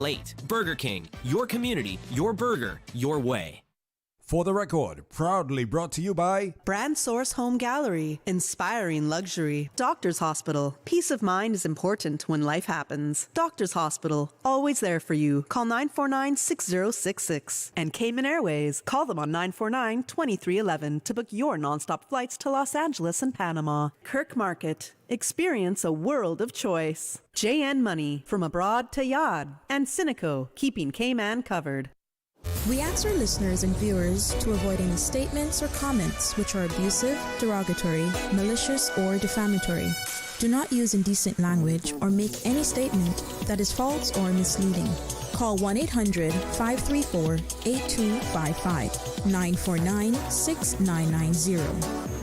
Late. Burger King. Your community, your burger, your way. For the Record, proudly brought to you by Brand Source Home Gallery, inspiring luxury. Doctor's Hospital, peace of mind is important when life happens. Doctor's Hospital, always there for you. Call 949-6066. And Cayman Airways, call them on 949-2311 to book your nonstop flights to Los Angeles and Panama. Kirk Market, experience a world of choice. JN Money, from abroad to Yad. And Cineco, keeping Cayman covered. We ask our listeners and viewers to avoid any statements or comments which are abusive, derogatory, malicious, or defamatory. Do not use indecent language or make any statement that is false or misleading. Call 1-800-534-8255, 949-6990,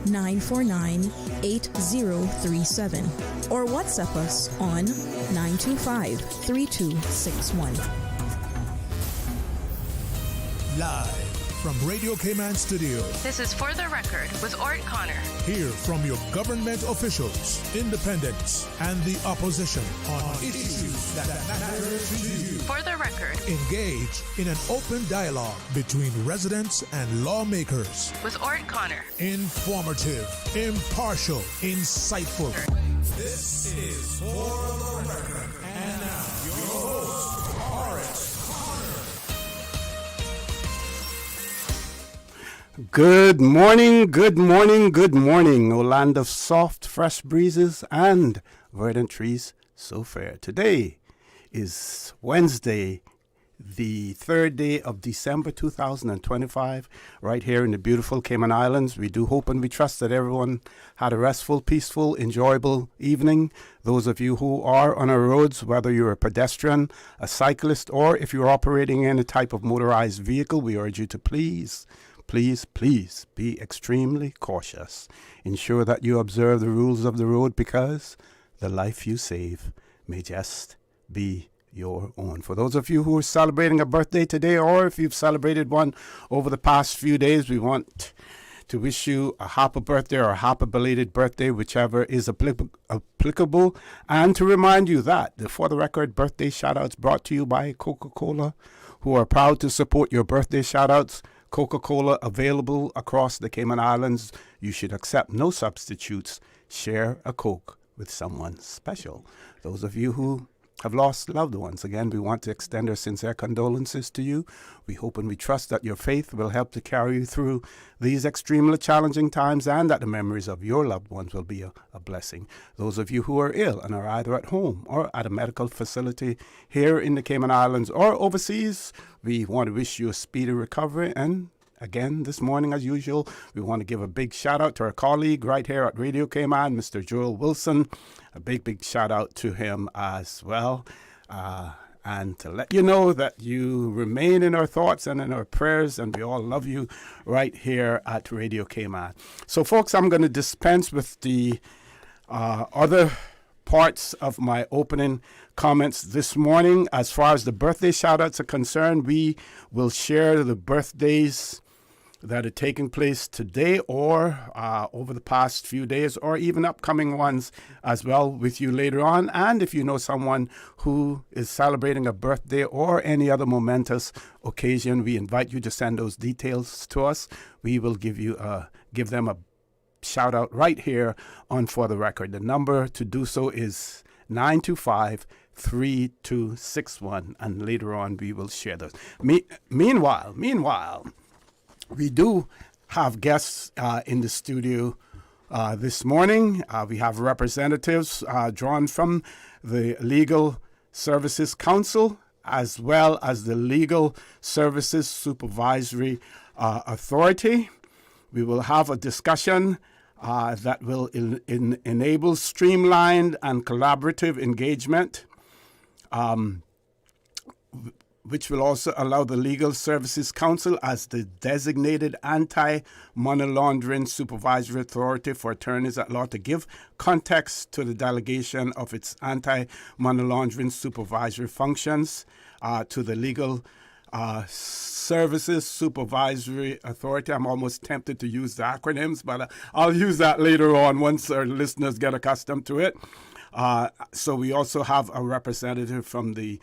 949-8037, or WhatsApp us on 925-3261. Live from Radio Cayman Studios. This is For the Record with Orrett Connor. Hear from your government officials, independents, and the opposition on issues that matter to you. For the Record. Engage in an open dialogue between residents and lawmakers. With Orrett Connor. Informative, impartial, insightful. This is For the Record. And now, your host, Orrett. Good morning, good morning, good morning, O land of soft, fresh breezes and verdant trees so fair. Today is Wednesday, the 3rd day of December 2025, right here in the beautiful Cayman Islands. We do hope and we trust that everyone had a restful, peaceful, enjoyable evening. Those of you who are on our roads, whether you're a pedestrian, a cyclist, or if you're operating in a type of motorized vehicle, we urge you to please be extremely cautious. Ensure that you observe the rules of the road, because the life you save may just be your own. For those of you who are celebrating a birthday today, or if you've celebrated one over the past few days, we want to wish you a happy birthday or a happy belated birthday, whichever is applicable, and to remind you that the For the Record birthday shoutouts brought to you by Coca-Cola, who are proud to support your birthday shoutouts. Coca-Cola available across the Cayman Islands. You should accept no substitutes. Share a Coke with someone special. Those of you who have lost loved ones, again, we want to extend our sincere condolences to you. We hope and we trust that your faith will help to carry you through these extremely challenging times, and that the memories of your loved ones will be a blessing. Those of you who are ill and are either at home or at a medical facility here in the Cayman Islands or overseas, we want to wish you a speedy recovery. And again, this morning, as usual, we want to give a big shout out to our colleague right here at Radio Cayman, Mr. Joel Wilson. A big shout out to him as well. And to let you know that you remain in our thoughts and in our prayers, and we all love you right here at Radio Cayman. So, folks, I'm going to dispense with the other parts of my opening comments this morning. As far as the birthday shout-outs are concerned, we will share the birthdays that are taking place today or over the past few days, or even upcoming ones as well with you later on. And if you know someone who is celebrating a birthday or any other momentous occasion, we invite you to send those details to us. We will give them a shout out right here on For the Record. The number to do so is 925-3261, and later on we will share those. Meanwhile, we do have guests in the studio this morning. We have representatives drawn from the Legal Services Council, as well as the Legal Services Supervisory Authority. We will have a discussion that will enable streamlined and collaborative engagement, which will also allow the Legal Services Council, as the designated anti-money laundering supervisory authority for attorneys at law, to give context to the delegation of its anti-money laundering supervisory functions to the Legal Services Supervisory Authority. I'm almost tempted to use the acronyms, but I'll use that later on once our listeners get accustomed to it. So we also have a representative from the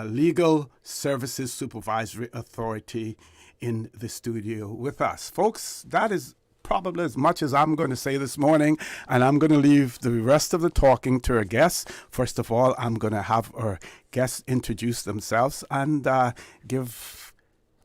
Legal Services Supervisory Authority in the studio with us. Folks, that is probably as much as I'm going to say this morning, and I'm going to leave the rest of the talking to our guests. First of all, I'm going to have our guests introduce themselves and give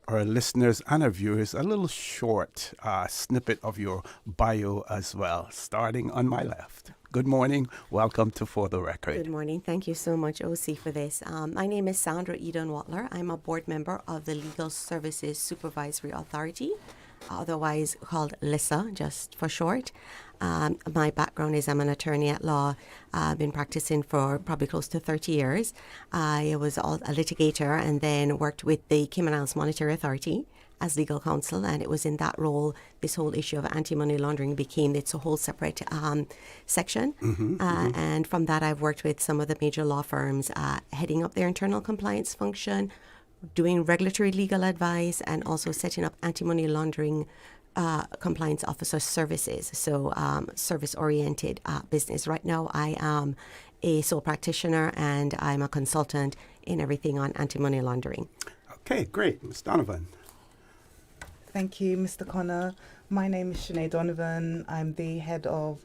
our listeners and our viewers a little short snippet of your bio as well, starting on my left. Good morning. Welcome to For the Record. Good morning. Thank you so much, OC, for this. My name is Sandra Edun-Watler. I'm a board member of the Legal Services Supervisory Authority, otherwise called LSSA, just for short. My background is I'm an attorney at law. I've been practicing for probably close to 30 years. I was a litigator and then worked with the Cayman Islands Monetary Authority as legal counsel, and it was in that role this whole issue of anti-money laundering became its a whole separate section. And from that, I've worked with some of the major law firms, heading up their internal compliance function, doing regulatory legal advice, and also setting up anti-money laundering compliance officer services, so service-oriented business. Right now, I am a sole practitioner and I'm a consultant in everything on anti-money laundering. Okay, great. Ms. Donovan. Thank you, Mr. Connor. My name is Shaná Donovan. I'm the head of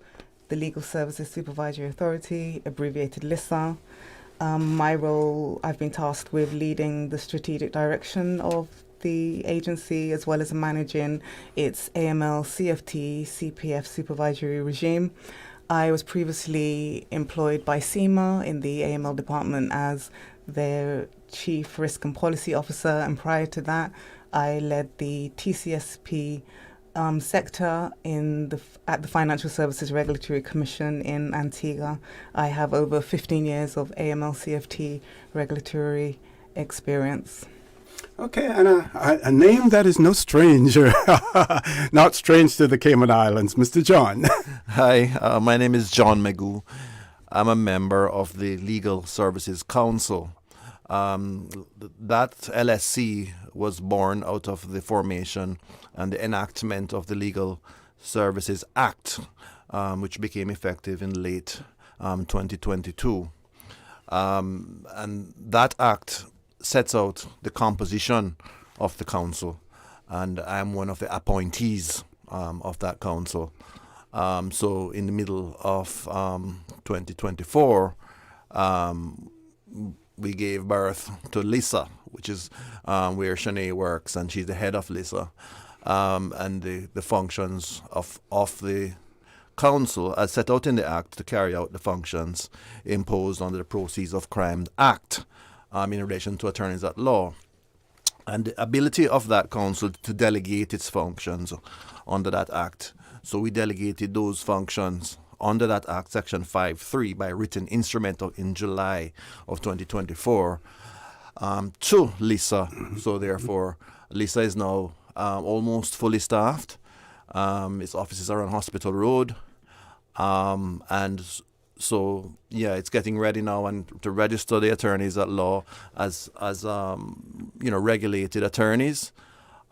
the Legal Services Supervisory Authority, abbreviated LSSA. My role, I've been tasked with leading the strategic direction of the agency as well as managing its AML, CFT, CPF supervisory regime. I was previously employed by CIMA in the AML department as their Chief Risk and Policy Officer, and prior to that, I led the TCSP sector at the Financial Services Regulatory Commission in Antigua. I have over 15 years of AML CFT regulatory experience. Okay, and a name that is no stranger, not strange to the Cayman Islands, Mr. John. Hi, my name is John Meghoo. I'm a member of the Legal Services Council. That LSC was born out of the formation and the enactment of the Legal Services Act, which became effective in late 2022. And that act sets out the composition of the council, and I'm one of the appointees of that council. So in the middle of 2024, we gave birth to LSSA, which is where Shaná works, and she's the head of LSSA. And the functions of the council as set out in the Act to carry out the functions imposed under the Proceeds of Crime Act in relation to attorneys at law. And the ability of that council to delegate its functions under that Act. So we delegated those functions under that Act, Section 5.3, by written instrumental in July of 2024 to LSSA. So therefore, LSSA is now almost fully staffed. Its offices are on Hospital Road. And so, yeah, it's getting ready now and to register the attorneys at law as regulated attorneys.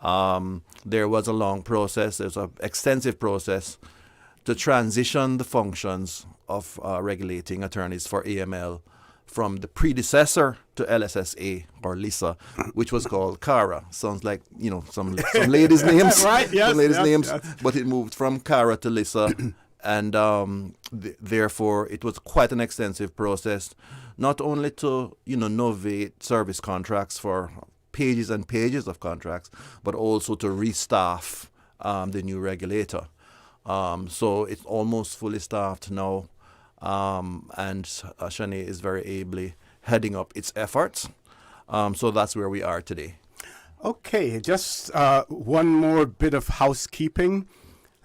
There was a long process. There's an extensive process to transition the functions of regulating attorneys for AML from the predecessor to LSSA or LSSA, which was called CARA. Sounds like, some ladies' names. Right, yes. Some ladies' names. Yes. But it moved from CARA to LSSA. And therefore, it was quite an extensive process, not only to, novate service contracts for pages and pages of contracts, but also to restaff the new regulator. So it's almost fully staffed now, and Shaná is very ably heading up its efforts. So that's where we are today. Okay, just one more bit of housekeeping.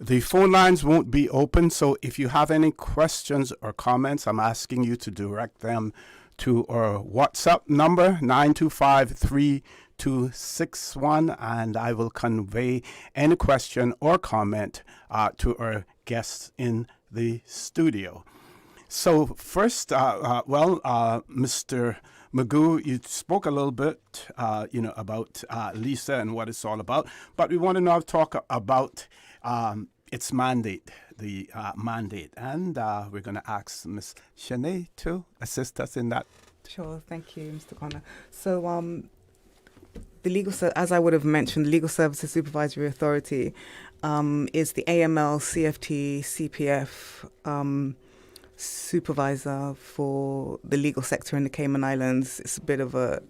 The phone lines won't be open, so if you have any questions or comments, I'm asking you to direct them to our WhatsApp number, 925-3261, and I will convey any question or comment to our guests in the studio. So first, Mr. Meghoo, you spoke a little bit, about LSSA and what it's all about, but we want to now talk about, its mandate, mandate. And we're going to ask Ms. Shaná to assist us in that. Sure, thank you, Mr. Connor. So, as I would have mentioned, the Legal Services Supervisory Authority is the AML, CFT, CPF supervisor for the legal sector in the Cayman Islands. It's a bit of a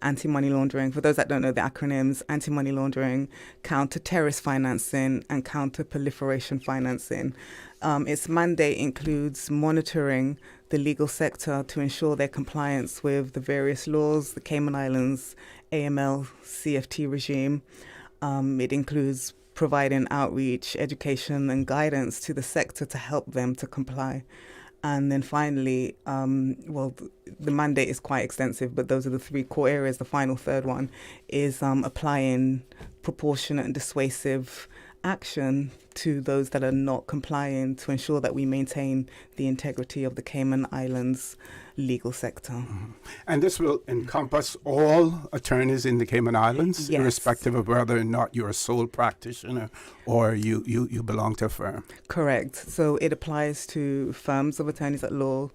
anti-money laundering. For those that don't know the acronyms, anti-money laundering, counter-terrorist financing, and counter-proliferation financing. Its mandate includes monitoring the legal sector to ensure their compliance with the various laws, the Cayman Islands AML CFT regime. It includes providing outreach, education, and guidance to the sector to help them to comply. And then finally, the mandate is quite extensive, but those are the three core areas. The final third one is applying proportionate and dissuasive action to those that are not complying to ensure that we maintain the integrity of the Cayman Islands legal sector. Mm-hmm. And this will encompass all attorneys in the Cayman Islands, yes, irrespective of whether or not you're a sole practitioner or you belong to a firm? Correct. So it applies to firms of attorneys at law,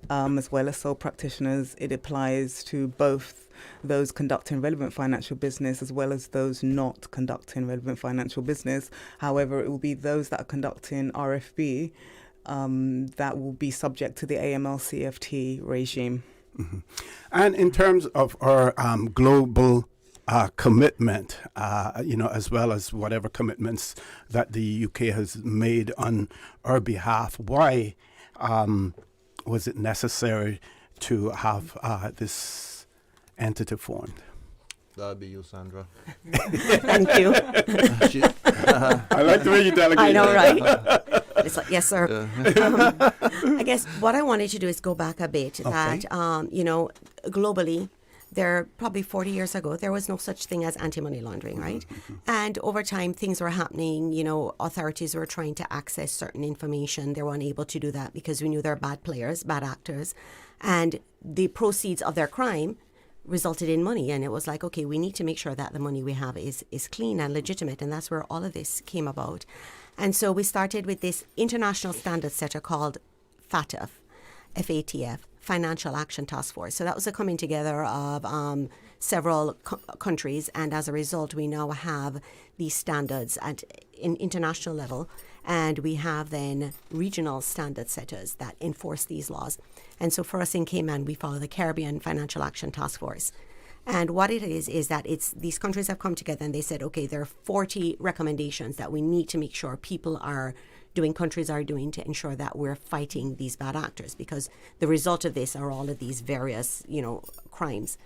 as well as sole practitioners. It applies to both those conducting relevant financial business as well as those not conducting relevant financial business. However, it will be those that are conducting RFB that will be subject to the AML-CFT regime. Mm-hmm. And in terms of our global commitment, as well as whatever commitments that the UK has made on our behalf, why was it necessary to have this entity formed? That'll be you, Sandra. Thank you. I like the way you delegate. I know, right? It's like, yes, sir. I guess what I wanted to do is go back a bit. Okay. That, globally, there probably 40 years ago, there was no such thing as anti-money laundering, right? Mm-hmm. And over time, things were happening. Authorities were trying to access certain information. They were unable to do that because we knew they're bad players, bad actors. And the proceeds of their crime resulted in money, and it was like, okay, we need to make sure that the money we have is clean and legitimate, and that's where all of this came about. And so we started with this international standard setter called FATF, FATF, Financial Action Task Force. So that was a coming together of several countries, and as a result, we now have these standards at an international level, and we have then regional standard setters that enforce these laws. And so for us in Cayman, we follow the Caribbean Financial Action Task Force. And what it is that these countries have come together and they said, okay, there are 40 recommendations that we need to make sure countries are doing to ensure that we're fighting these bad actors, because the result of this are all of these various, crimes.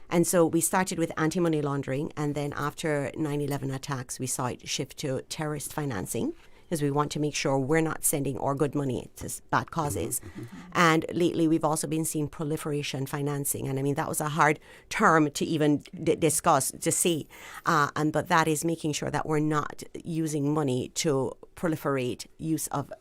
And so we started with anti-money laundering, and then after 9/11 attacks, we saw it shift to terrorist financing, because we want to make sure we're not sending our good money to bad causes. Mm-hmm. And lately, we've also been seeing proliferation financing. And I mean, that was a hard term to even discuss, to see. But that is making sure that we're not using money to proliferate use of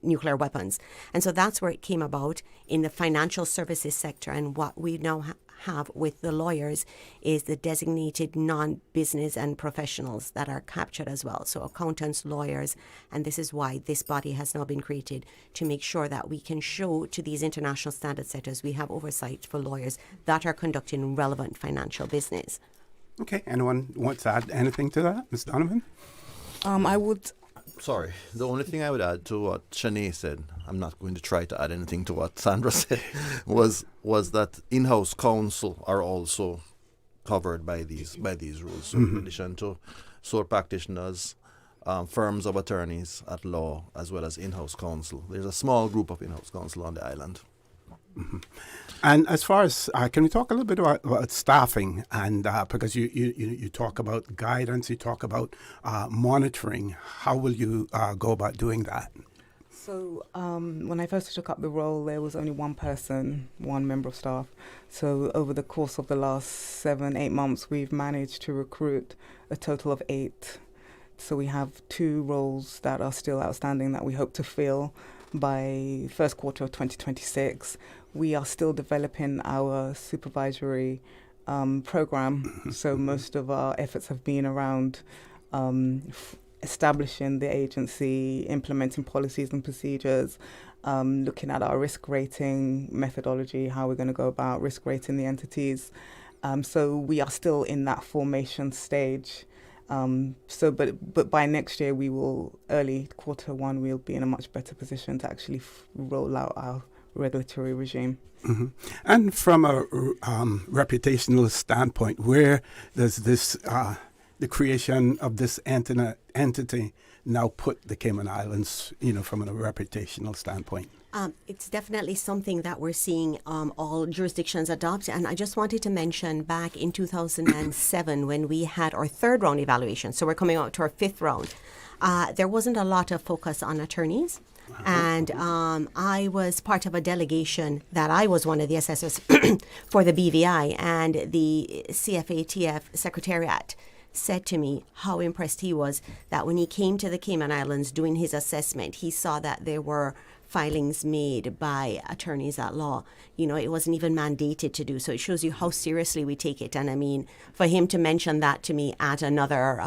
nuclear weapons. And so that's where it came about in the financial services sector. And what we now have with the lawyers is the designated non-business and professionals that are captured as well. So accountants, lawyers, and this is why this body has now been created, to make sure that we can show to these international standard setters we have oversight for lawyers that are conducting relevant financial business. Okay, anyone wants to add anything to that? Ms. Donovan? I would... Sorry, the only thing I would add to what Shaná said, I'm not going to try to add anything to what Sandra said, was that in-house counsel are also covered by these rules. So in addition to sole practitioners, firms of attorneys at law, as well as in-house counsel, there's a small group of in-house counsel on the island. Mm-hmm. And as far as, can we talk a little bit about staffing? And because you talk about guidance, you talk about monitoring. How will you go about doing that? So when I first took up the role, there was only one member of staff. So over the course of the last 7-8 months, we've managed to recruit a total of 8. So we have 2 roles that are still outstanding that we hope to fill by first quarter of 2026. We are still developing our supervisory program. So most of our efforts have been around establishing the agency, implementing policies and procedures, looking at our risk rating methodology, how we're going to go about risk rating the entities. So we are still in that formation stage. But by next year, early Q1, we'll be in a much better position to actually roll out our regulatory regime. Mm-hmm. And from a reputational standpoint, where does this the creation of this entity now put the Cayman Islands, from a reputational standpoint? It's definitely something that we're seeing all jurisdictions adopt. And I just wanted to mention back in 2007 when we had our third round evaluation, so we're coming out to our fifth round, there wasn't a lot of focus on attorneys. And I was part of a delegation that I was one of the assessors for the BVI, and the CFATF Secretariat said to me how impressed he was that when he came to the Cayman Islands doing his assessment, he saw that there were filings made by attorneys at law. It wasn't even mandated to do. So it shows you how seriously we take it. And I mean, for him to mention that to me at another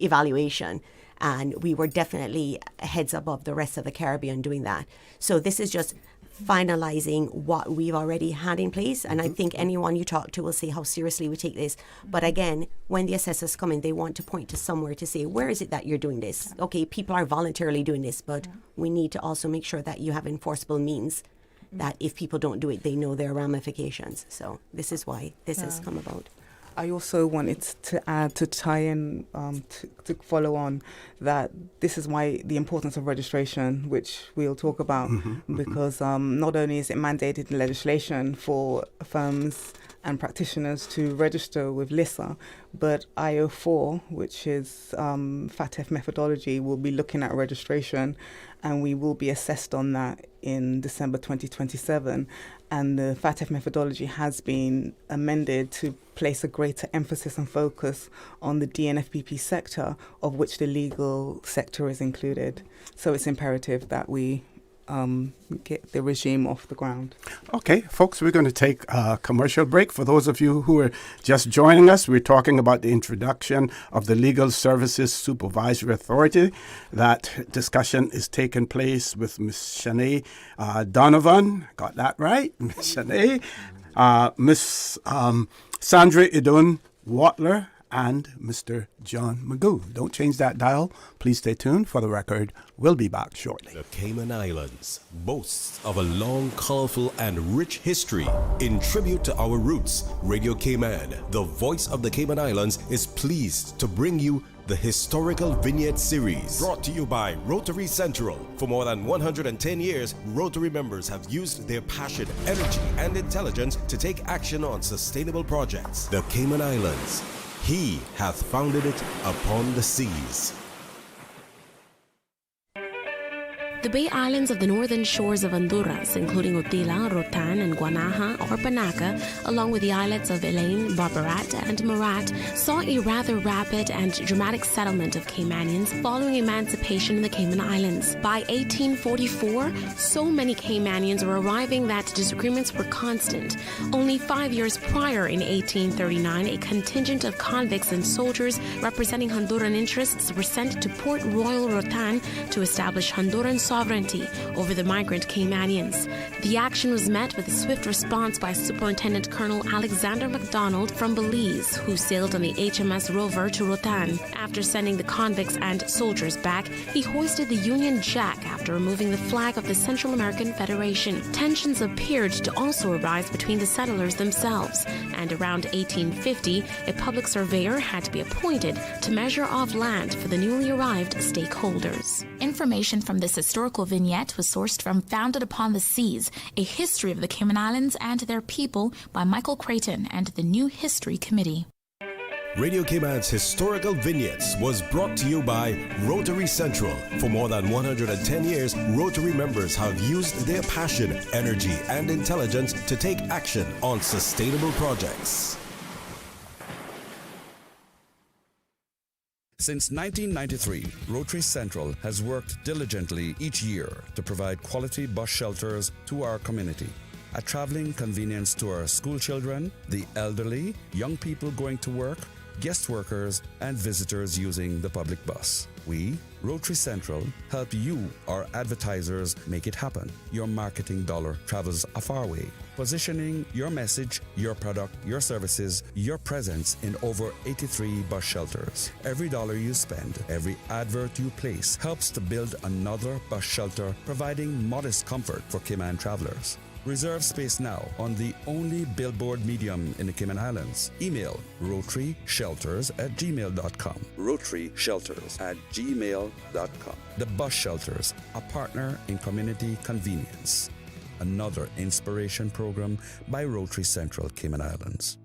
evaluation, and we were definitely heads above the rest of the Caribbean doing that. So this is just finalizing what we've already had in place. And I think anyone you talk to will say how seriously we take this. But again, when the assessors come in, they want to point to somewhere to say, where is it that you're doing this? Okay, people are voluntarily doing this, but we need to also make sure that you have enforceable means that if people don't do it, they know their ramifications. So this is why this has come about. I also wanted to add, to tie in, to follow on, that this is why the importance of registration, which we'll talk about, because not only is it mandated in legislation for firms and practitioners to register with LSSA, but IO4, which is FATF methodology, will be looking at registration, and we will be assessed on that in December 2027. And the FATF methodology has been amended to place a greater emphasis and focus on the DNFPP sector, of which the legal sector is included. So it's imperative that we get the regime off the ground. Okay, folks, we're going to take a commercial break. For those of you who are just joining us, we're talking about the introduction of the Legal Services Supervisory Authority. That discussion is taking place with Ms. Shaná Donovan. Got that right? Ms. Shaná. Ms. Sandra Edun-Watler and Mr. John Meghoo. Don't change that dial. Please stay tuned. For the record, we'll be back shortly. The Cayman Islands boasts of a long, colorful, and rich history. In tribute to our roots, Radio Cayman, the voice of the Cayman Islands, is pleased to bring you the Historical Vignette Series, brought to you by Rotary Central. For more than 110 years, Rotary members have used their passion, energy, and intelligence to take action on sustainable projects. The Cayman Islands, He hath founded it upon the seas. The Bay Islands of the northern shores of Honduras, including Utila, Rotan, and Guanaja or Panaca, along with the islets of Elaine, Barbarat, and Murat, saw a rather rapid and dramatic settlement of Caymanians following emancipation in the Cayman Islands. By 1844, so many Caymanians were arriving that disagreements were constant. Only 5 years prior, in 1839, a contingent of convicts and soldiers representing Honduran interests were sent to Port Royal Rotan to establish Honduran sovereignty over the migrant Caymanians. The action was met with a swift response by Superintendent Colonel Alexander MacDonald from Belize, who sailed on the HMS Rover to Rotan. After sending the convicts and soldiers back, he hoisted the Union Jack after removing the flag of the Central American Federation. Tensions appeared to also arise between the settlers themselves, and around 1850, a public surveyor had to be appointed to measure off land for the newly arrived stakeholders. Information from this historical vignette was sourced from Founded Upon the Seas, A History of the Cayman Islands and Their People by Michael Creighton and the New History Committee. Radio Cayman's Historical Vignettes was brought to you by Rotary Central. For more than 110 years, Rotary members have used their passion, energy, and intelligence to take action on sustainable projects. Since 1993, Rotary Central has worked diligently each year to provide quality bus shelters to our community. A traveling convenience to our school children, the elderly, young people going to work, guest workers, and visitors using the public bus. We, Rotary Central, help you, our advertisers, make it happen. Your marketing dollar travels a far way. Positioning your message, your product, your services, your presence in over 83 bus shelters. Every dollar you spend, every advert you place helps to build another bus shelter, providing modest comfort for Cayman travelers. Reserve space now on the only billboard medium in the Cayman Islands. Email rotaryshelters@gmail.com. rotaryshelters@gmail.com. The Bus Shelters, a partner in community convenience. Another inspiration program by Rotary Central Cayman Islands.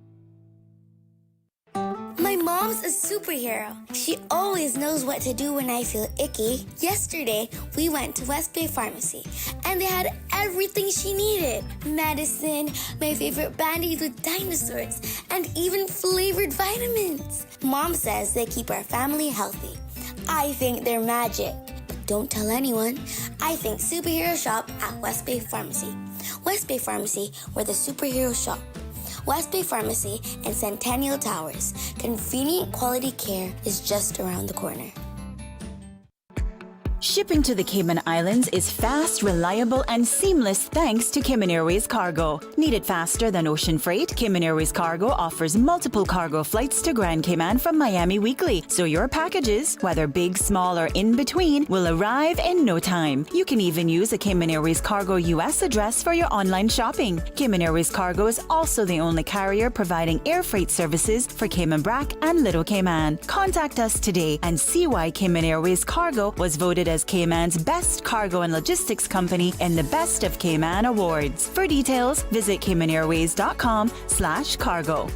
My mom's a superhero. She always knows what to do when I feel icky. Yesterday, we went to West Bay Pharmacy, and they had everything she needed. Medicine, my favorite Band-Aids with dinosaurs, and even flavored vitamins. Mom says they keep our family healthy. I think they're magic. Don't tell anyone. I think superhero shop at West Bay Pharmacy. West Bay Pharmacy, where the superheroes shop. West Bay Pharmacy and Centennial Towers. Convenient quality care is just around the corner. Shipping to the Cayman Islands is fast, reliable, and seamless thanks to Cayman Airways Cargo. Need it faster than ocean freight? Cayman Airways Cargo offers multiple cargo flights to Grand Cayman from Miami weekly, so your packages, whether big, small, or in between, will arrive in no time. You can even use a Cayman Airways Cargo US address for your online shopping. Cayman Airways Cargo is also the only carrier providing air freight services for Cayman Brac and Little Cayman. Contact us today and see why Cayman Airways Cargo was voted as Cayman's best cargo and logistics company in the Best of Cayman Awards. For details, visit caymanairways.com/cargo.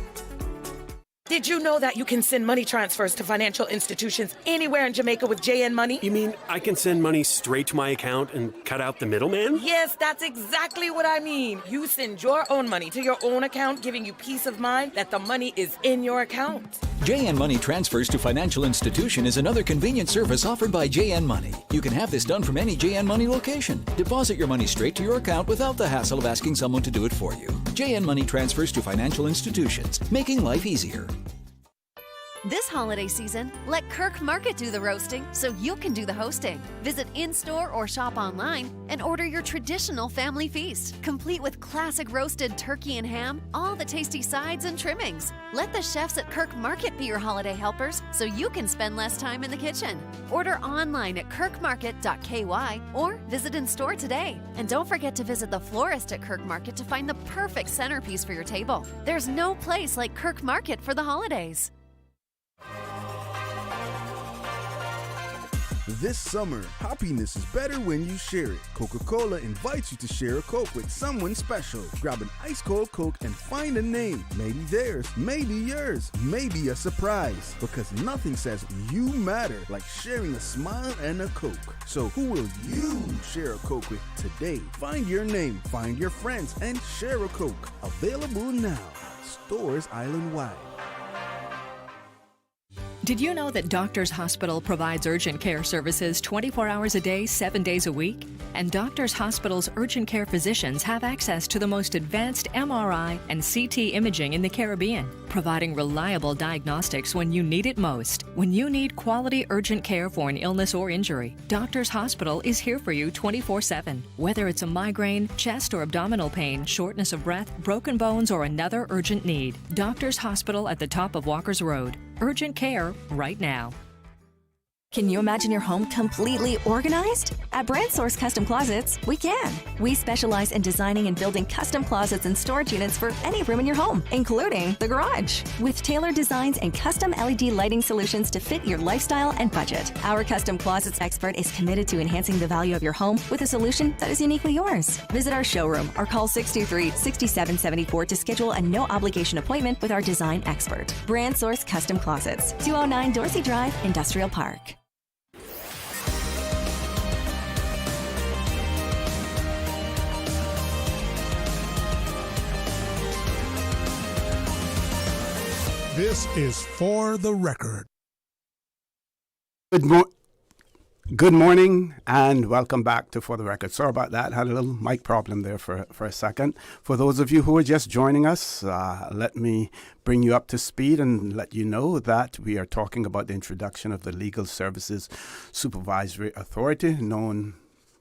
Did you know that you can send money transfers to financial institutions anywhere in Jamaica with JN Money? You mean I can send money straight to my account and cut out the middleman? Yes, that's exactly what I mean. You send your own money to your own account, giving you peace of mind that the money is in your account. JN Money Transfers to Financial Institution is another convenient service offered by JN Money. You can have this done from any JN Money location. Deposit your money straight to your account without the hassle of asking someone to do it for you. JN Money Transfers to Financial Institutions, making life easier. This holiday season, let Kirk Market do the roasting so you can do the hosting. Visit in-store or shop online and order your traditional family feast, complete with classic roasted turkey and ham, all the tasty sides and trimmings. Let the chefs at Kirk Market be your holiday helpers so you can spend less time in the kitchen. Order online at kirkmarket.ky or visit in-store today. And don't forget to visit the florist at Kirk Market to find the perfect centerpiece for your table. There's no place like Kirk Market for the holidays. This summer, happiness is better when you share it. Coca-Cola invites you to share a Coke with someone special. Grab an ice-cold Coke and find a name. Maybe theirs, maybe yours, maybe a surprise. Because nothing says you matter like sharing a smile and a Coke. So who will you share a Coke with today? Find your name, find your friends, and share a Coke. Available now. Stores island-wide. Did you know that Doctors Hospital provides urgent care services 24 hours a day, 7 days a week? And Doctors Hospital's urgent care physicians have access to the most advanced MRI and CT imaging in the Caribbean, providing reliable diagnostics when you need it most. When you need quality urgent care for an illness or injury, Doctors Hospital is here for you 24/7. Whether it's a migraine, chest or abdominal pain, shortness of breath, broken bones, or another urgent need, Doctors Hospital at the top of Walker's Road. Urgent care right now. Can you imagine your home completely organized? At Brand Source Custom Closets, we can. We specialize in designing and building custom closets and storage units for any room in your home, including the garage. With tailored designs and custom LED lighting solutions to fit your lifestyle and budget. Our custom closets expert is committed to enhancing the value of your home with a solution that is uniquely yours. Visit our showroom or call 623-6774 to schedule a no-obligation appointment with our design expert. Brand Source Custom Closets, 209 Dorsey Drive, Industrial Park. This is For the Record. Good morning and welcome back to For the Record. Sorry about that. Had a little mic problem there for a second. For those of you who are just joining us, let me bring you up to speed and let you know that we are talking about the introduction of the Legal Services Supervisory Authority, known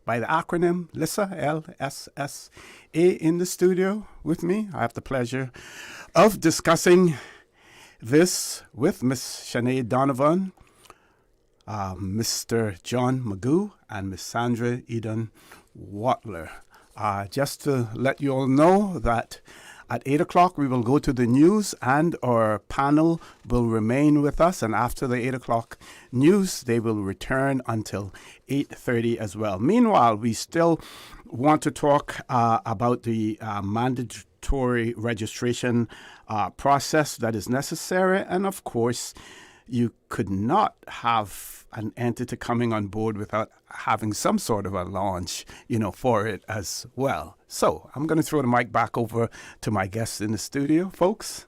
by the acronym LSSA, LSSA. In the studio with me, I have the pleasure of discussing this with Miss Shaná Donovan, Mr. John Meghoo, and Miss Sandra Edun-Watler. Just to let you all know that at 8 o'clock we will go to the news and our panel will remain with us, and after the 8 o'clock news they will return until 8:30 as well. Meanwhile, we still want to talk about the mandatory registration process that is necessary, and of course you could not have an entity coming on board without having some sort of a launch, for it as well. So I'm going to throw the mic back over to my guests in the studio, folks.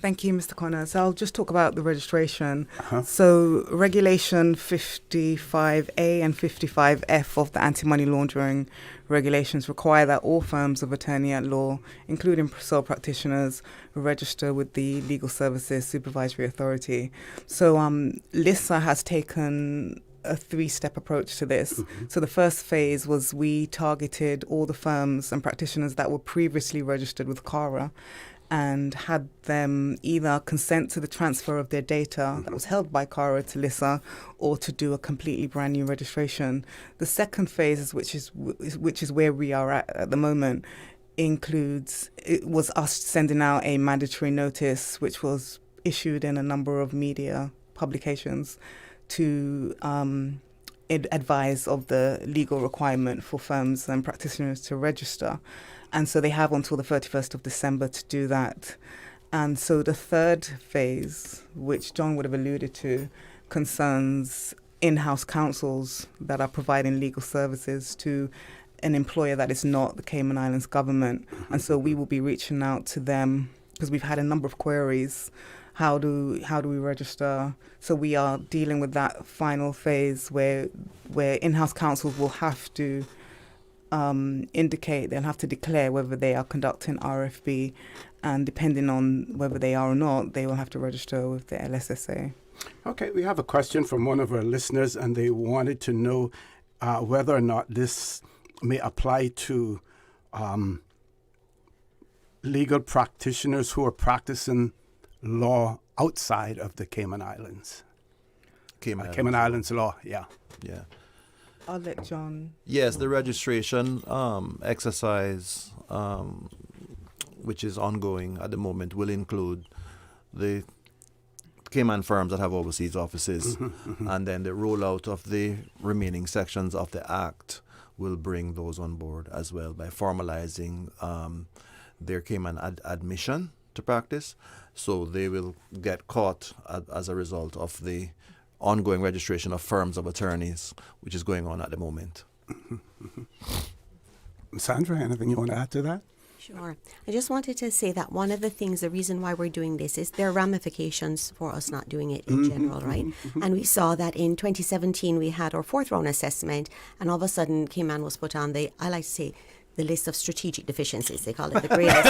Thank you, Mr. Connor. So I'll just talk about the registration. So Regulation 55A and 55F of the anti-money laundering regulations require that all firms of attorney at law, including sole practitioners, register with the Legal Services Supervisory Authority. So LSSA has taken a three-step approach to this. So the first phase was we targeted all the firms and practitioners that were previously registered with CARA and had them either consent to the transfer of their data that was held by CARA to LSSA or to do a completely brand new registration. The second phase, which is where we are at the moment, it was us sending out a mandatory notice which was issued in a number of media publications to advise of the legal requirement for firms and practitioners to register. And so they have until the 31st of December to do that. And so the third phase, which John would have alluded to, concerns in-house counsels that are providing legal services to an employer that is not the Cayman Islands government. And so we will be reaching out to them because we've had a number of queries. How do we register? So we are dealing with that final phase where in-house counsels will have to they'll have to declare whether they are conducting RFB, and depending on whether they are or not, they will have to register with the LSSA. Okay, we have a question from one of our listeners, and they wanted to know whether or not this may apply to legal practitioners who are practicing law outside of the Cayman Islands. Cayman Islands law, yeah. I'll let John. Yes, the registration exercise, which is ongoing at the moment, will include the Cayman firms that have overseas offices, and then the rollout of the remaining sections of the Act will bring those on board as well by formalizing their Cayman admission to practice. So they will get caught as a result of the ongoing registration of firms of attorneys, which is going on at the moment. Sandra, anything you want to add to that? Sure. I just wanted to say that one of the things, the reason why we're doing this is there are ramifications for us not doing it in general, right? And we saw that in 2017 we had our fourth round assessment, and all of a sudden Cayman was put on the the list of strategic deficiencies. They call it the grey list.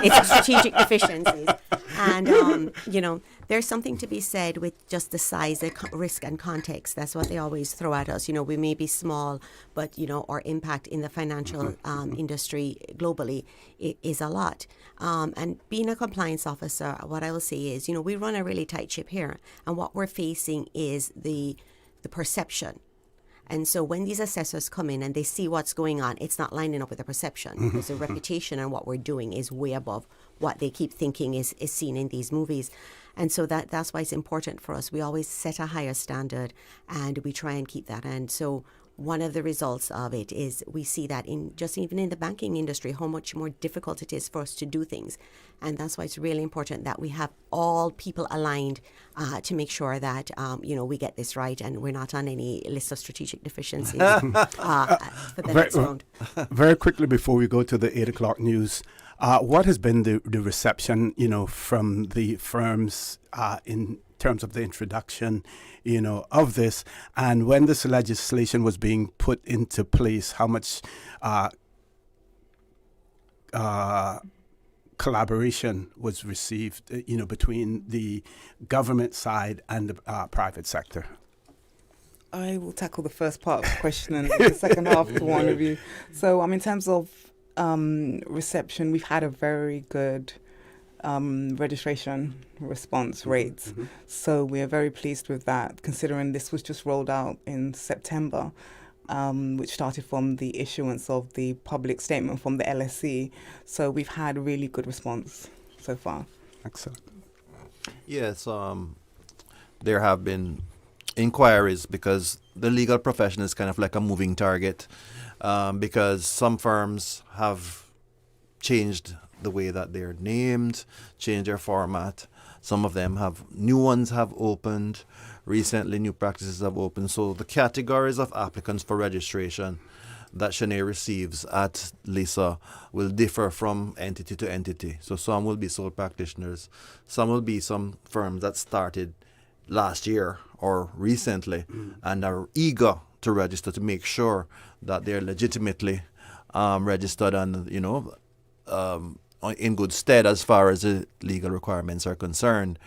It's strategic deficiencies. And, there's something to be said with just the size, the risk and context. That's what they always throw at us. We may be small, but, our impact in the financial industry globally is a lot. And being a compliance officer, what I will say is, we run a really tight ship here. And what we're facing is the perception. And so when these assessors come in and they see what's going on, it's not lining up with the perception because the reputation and what we're doing is way above what they keep thinking is seen in these movies. And so that's why it's important for us. We always set a higher standard and we try and keep that. And so one of the results of it is we see that even in the banking industry, how much more difficult it is for us to do things. And that's why it's really important that we have all people aligned to make sure that, we get this right and we're not on any list of strategic deficiencies for the next round. Very quickly before we go to the 8 o'clock news, What has been the reception, from the firms in terms of the introduction, of this, and when this legislation was being put into place, how much collaboration was received, between the government side and the private sector? I will tackle the first part of the question and the second half to one of you. So, in terms of reception, we've had a very good registration response rates. Mm-hmm. So we are very pleased with that, considering this was just rolled out in September, which started from the issuance of the public statement from the LSE. So we've had a really good response so far. Excellent. Yes, there have been inquiries because the legal profession is kind of like a moving target, because some firms have changed the way that they're named, changed their format. Some of them new ones have opened. Recently, new practices have opened. So the categories of applicants for registration that Shaná receives at LSSA will differ from entity to entity. So some will be sole practitioners. Some will be some firms that started last year or recently and are eager to register to make sure that they're legitimately registered and, in good stead as far as the legal requirements are concerned.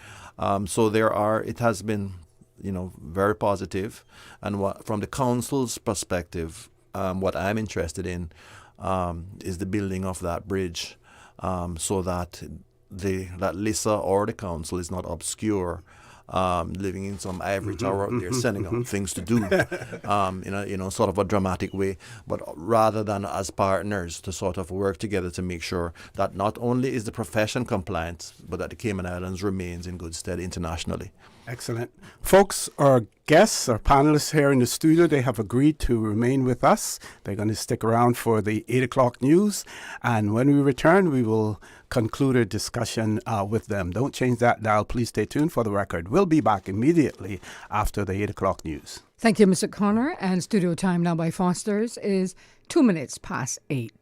So it has been, very positive. And from the council's perspective, what I'm interested in is the building of that bridge, so that that LSSA or the council is not obscure, living in some ivory tower out there, sending out things to do, in sort of a dramatic way, but rather than as partners to sort of work together to make sure that not only is the profession compliant, but that the Cayman Islands remains in good stead internationally. Excellent. Folks, our guests, our panelists here in the studio, they have agreed to remain with us. They're going to stick around for the 8 o'clock news. And when we return, we will conclude our discussion with them. Don't change that dial. Please stay tuned for the record. We'll be back immediately after the 8 o'clock news. Thank you, Mr. Connor. And studio time now by Foster's is 2 minutes past 8.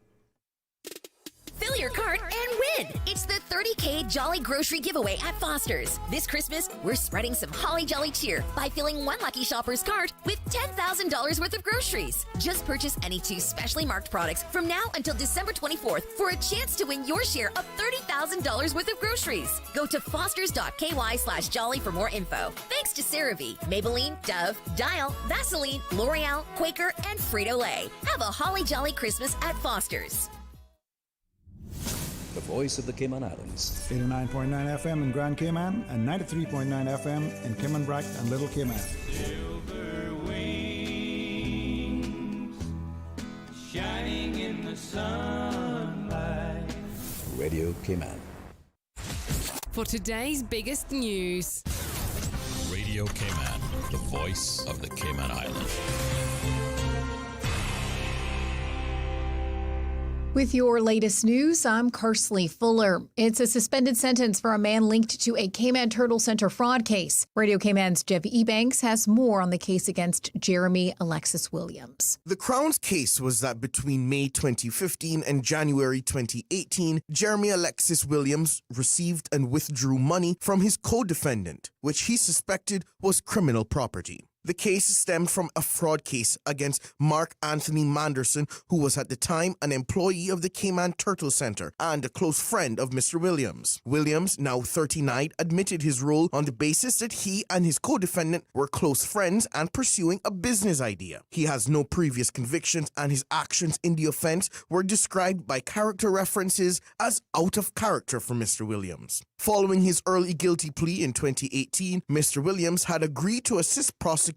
Fill your cart and win! It's the 30K Jolly Grocery Giveaway at Foster's. This Christmas, we're spreading some holly jolly cheer by filling one lucky shopper's cart with $10,000 worth of groceries. Just purchase any 2 specially marked products from now until December 24th for a chance to win your share of $30,000 worth of groceries. Go to fosters.ky/jolly for more info. Thanks to CeraVe, Maybelline, Dove, Dial, Vaseline, L'Oreal, Quaker, and Frito-Lay. Have a holly jolly Christmas at Foster's. The voice of the Cayman Islands. 89.9 FM in Grand Cayman and 93.9 FM in Cayman Brac and Little Cayman. Silver wings shining in the sunlight. Radio Cayman. For today's biggest news. Radio Cayman, the voice of the Cayman Islands. With your latest news, I'm Kersley Fuller. It's a suspended sentence for a man linked to a Cayman Turtle Center fraud case. Radio Cayman's Jeff Ebanks has more on the case against Jeremy Alexis Williams. The Crown's case was that between May 2015 and January 2018, Jeremy Alexis Williams received and withdrew money from his co-defendant, which he suspected was criminal property. The case stemmed from a fraud case against Mark Anthony Manderson, who was at the time an employee of the Cayman Turtle Center and a close friend of Mr. Williams. Williams, now 39, admitted his role on the basis that he and his co-defendant were close friends and pursuing a business idea. He has no previous convictions, and his actions in the offense were described by character references as out of character for Mr. Williams. Following his early guilty plea in 2018, Mr. Williams had agreed to assist prosecutors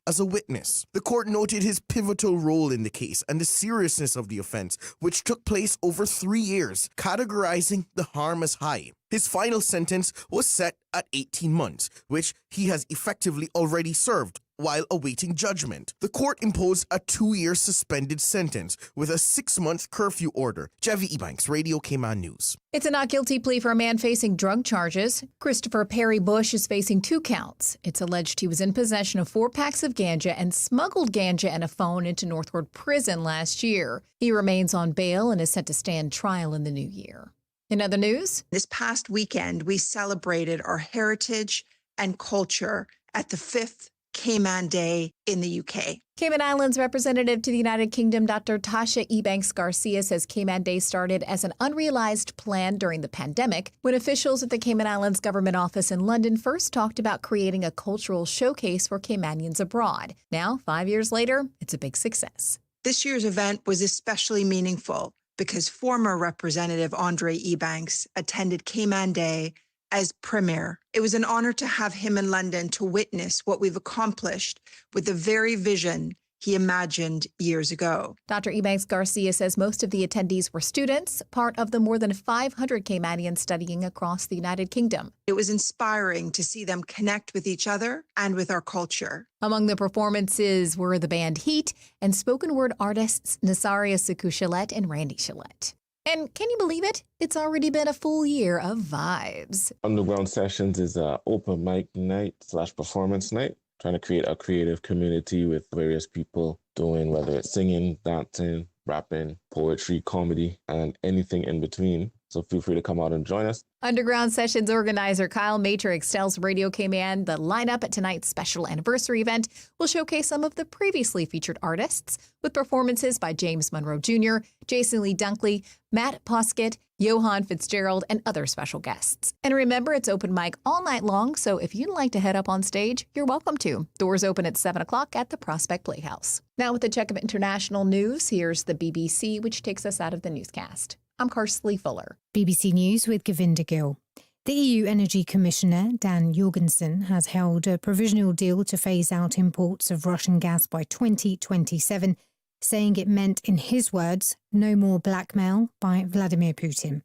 as a witness. The court noted his pivotal role in the case and the seriousness of the offense, which took place over 3 years, categorizing the harm as high. His final sentence was set at 18 months, which he has effectively already served while awaiting judgment. The court imposed a 2-year suspended sentence with a 6-month curfew order. Jevi Ebanks, Radio Cayman News. It's a not guilty plea for a man facing drug charges. Christopher Perry Bush is facing 2 counts. It's alleged he was in possession of 4 packs of ganja and smuggled ganja and a phone into Northward Prison last year. He remains on bail and is set to stand trial in the new year. In other news, this past weekend, we celebrated our heritage and culture at the 5th Cayman Day in the UK. Cayman Islands representative to the United Kingdom, Dr. Tasha Ebanks Garcia, says Cayman Day started as an unrealized plan during the pandemic when officials at the Cayman Islands government office in London first talked about creating a cultural showcase for Caymanians abroad. Now, 5 years later, it's a big success. This year's event was especially meaningful because former Representative Andre Ebanks attended Cayman Day as Premier. It was an honor to have him in London to witness what we've accomplished with the very vision he imagined years ago. Dr. Ebanks Garcia says most of the attendees were students, part of the more than 500 Caymanians studying across the United Kingdom. It was inspiring to see them connect with each other and with our culture. Among the performances were the band Heat and spoken word artists Nasaria Suku-Shillette and Randy Shillette. And can you believe it? It's already been a full year of vibes. Underground Sessions is an open mic night / performance night, trying to create a creative community with various people doing whether it's singing, dancing, rapping, poetry, comedy, and anything in between. So feel free to come out and join us. Underground Sessions organizer Kyle Matrix tells Radio Cayman the lineup at tonight's special anniversary event will showcase some of the previously featured artists with performances by James Monroe Jr., Jason Lee Dunkley, Matt Poskett, Johann Fitzgerald, and other special guests. And remember, it's open mic all night long, so if you'd like to head up on stage, you're welcome to. Doors open at 7 o'clock at the Prospect Playhouse. Now with a check of international news, here's the BBC, which takes us out of the newscast. I'm Karsley Fuller. BBC News with Govinda Gill. The EU Energy Commissioner, Dan Jorgensen, has held a provisional deal to phase out imports of Russian gas by 2027, saying it meant, in his words, no more blackmail by Vladimir Putin.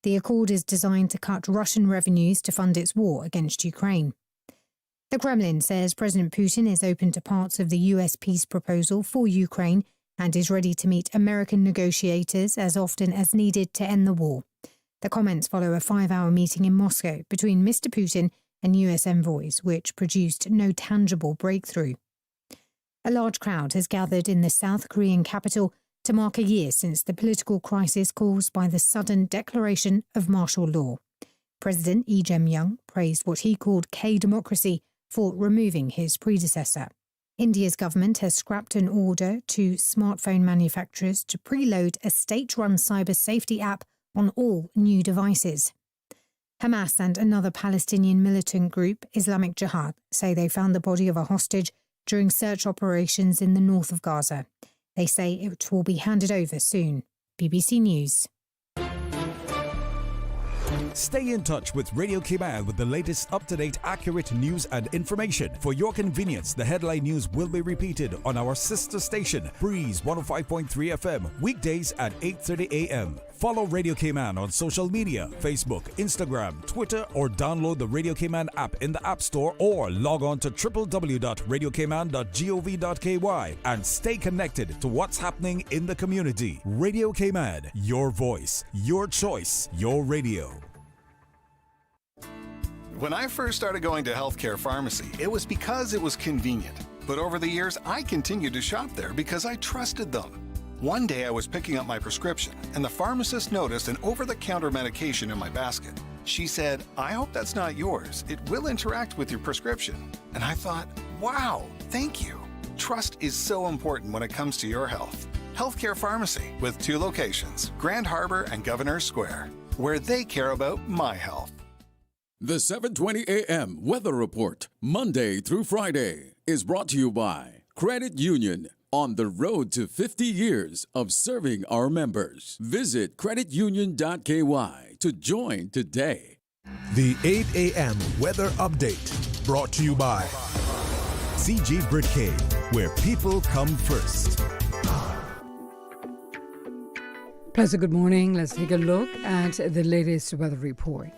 The accord is designed to cut Russian revenues to fund its war against Ukraine. The Kremlin says President Putin is open to parts of the US peace proposal for Ukraine and is ready to meet American negotiators as often as needed to end the war. The comments follow a 5-hour meeting in Moscow between Mr. Putin and US envoys, which produced no tangible breakthrough. A large crowd has gathered in the South Korean capital to mark a year since the political crisis caused by the sudden declaration of martial law. President Lee Jae-myung praised what he called K-democracy for removing his predecessor. India's government has scrapped an order to smartphone manufacturers to preload a state-run cyber safety app on all new devices. Hamas and another Palestinian militant group, Islamic Jihad, say they found the body of a hostage during search operations in the north of Gaza. They say it will be handed over soon. BBC News. Stay in touch with Radio Cayman with the latest up-to-date, accurate news and information. For your convenience, the headline news will be repeated on our sister station, Breeze 105.3 FM, weekdays at 8:30 a.m. Follow Radio Cayman on social media, Facebook, Instagram, Twitter, or download the Radio Cayman app in the App Store or log on to www.radiocayman.gov.ky and stay connected to what's happening in the community. Radio Cayman, your voice, your choice, your radio. When I first started going to healthcare pharmacy, it was because it was convenient. But over the years, I continued to shop there because I trusted them. One day I was picking up my prescription, and the pharmacist noticed an over-the-counter medication in my basket. She said, "I hope that's not yours. It will interact with your prescription." And I thought, wow, thank you. Trust is so important when it comes to your health. Healthcare Pharmacy, with 2 locations, Grand Harbor and Governor's Square, where they care about my health. The 7:20 a.m. Weather Report, Monday through Friday, is brought to you by Credit Union, on the road to 50 years of serving our members. Visit creditunion.ky to join today. The 8 a.m. Weather Update, brought to you by CG Britcade, where people come first. Pleasant good morning. Let's take a look at the latest weather report.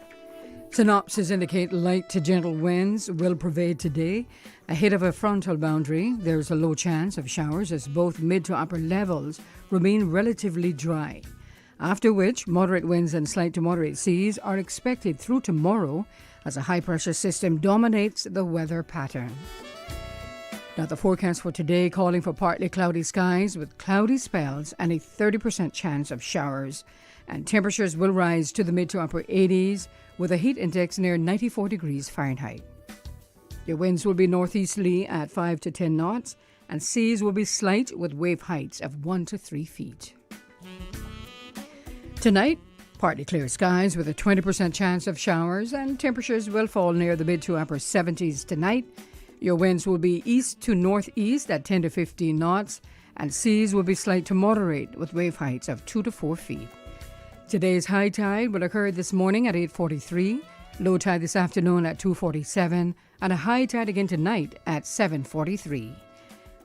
Synopses indicate light to gentle winds will pervade today. Ahead of a frontal boundary, there's a low chance of showers as both mid to upper levels remain relatively dry. After which, moderate winds and slight to moderate seas are expected through tomorrow as a high-pressure system dominates the weather pattern. Now, the forecast for today calling for partly cloudy skies with cloudy spells and a 30% chance of showers. And temperatures will rise to the mid to upper 80s with a heat index near 94 degrees Fahrenheit. Your winds will be northeasterly at 5 to 10 knots, and seas will be slight with wave heights of 1 to 3 feet. Tonight, partly clear skies with a 20% chance of showers, and temperatures will fall near the mid to upper 70s tonight. Your winds will be east to northeast at 10 to 15 knots, and seas will be slight to moderate with wave heights of 2 to 4 feet. Today's high tide will occur this morning at 8:43, low tide this afternoon at 2:47, and a high tide again tonight at 7:43.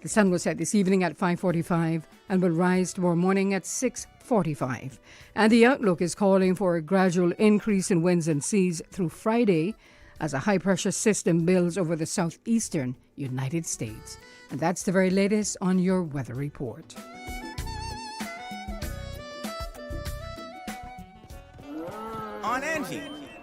The sun will set this evening at 5:45 and will rise tomorrow morning at 6:45. And the outlook is calling for a gradual increase in winds and seas through Friday as a high-pressure system builds over the southeastern United States. And that's the very latest on your weather report. Aunt Angie,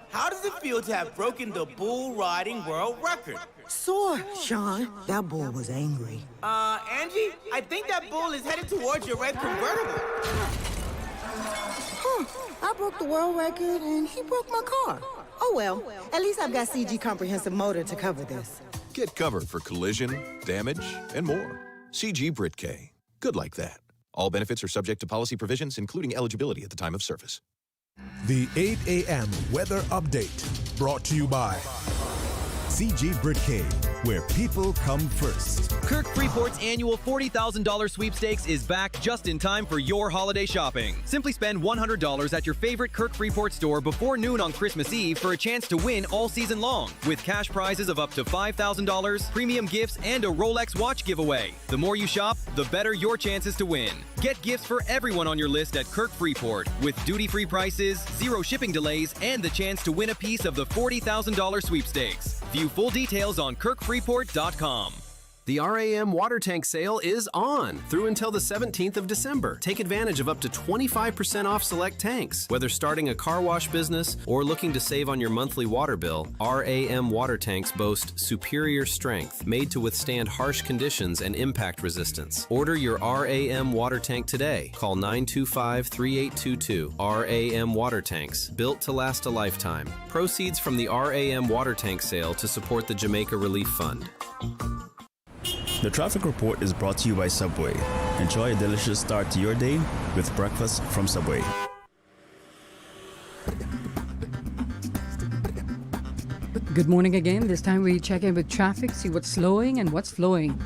how does it feel to have broken the bull riding world record? Sore, Sean. That bull was angry. Angie, I think that bull is headed towards your red convertible. I broke the world record and he broke my car. Oh well, at least I've got CG Comprehensive Motor to cover this. Get covered for collision, damage, and more. CG Brit-K. Good like that. All benefits are subject to policy provisions, including eligibility at the time of service. The 8 a.m. weather update brought to you by CG Brit-K, where people come first. Kirk Freeport's annual $40,000 sweepstakes is back just in time for your holiday shopping. Simply spend $100 at your favorite Kirk Freeport store before noon on Christmas Eve for a chance to win all season long, with cash prizes of up to $5,000, premium gifts, and a Rolex watch giveaway. The more you shop, the better your chances to win. Get gifts for everyone on your list at Kirk Freeport, with duty-free prices, zero shipping delays, and the chance to win a piece of the $40,000 sweepstakes. View full details on kirkfreeport.com. The RAM water tank sale is on through until the 17th of December. Take advantage of up to 25% off select tanks. Whether starting a car wash business or looking to save on your monthly water bill, RAM water tanks boast superior strength, made to withstand harsh conditions and impact resistance. Order your RAM water tank today. Call 925-3822. RAM water tanks, built to last a lifetime. Proceeds from the RAM water tank sale to support the Jamaica Relief Fund. The traffic report is brought to you by Subway. Enjoy a delicious start to your day with breakfast from Subway. Good morning again. This time we check in with traffic, see what's slowing and what's flowing.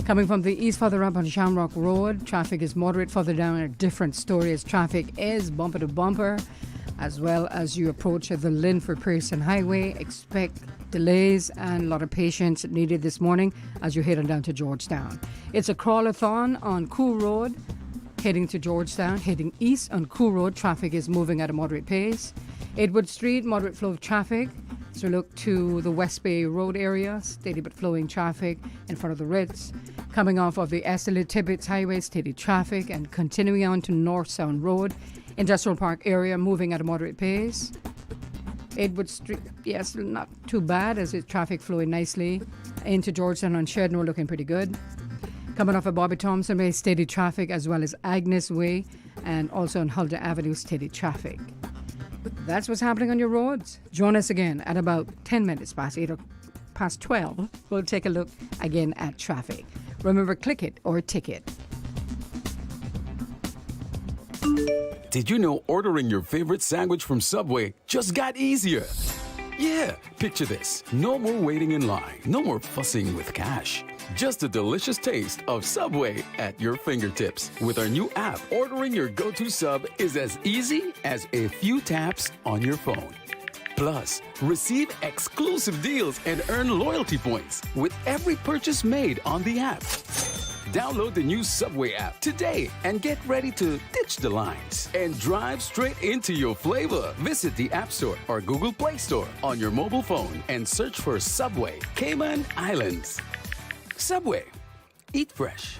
Coming from the east further up on Shamrock Road, traffic is moderate. Further down, a different story as traffic is bumper to bumper. As well as you approach the Linford Pearson Highway, expect delays and a lot of patience needed this morning as you're heading down to Georgetown. It's a crawlathon on Cool Road, heading to Georgetown. Heading east on Cool Road, traffic is moving at a moderate pace. Edward Street, moderate flow of traffic. So look to the West Bay Road area, steady but flowing traffic in front of the Ritz. Coming off of the Esteli Tibbetts Highway, steady traffic, and continuing on to North Sound Road, Industrial Park area, moving at a moderate pace. Edward Street, yes, not too bad as it's traffic flowing nicely. Into Georgetown on Shednor, looking pretty good. Coming off of Bobby Thompson Way, steady traffic, as well as Agnes Way, and also on Huldah Avenue, steady traffic. That's what's happening on your roads. Join us again at about 10 minutes past 8 or past 12. We'll take a look again at traffic. Remember, click it or ticket. Did you know ordering your favorite sandwich from Subway just got easier? Yeah, picture this. No more waiting in line. No more fussing with cash. Just a delicious taste of Subway at your fingertips. With our new app, ordering your go-to sub is as easy as a few taps on your phone. Plus, receive exclusive deals and earn loyalty points with every purchase made on the app. Download the new Subway app today and get ready to ditch the lines and drive straight into your flavor. Visit the App Store or Google Play Store on your mobile phone and search for Subway Cayman Islands. Subway. Eat fresh.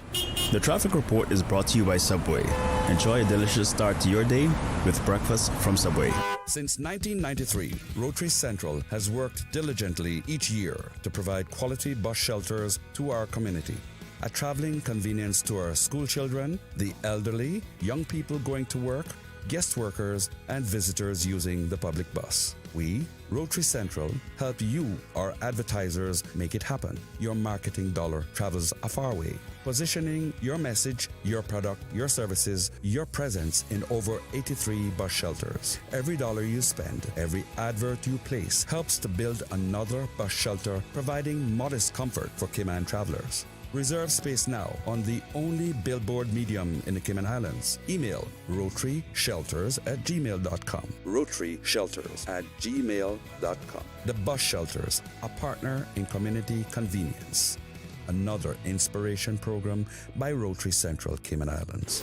The traffic report is brought to you by Subway. Enjoy a delicious start to your day with breakfast from Subway. Since 1993, Rotary Central has worked diligently each year to provide quality bus shelters to our community. A traveling convenience to our school children, the elderly, young people going to work, guest workers, and visitors using the public bus. We, Rotary Central, help you, our advertisers, make it happen. Your marketing dollar travels a far way. Positioning your message, your product, your services, your presence in over 83 bus shelters. Every dollar you spend, every advert you place helps to build another bus shelter, providing modest comfort for Cayman travelers. Reserve space now on the only billboard medium in the Cayman Islands. Email rotaryshelters@gmail.com. rotaryshelters@gmail.com. The Bus Shelters, a partner in community convenience. Another inspiration program by Rotary Central Cayman Islands.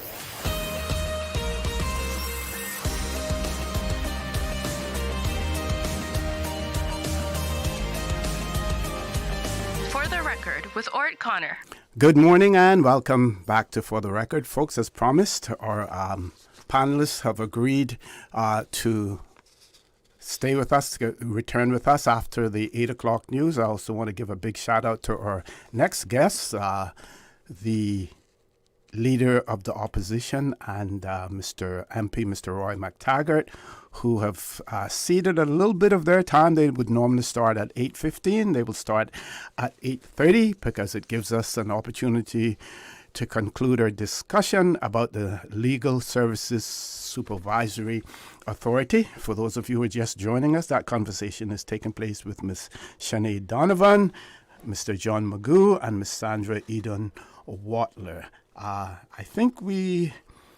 For the Record with Orrett Connor. Good morning and welcome back to For the Record. Folks, as promised, our panelists have agreed to stay with us, to return with us after the 8 o'clock news. I also want to give a big shout out to our next guest, the Leader of the Opposition and Mr. MP, Mr. Roy McTaggart, who have ceded a little bit of their time. They would normally start at 8:15. They will start at 8:30 because it gives us an opportunity to conclude our discussion about the Legal Services Supervisory Authority. For those of you who are just joining us, that conversation is taking place with Ms. Shaná Donovan, Mr. John Meghoo, and Ms. Sandra Edun-Watler. I think we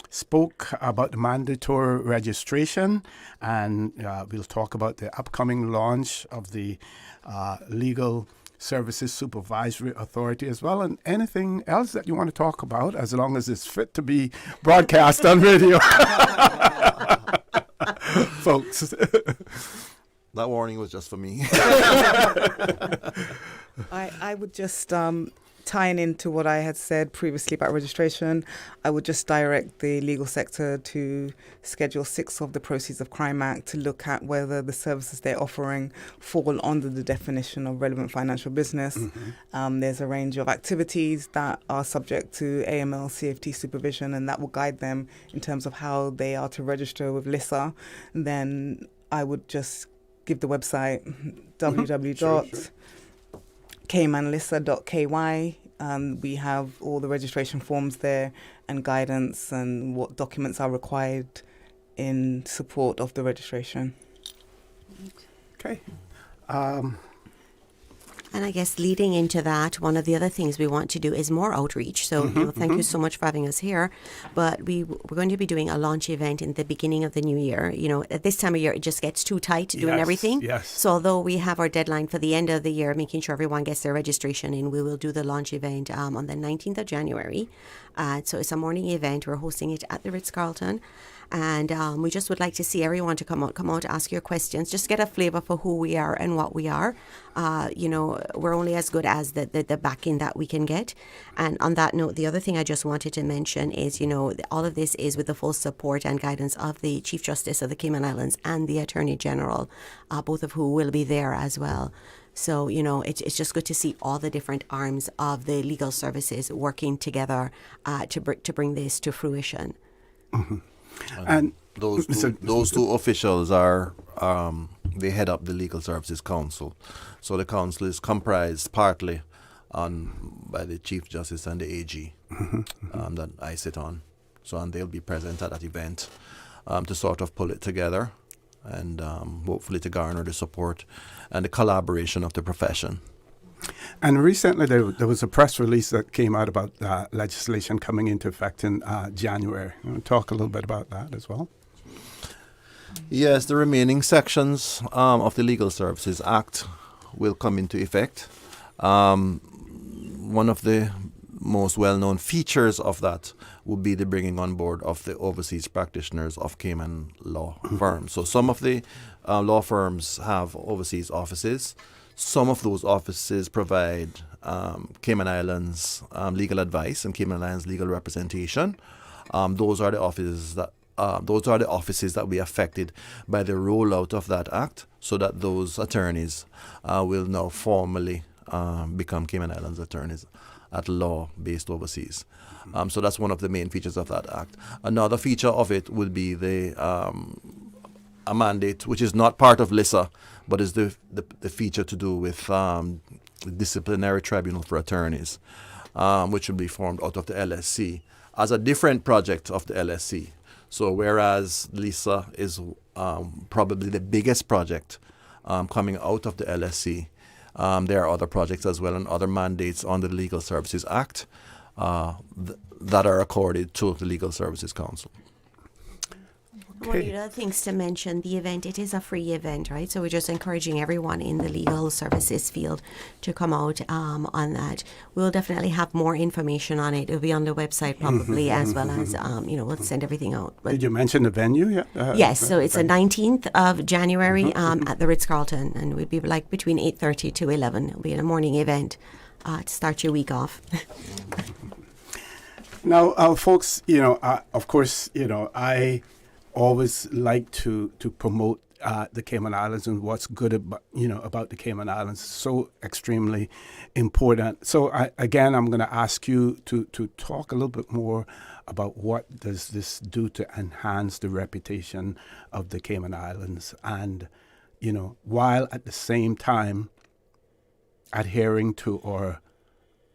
spoke about the mandatory registration, and we'll talk about the upcoming launch of the Legal Services Supervisory Authority as well, and anything else that you want to talk about, as long as it's fit to be broadcast on radio. Folks. That warning was just for me. I would just, tying into what I had said previously about registration, I would just direct the legal sector to Schedule 6 of the Proceeds of Crime Act to look at whether the services they're offering fall under the definition of relevant financial business. Mm-hmm. There's a range of activities that are subject to AML CFT supervision, and that will guide them in terms of how they are to register with LSSA. Then I would just give the website www.caymanlissa.ky. We have all the registration forms there and guidance and what documents are required in support of the registration. Okay. And I guess leading into that, one of the other things we want to do is more outreach. So thank you so much for having us here. But we're going to be doing a launch event in the beginning of the new year. You know, at this time of year, it just gets too tight doing everything. Yes. So although we have our deadline for the end of the year, making sure everyone gets their registration in, we will do the launch event on the 19th of January. So it's a morning event. We're hosting it at the Ritz-Carlton. And we just would like to see everyone to come out, ask your questions, just get a flavor for who we are and what we are. You know, we're only as good as the backing that we can get. And on that note, the other thing I just wanted to mention is, you know, all of this is with the full support and guidance of the Chief Justice of the Cayman Islands and the Attorney General, both of who will be there as well. So, you know, it's just good to see all the different arms of the legal services working together to bring this to fruition. Mm-hmm. And those two officials are they head up the Legal Services Council. So the council is comprised partly by the Chief Justice and the AG that I sit on. So and they'll be present at that event to sort of pull it together and hopefully to garner the support and the collaboration of the profession. And recently there was a press release that came out about legislation coming into effect in January. You want to talk a little bit about that as well? Yes, the remaining sections of the Legal Services Act will come into effect. One of the most well-known features of that would be the bringing on board of the overseas practitioners of Cayman law firms. So some of the law firms have overseas offices. Some of those offices provide Cayman Islands legal advice and Cayman Islands legal representation. Those are the offices that we affected by the rollout of that act, so that those attorneys will now formally become Cayman Islands attorneys at law based overseas. So that's one of the main features of that act. Another feature of it would be a mandate which is not part of LSSA, but is the feature to do with the disciplinary tribunal for attorneys, which will be formed out of the LSC as a different project of the LSC. So whereas LSSA is probably the biggest project coming out of the LSC, there are other projects as well and other mandates under the Legal Services Act that are accorded to the Legal Services Council. One of the other things to mention, the event, it is a free event, right? So we're just encouraging everyone in the legal services field to come out on that. We'll definitely have more information on it. It'll be on the website probably, as well as, we'll send everything out. But did you mention the venue? Yeah. Yes, so it's the 19th of January at the Ritz-Carlton, and we'd be like between 8:30 to 11. It'll be a morning event to start your week off. Now, folks, of course, I always like to promote the Cayman Islands and what's good about the Cayman Islands. So extremely important. So I'm going to ask you to talk a little bit more about what does this do to enhance the reputation of the Cayman Islands, and while at the same time adhering to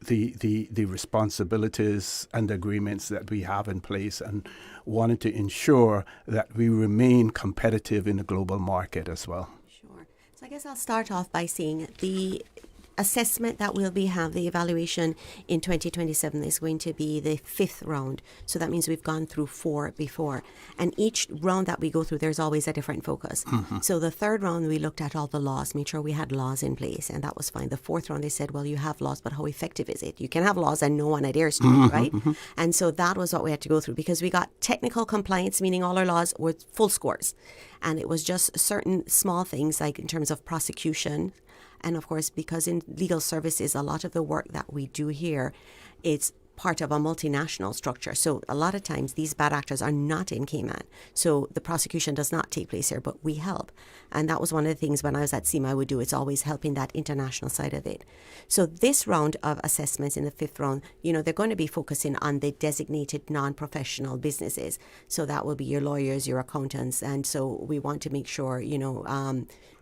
the responsibilities and agreements that we have in place, and wanted to ensure that we remain competitive in the global market as well. Sure. So I guess I'll start off by saying the assessment that we'll have, the evaluation in 2027 is going to be the 5th round. So that means we've gone through 4 before. And each round that we go through, there's always a different focus. Mm-hmm. So the 3rd round, we looked at all the laws, made sure we had laws in place, and that was fine. The 4th round, they said, well, you have laws, but how effective is it? You can have laws and no one adheres to it, right? Mm-hmm. And so that was what we had to go through, because we got technical compliance, meaning all our laws were full scores. And it was just certain small things, like in terms of prosecution. And of course, because in legal services, a lot of the work that we do here, it's part of a multinational structure. So a lot of times these bad actors are not in Cayman. So the prosecution does not take place here, but we help. And that was one of the things when I was at CIMA I would do. It's always helping that international side of it. So this round of assessments in the 5th round, they're going to be focusing on the designated non-professional businesses. So that will be your lawyers, your accountants. And so we want to make sure,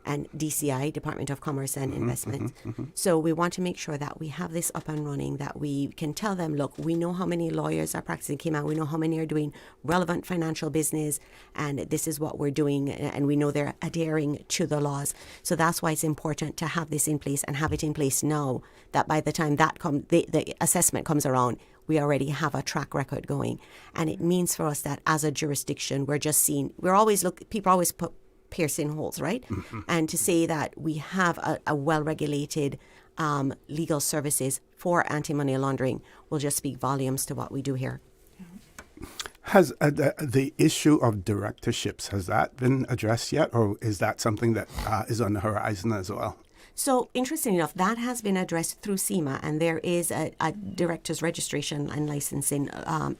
and DCI, Department of Commerce and Investment. Mm-hmm. So we want to make sure that we have this up and running, that we can tell them, look, we know how many lawyers are practicing Cayman, we know how many are doing relevant financial business, and this is what we're doing, and we know they're adhering to the laws. So that's why it's important to have this in place, and have it in place now, that by the time that the assessment comes around, we already have a track record going. And it means for us that as a jurisdiction, people always put piercing holes, right? Mm-hmm. And to say that we have a well-regulated legal services for anti-money laundering will just speak volumes to what we do here. Has the issue of directorships, has that been addressed yet, or is that something that is on the horizon as well? So, interesting enough, that has been addressed through CIMA, and there is a Directors Registration and Licensing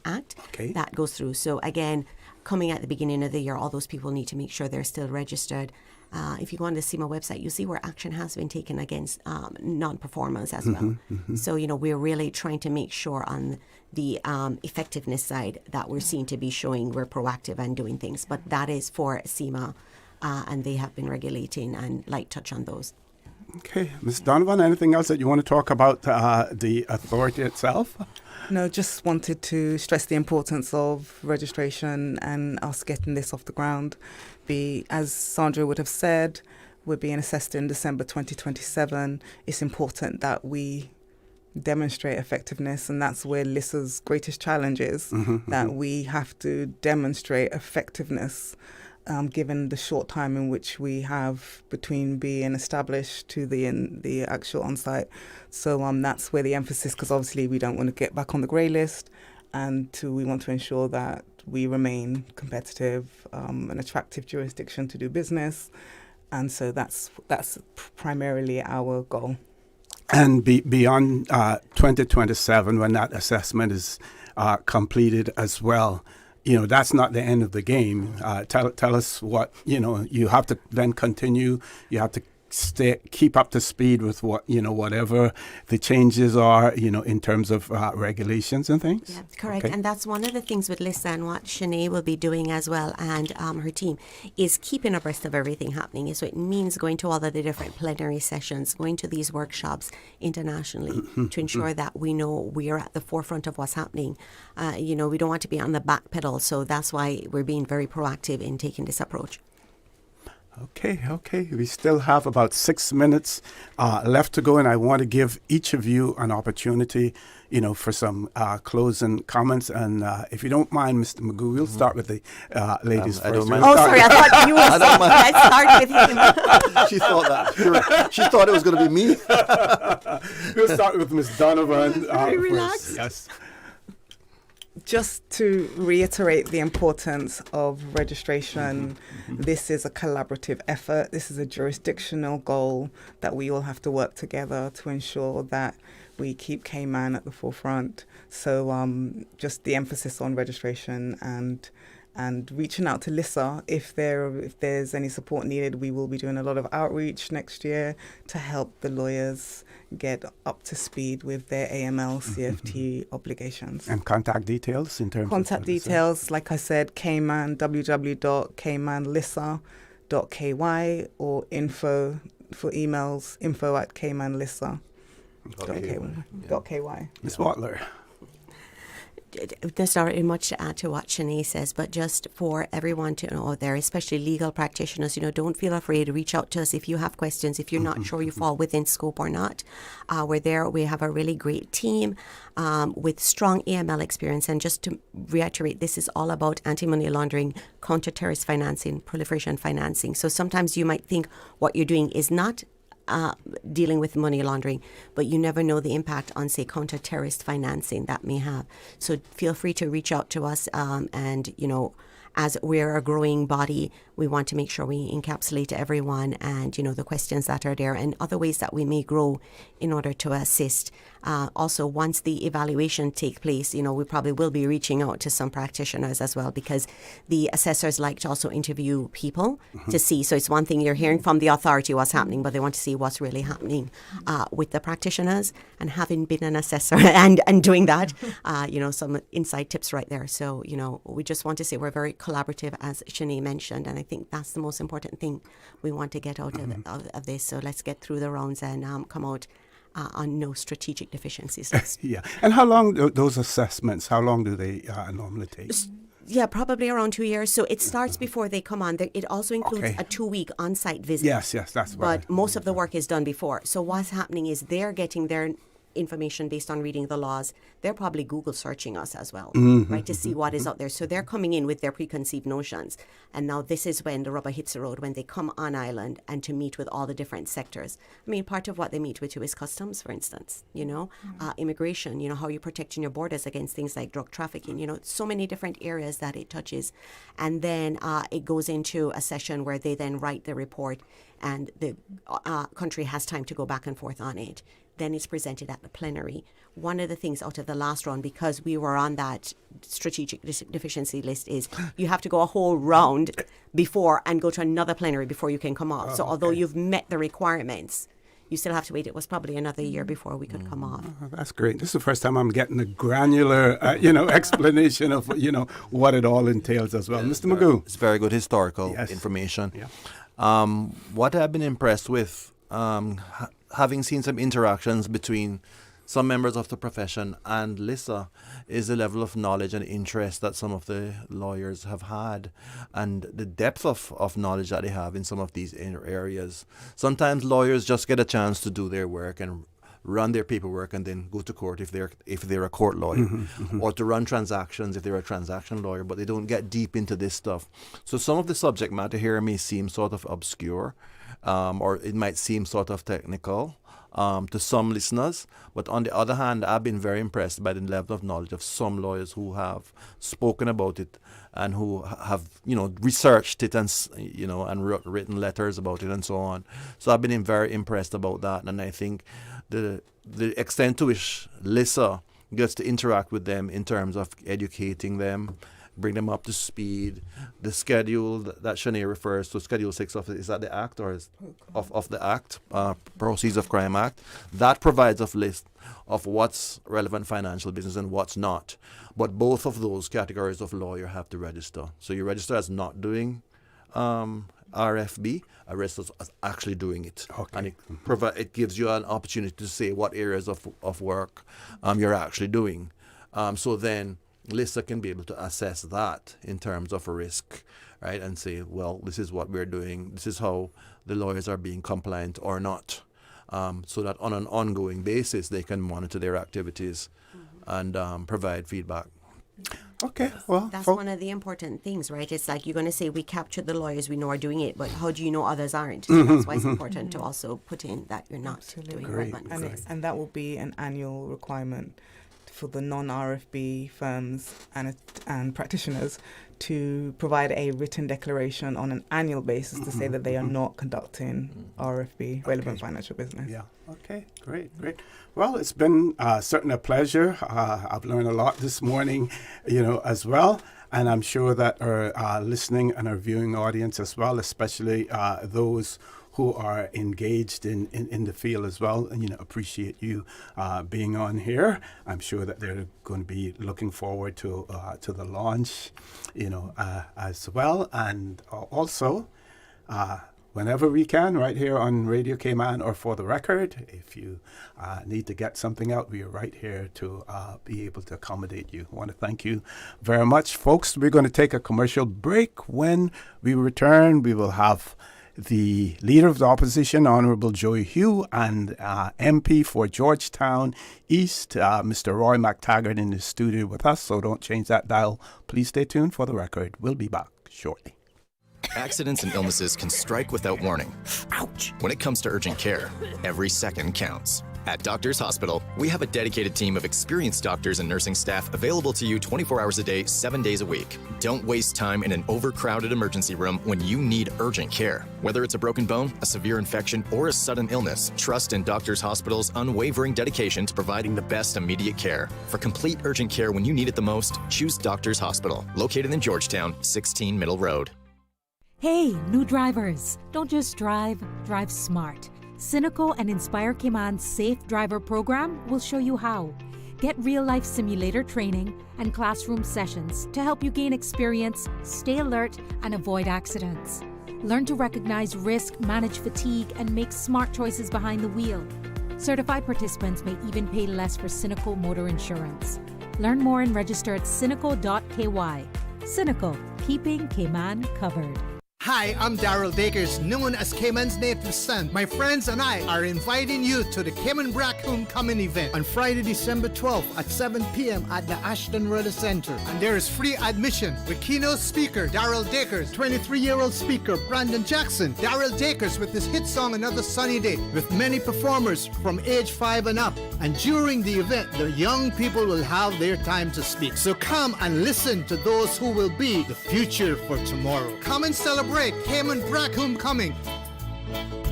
Act that goes through. So, again, coming at the beginning of the year, all those people need to make sure they're still registered. If you go on the CIMA website, you'll see where action has been taken against non-performers as well. Mm-hmm. So, we're really trying to make sure on the effectiveness side that we're seen to be showing we're proactive and doing things. But that is for CIMA, and they have been regulating and light touch on those. Okay. Ms. Donovan, anything else that you want to talk about the authority itself? No, just wanted to stress the importance of registration and us getting this off the ground. As Sandra would have said, we're being assessed in December 2027. It's important that we demonstrate effectiveness, and that's where LSSA's greatest challenge is, that we have to demonstrate effectiveness given the short time in which we have between being established to the actual on-site. So that's where the emphasis, because obviously we don't want to get back on the grey list, and we want to ensure that we remain competitive, an attractive jurisdiction to do business. And so that's primarily our goal. And beyond 2027, when that assessment is completed as well, that's not the end of the game. Tell us what, you have to then continue. You have to keep up to speed with whatever the changes are, in terms of regulations and things. Yeah, correct. Okay. And that's one of the things with LSSA and what Shaná will be doing as well, and her team, is keeping abreast of everything happening. So it means going to all of the different plenary sessions, going to these workshops internationally to ensure that we know we are at the forefront of what's happening. We don't want to be on the back pedal. So that's why we're being very proactive in taking this approach. Okay. We still have about 6 minutes left to go, and I want to give each of you an opportunity, for some closing comments. And if you don't mind, Mr. Meghoo, we'll start with the ladies first. I don't mind. Oh, sorry, I thought you were saying let's start with him. She thought that. She thought it was going to be me. We'll start with Ms. Donovan. Very relaxed. Yes. Just to reiterate the importance of registration, this is a collaborative effort. This is a jurisdictional goal that we all have to work together to ensure that we keep Cayman at the forefront. So just the emphasis on registration and reaching out to LSSA if there's any support needed. We will be doing a lot of outreach next year to help the lawyers get up to speed with their AML CFT obligations. And contact details in terms contact of details, like I said, Cayman, www.caymanlissa.ky, or info for emails, info@caymanlissa.ky. Ms. Watler. There's not much to add to what Shaná says, but just for everyone to know there, especially legal practitioners, don't feel afraid to reach out to us if you have questions, if you're not sure you fall within scope or not. We're there. We have a really great team with strong AML experience. And just to reiterate, this is all about anti-money laundering, counter-terrorist financing, proliferation financing. So sometimes you might think what you're doing is not dealing with money laundering, but you never know the impact on, say, counter-terrorist financing that may have. So feel free to reach out to us, and as we're a growing body, we want to make sure we encapsulate everyone and, the questions that are there and other ways that we may grow in order to assist. Also, once the evaluation takes place, we probably will be reaching out to some practitioners as well, because the assessors like to also interview people to see. So it's one thing you're hearing from the authority what's happening, but they want to see what's really happening with the practitioners. And having been an assessor and doing that, some inside tips right there. So, we just want to say we're very collaborative, as Shaná mentioned, and I think that's the most important thing we want to get out of this. So let's get through the rounds and come out on no strategic deficiencies list. Yeah. And how long those assessments, how long do they normally take? Yeah, probably around 2 years. So it starts before they come on. It also includes a 2-week on-site visit. Yes, that's right. But most of the work is done before. So what's happening is they're getting their information based on reading the laws. They're probably Google searching us as well, right, to see what is out there. So they're coming in with their preconceived notions. And now this is when the rubber hits the road, when they come on island and to meet with all the different sectors. I mean, part of what they meet with too is customs, for instance, immigration, how you're protecting your borders against things like drug trafficking, so many different areas that it touches. And then it goes into a session where they then write the report and the country has time to go back and forth on it. Then it's presented at the plenary. One of the things out of the last round, because we were on that strategic deficiency list, is you have to go a whole round before and go to another plenary before you can come off. So although you've met the requirements, you still have to wait. It was probably another year before we could come off. That's great. This is the first time I'm getting a granular, explanation of, what it all entails as well. Mr. Meghoo. It's very good historical information. Yeah. What I've been impressed with, having seen some interactions between some members of the profession and LSSA, is the level of knowledge and interest that some of the lawyers have had and the depth of knowledge that they have in some of these areas. Sometimes lawyers just get a chance to do their work and run their paperwork and then go to court if they're a court lawyer, or to run transactions if they're a transaction lawyer, but they don't get deep into this stuff. So some of the subject matter here may seem sort of obscure, or it might seem sort of technical to some listeners. But on the other hand, I've been very impressed by the level of knowledge of some lawyers who have spoken about it and who have, researched it and, and written letters about it and so on. So I've been very impressed about that. And I think the extent to which LSSA gets to interact with them in terms of educating them, bring them up to speed. The schedule that Shaná refers to, Schedule 6 is that the Act or is of the Act, Proceeds of Crime Act, that provides a list of what's relevant financial business and what's not. But both of those categories of law you have to register. So you register as not doing RFB, a register as actually doing it. Okay. And it gives you an opportunity to say what areas of work you're actually doing. So then LSSA can be able to assess that in terms of a risk, right? And say, well, this is what we're doing. This is how the lawyers are being compliant or not. So that on an ongoing basis, they can monitor their activities and provide feedback. Okay, well, that's one of the important things, right? It's like you're going to say we captured the lawyers, we know are doing it, but how do you know others aren't? So that's why it's important to also put in that you're not doing relevant. And that will be an annual requirement for the non-RFB firms and practitioners to provide a written declaration on an annual basis to say that they are not conducting RFB, relevant financial business. Yeah. Okay. Great. Well, it's been certainly a pleasure. I've learned a lot this morning, as well. And I'm sure that our listening and our viewing audience as well, especially those who are engaged in the field as well, and appreciate you being on here. I'm sure that they're going to be looking forward to the launch, as well, and also whenever we can, right here on Radio Cayman or For the Record, if you need to get something out, we are right here to be able to accommodate you. I want to thank you very much, folks. We're going to take a commercial break. When we return, we will have the Leader of the Opposition, Honourable Joey Hugh, and MP for Georgetown East, Mr. Roy McTaggart, in the studio with us, so don't change that dial. Please stay tuned For the Record. We'll be back shortly. Accidents and illnesses can strike without warning. Ouch! When it comes to urgent care, every second counts. At Doctors Hospital, we have a dedicated team of experienced doctors and nursing staff available to you 24 hours a day, 7 days a week. Don't waste time in an overcrowded emergency room when you need urgent care. Whether it's a broken bone, a severe infection, or a sudden illness, trust in Doctors Hospital's unwavering dedication to providing the best immediate care. For complete urgent care when you need it the most, choose Doctors Hospital, located in Georgetown, 16 Middle Road. Hey, new drivers, don't just drive smart. Cynical and Inspire Cayman's Safe Driver program will show you how. Get real-life simulator training and classroom sessions to help you gain experience, stay alert, and avoid accidents. Learn to recognize risk, manage fatigue, and make smart choices behind the wheel. Certified participants may even pay less for Cynical motor insurance. Learn more and register at cynical.ky. Cynical, keeping Cayman covered. Hi, I'm Daryl Dakers, known as Cayman's native son. My friends and I are inviting you to the Cayman Brack Homecoming event on Friday, December 12th at 7 p.m. at the Ashton Rudder Center. And there is free admission with keynote speaker Daryl Dakers, 23-year-old speaker Brandon Jackson, Daryl Dakers with his hit song Another Sunny Day, with many performers from age 5 and up. And during the event, the young people will have their time to speak. So come and listen to those who will be the future for tomorrow. Come and celebrate Cayman Brack Homecoming.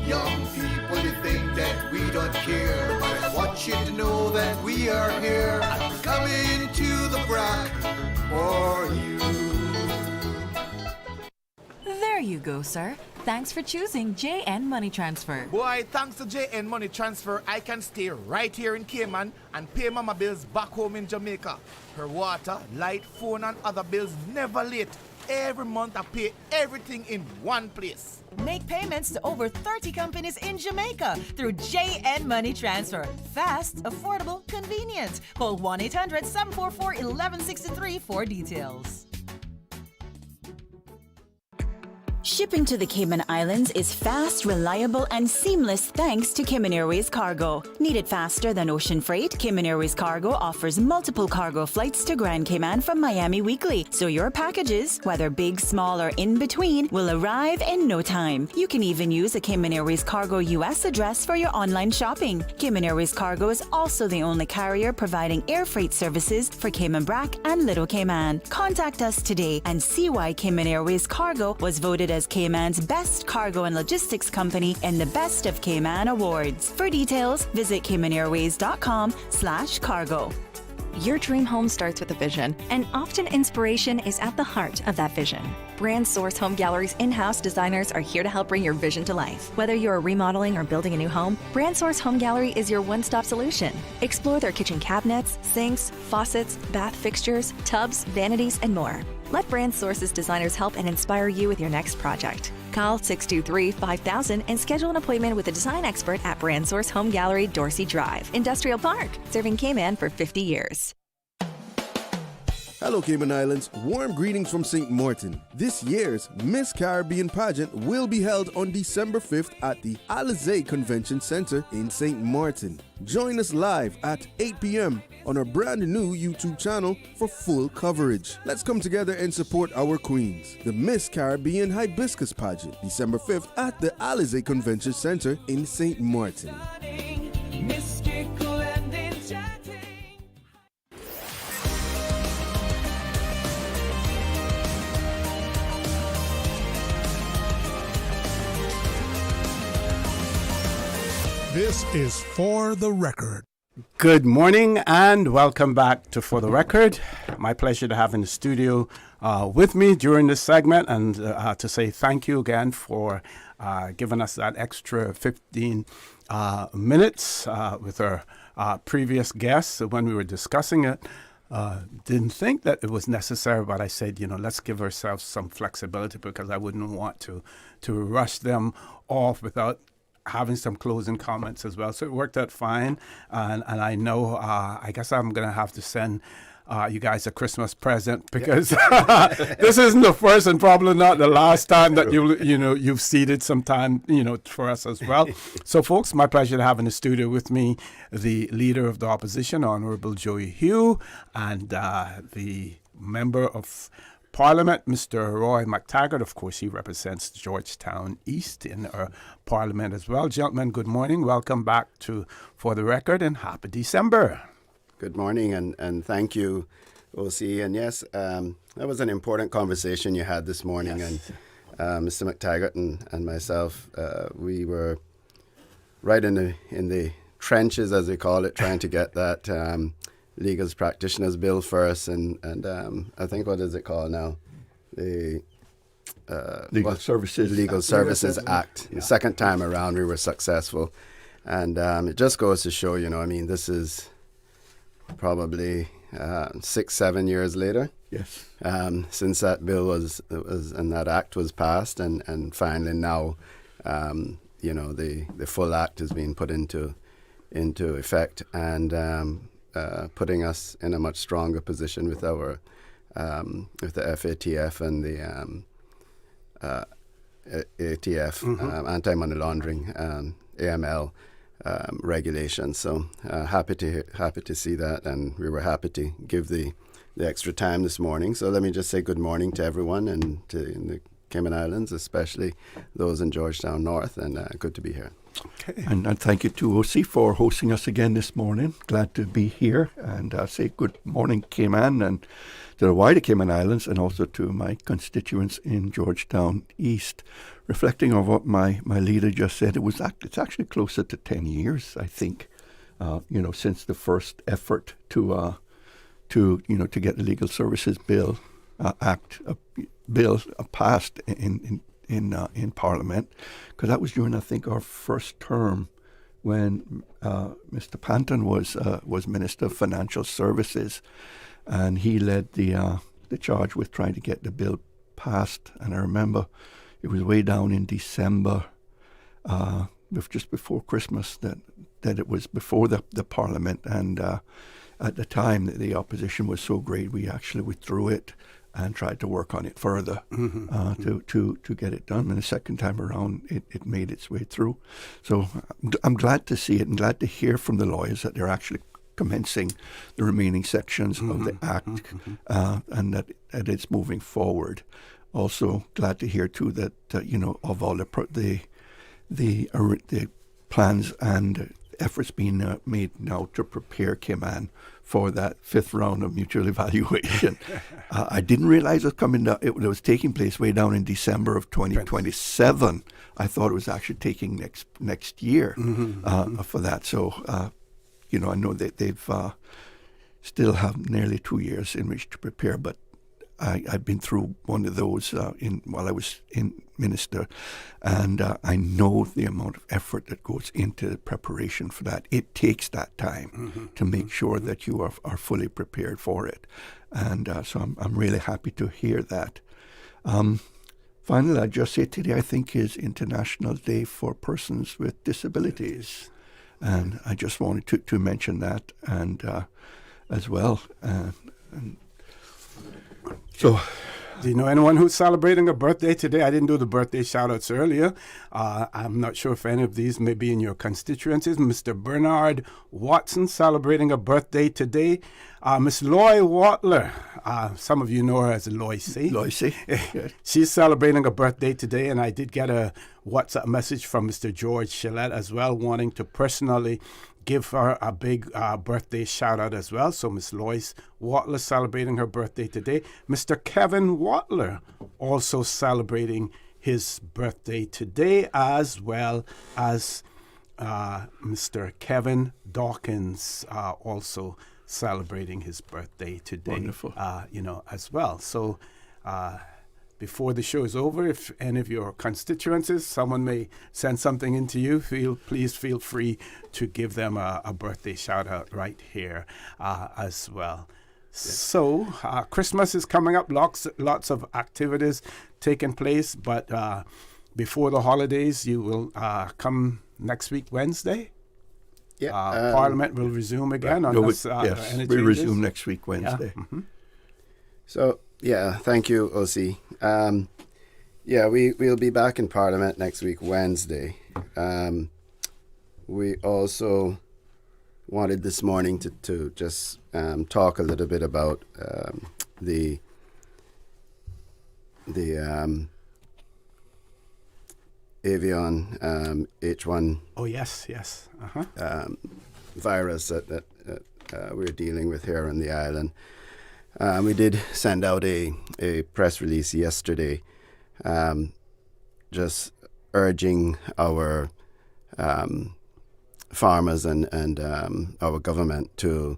Young people, you think that we don't care, but I want you to know that we are here. I'm coming to the Brack for you. There you go, sir. Thanks for choosing JN Money Transfer. Boy, thanks to JN Money Transfer, I can stay right here in Cayman and pay mama bills back home in Jamaica. Her water, light, phone, and other bills never late. Every month I pay everything in one place. Make payments to over 30 companies in Jamaica through JN Money Transfer. Fast, affordable, convenient. Call 1-800-744-1163 for details. Shipping to the Cayman Islands is fast, reliable, and seamless thanks to Cayman Airways Cargo. Need it faster than ocean freight? Cayman Airways Cargo offers multiple cargo flights to Grand Cayman from Miami weekly, so your packages, whether big, small, or in between, will arrive in no time. You can even use a Cayman Airways Cargo US address for your online shopping. Cayman Airways Cargo is also the only carrier providing air freight services for Cayman Brac and Little Cayman. Contact us today and see why Cayman Airways Cargo was voted as Cayman's best cargo and logistics company in the Best of Cayman Awards. For details, visit CaymanAirways.com/cargo. Your dream home starts with a vision, and often inspiration is at the heart of that vision. Brand Source Home Gallery's in-house designers are here to help bring your vision to life. Whether you're remodeling or building a new home, Brand Source Home Gallery is your one-stop solution. Explore their kitchen cabinets, sinks, faucets, bath fixtures, tubs, vanities, and more. Let Brand Source's designers help and inspire you with your next project. Call 623-5000 and schedule an appointment with a design expert at Brand Source Home Gallery, Dorsey Drive, Industrial Park, serving Cayman for 50 years. Hello, Cayman Islands. Warm greetings from St. Martin. This year's Miss Caribbean pageant will be held on December 5th at the LSSA Convention Center in St. Martin. Join us live at 8 p.m. on our brand new YouTube channel for full coverage. Let's come together and support our queens. The Miss Caribbean Hibiscus Pageant, December 5th at the LSSA Convention Center in St. Martin. This is For the Record. Good morning and welcome back to For the Record. My pleasure to have in the studio with me during this segment and to say thank you again for giving us that extra 15 minutes with our previous guests when we were discussing it. Didn't think that it was necessary, but I said, let's give ourselves some flexibility because I wouldn't want to rush them off without having some closing comments as well. So it worked out fine. And I know, I guess I'm going to have to send you guys a Christmas present because this isn't the first and probably not the last time that you've seated some time, for us as well. So folks, my pleasure to have in the studio with me the Leader of the Opposition, Honorable Joey Hugh, and the Member of Parliament, Mr. Roy McTaggart. Of course, he represents Georgetown East in our Parliament as well. Gentlemen, good morning. Welcome back to For the Record and happy December. Good morning and thank you, OC. And yes, that was an important conversation you had this morning. Yes. And Mr. McTaggart and myself, we were right in the trenches, as they call it, trying to get that Legal Practitioners Bill first, and I think, what is it called now? The Legal Services Act. Yeah. The second time around, we were successful, and it just goes to show, this is probably 6-7 years later. Yes. Since that bill was and that act was passed, and finally now, the full act is being put into effect, and putting us in a much stronger position with our with the FATF and the ATF, anti-money laundering, AML regulations. So happy to see that, and we were happy to give the extra time this morning. So let me just say good morning to everyone and in the Cayman Islands, especially those in Georgetown North, and good to be here. Okay. And thank you to OC for hosting us again this morning. Glad to be here, and say good morning, Cayman, and to the wider Cayman Islands, and also to my constituents in Georgetown East. Reflecting on what my leader just said, it's actually closer to 10 years, I think, since the first effort to get the Legal Services Bill passed in Parliament, because that was during, I think, our first term when Mr. Panton was Minister of Financial Services, and he led the charge with trying to get the bill passed. And I remember it was way down in December, just before Christmas, that it was before the Parliament, and at the time the opposition was so great we actually withdrew it. and tried to work on it further to get it done. And the second time around, it made its way through. So I'm glad to see it and glad to hear from the lawyers that they're actually commencing the remaining sections of the Act and that it's moving forward. Also glad to hear too that of all the plans and efforts being made now to prepare Cayman for that 5th round of mutual evaluation. I didn't realize it was taking place way down in December of 2027. I thought it was actually taking next year for that. So, I know that they've still have nearly 2 years in which to prepare, but I've been through one of those while I was in minister, and I know the amount of effort that goes into the preparation for that. It takes that time to make sure that you are fully prepared for it, and so I'm really happy to hear that. Finally, I'd just say today I think is International Day for Persons with Disabilities, and I just wanted to mention that and as well. So, do you know anyone who's celebrating a birthday today? I didn't do the birthday shout-outs earlier. I'm not sure if any of these may be in your constituencies. Mr. Bernard Watson celebrating a birthday today. Miss Loy-Watler, some of you know her as Loisy. She's celebrating a birthday today, and I did get a WhatsApp message from Mr. George Shillette as well, wanting to personally give her a big birthday shout-out as well. So Miss Lois Watler celebrating her birthday today. Mr. Kevin Watler also celebrating his birthday today, as well as Mr. Kevin Dawkins also celebrating his birthday today. Wonderful. As well. So before the show is over, if any of your constituencies, someone may send something into you, please feel free to give them a birthday shout out right here as well. So Christmas is coming up, lots of activities taking place, but before the holidays, you will come next week, Wednesday. Parliament will resume again. Yes, we resume next week, Wednesday. Yeah. So, thank you, OC. We'll be back in Parliament next week, Wednesday. We also wanted this morning to just talk a little bit about the avian H1. Oh yes. Virus that we're dealing with here on the island. We did send out a press release yesterday, just urging our farmers and our government to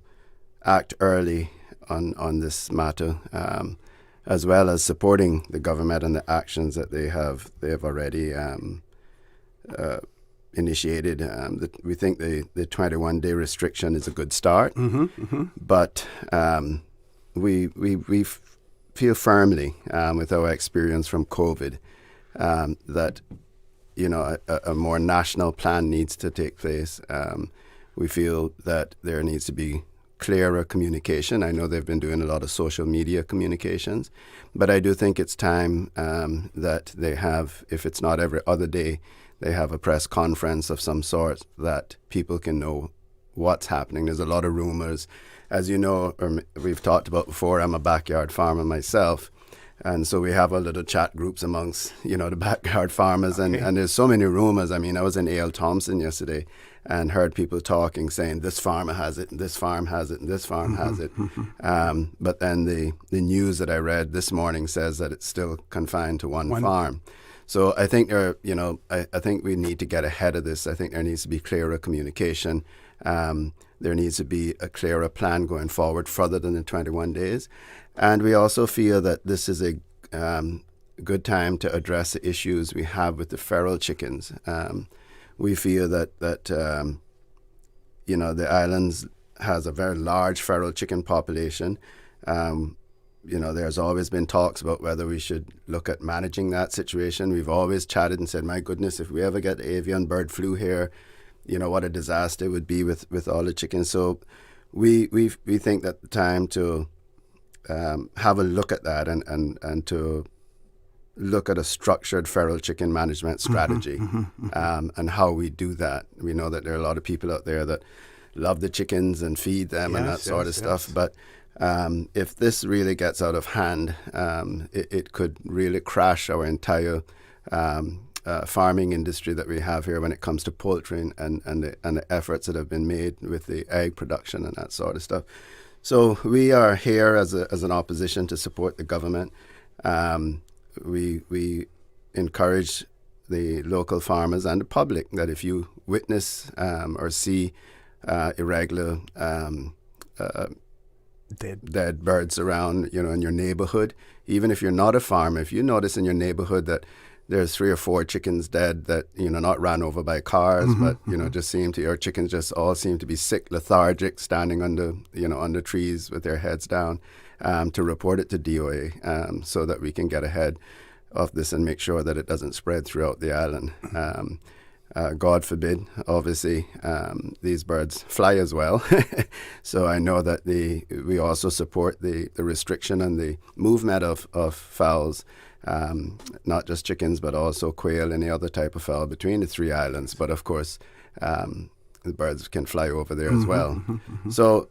act early on this matter, as well as supporting the government and the actions that they have already initiated. We think the 21-day restriction is a good start, but we feel firmly, with our experience from COVID, that a more national plan needs to take place. We feel that there needs to be clearer communication. I know they've been doing a lot of social media communications, but I do think it's time that they have, if it's not every other day, they have a press conference of some sort that people can know what's happening. There's a lot of rumors. As you know, or we've talked about before, I'm a backyard farmer myself. And so we have our little chat groups amongst, the backyard farmers. And there's so many rumors. I mean, I was in A.L. Thompson yesterday and heard people talking, saying this farmer has it, and this farm has it, and this farm has it. But then the news that I read this morning says that it's still confined to one farm. So I think I think we need to get ahead of this. I think there needs to be clearer communication. There needs to be a clearer plan going forward further than the 21 days. And we also feel that this is a good time to address the issues we have with the feral chickens. We feel that the islands has a very large feral chicken population. There's always been talks about whether we should look at managing that situation. We've always chatted and said, my goodness, if we ever get avian bird flu here, what a disaster it would be with all the chickens. So we think that the time to have a look at that and to look at a structured feral chicken management strategy and how we do that. We know that there are a lot of people out there that love the chickens and feed them and that sort of stuff. But if this really gets out of hand, it could really crash our entire farming industry that we have here when it comes to poultry and the efforts that have been made with the egg production and that sort of stuff. So we are here as an opposition to support the government. We encourage the local farmers and the public that if you witness or see irregular dead birds around, in your neighborhood, even if you're not a farmer, if you notice in your neighborhood that there's 3 or 4 chickens dead that, not ran over by cars, but, your chickens just all seem to be sick, lethargic, standing under trees with their heads down, to report it to DOA so that we can get ahead of this and make sure that it doesn't spread throughout the island. God forbid, obviously, these birds fly as well. So I know that we also support the restriction and the movement of fowls, not just chickens, but also quail, any other type of fowl between the 3 islands. But of course, the birds can fly over there as well. So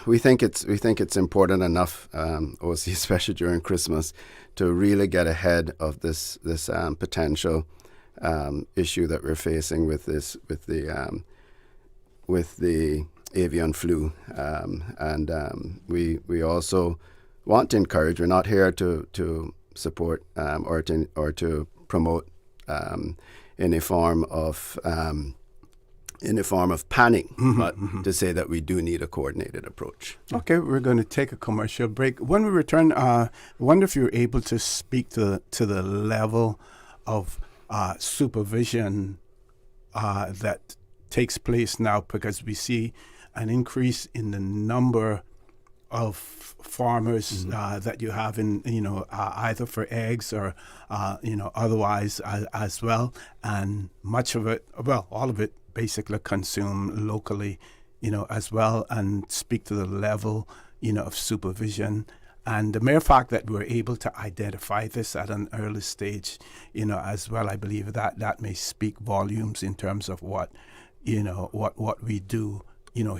we think it's important enough, OC, especially during Christmas, to really get ahead of this potential issue that we're facing with the avian flu, and we also want to encourage. We're not here to support or to promote any form of panic, but to say that we do need a coordinated approach. Okay, we're going to take a commercial break. When we return, I wonder if you're able to speak to the level of supervision that takes place now, because we see an increase in the number of farmers that you have in, either for eggs or, otherwise as well. And much of it, all of it, basically consumed locally, as well, and speak to the level, of supervision. And the mere fact that we're able to identify this at an early stage, as well, I believe that may speak volumes in terms of what we do,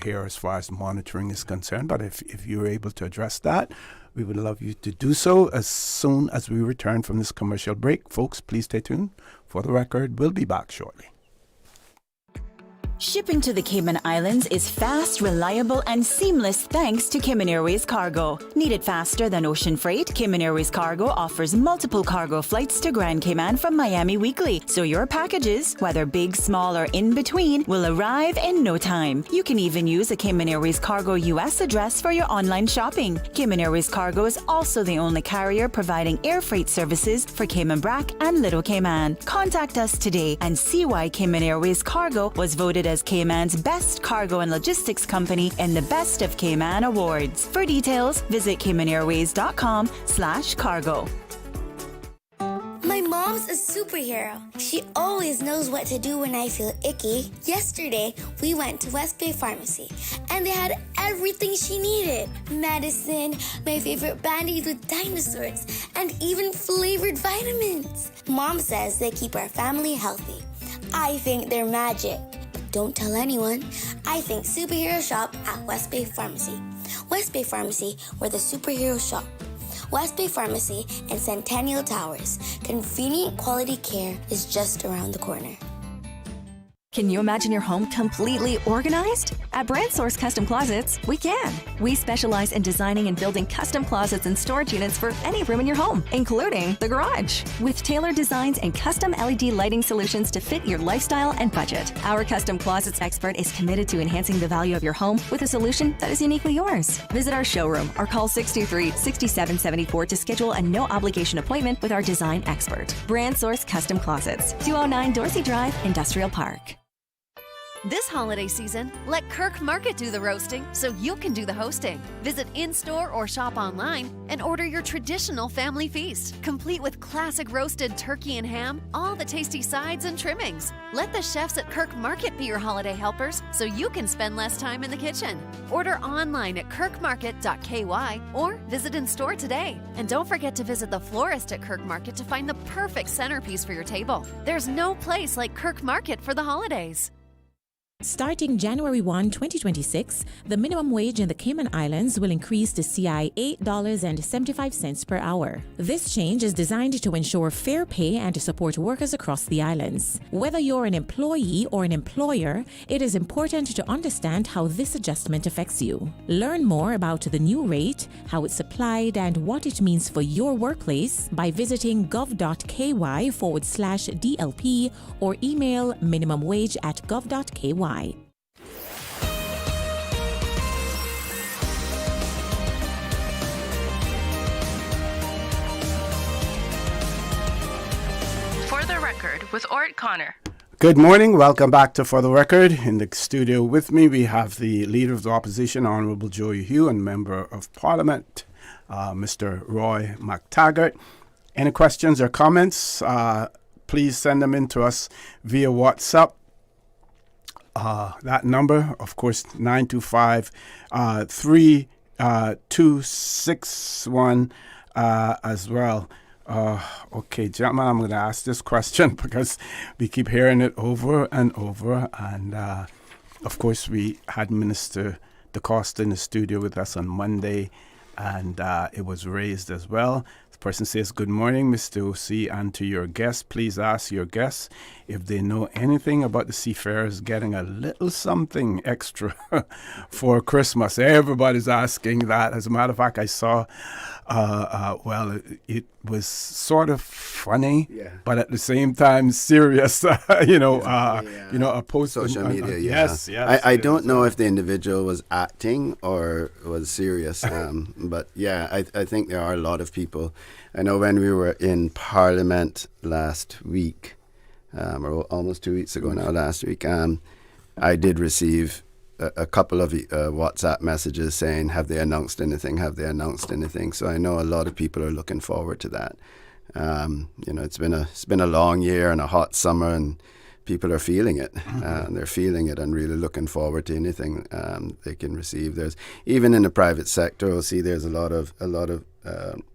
here as far as monitoring is concerned. But if you're able to address that, we would love you to do so as soon as we return from this commercial break. Folks, please stay tuned. For the record, we'll be back shortly. Shipping to the Cayman Islands is fast, reliable, and seamless thanks to Cayman Airways Cargo. Need it faster than ocean freight? Cayman Airways Cargo offers multiple cargo flights to Grand Cayman from Miami weekly, so your packages, whether big, small, or in between, will arrive in no time. You can even use a Cayman Airways Cargo US address for your online shopping. Cayman Airways Cargo is also the only carrier providing air freight services for Cayman Brac and Little Cayman. Contact us today and see why Cayman Airways Cargo was voted as Cayman's best cargo and logistics company in the Best of Cayman Awards. For details, visit CaymanAirways.com/cargo. My mom's a superhero. She always knows what to do when I feel icky. Yesterday, we went to West Bay Pharmacy, and they had everything she needed. Medicine, my favorite band-aids with dinosaurs, and even flavored vitamins. Mom says they keep our family healthy. I think they're magic. Don't tell anyone. I think superhero shop at West Bay Pharmacy. West Bay Pharmacy, where the superheroes shop. West Bay Pharmacy and Centennial Towers. Convenient quality care is just around the corner. Can you imagine your home completely organized? At Brand Source Custom Closets, we can. We specialize in designing and building custom closets and storage units for any room in your home, including the garage, with tailored designs and custom LED lighting solutions to fit your lifestyle and budget. Our custom closets expert is committed to enhancing the value of your home with a solution that is uniquely yours. Visit our showroom or call 623-6774 to schedule a no-obligation appointment with our design expert. Brand Source Custom Closets, 209 Dorsey Drive, Industrial Park. This holiday season, let Kirk Market do the roasting so you can do the hosting. Visit in-store or shop online and order your traditional family feast, complete with classic roasted turkey and ham, all the tasty sides and trimmings. Let the chefs at Kirk Market be your holiday helpers so you can spend less time in the kitchen. Order online at kirkmarket.ky or visit in-store today. And don't forget to visit the florist at Kirk Market to find the perfect centerpiece for your table. There's no place like Kirk Market for the holidays. Starting January 1, 2026, the minimum wage in the Cayman Islands will increase to CI $8.75 per hour. This change is designed to ensure fair pay and to support workers across the islands. Whether you're an employee or an employer, it is important to understand how this adjustment affects you. Learn more about the new rate, how it's applied, and what it means for your workplace by visiting gov.ky/DLP or email minimumwage@gov.ky. For the Record with Orrett Connor. Good morning. Welcome back to For the Record. In the studio with me, we have the Leader of the Opposition, Honourable Joey Hugh, and Member of Parliament, Mr. Roy McTaggart. Any questions or comments, please send them in to us via WhatsApp. That number, of course, 925-3261 as well. Okay, gentlemen, I'm going to ask this question because we keep hearing it over and over. And, of course, we had Minister DeCosta in the studio with us on Monday, and it was raised as well. The person says, "Good morning, Mr. O.C., and to your guests. Please ask your guests if they know anything about the seafarers getting a little something extra for Christmas." Everybody's asking that. As a matter of fact, I saw, it was sort of funny, but at the same time serious, a post social media. Yes. I don't know if the individual was acting or was serious, but I think there are a lot of people. I know when we were in Parliament last week, or almost 2 weeks ago now, last week, I did receive a couple of WhatsApp messages saying, have they announced anything? Have they announced anything? So I know a lot of people are looking forward to that. It's been a long year and a hot summer, and people are feeling it. They're feeling it and really looking forward to anything they can receive. There's even in the private sector, we'll see there's a lot of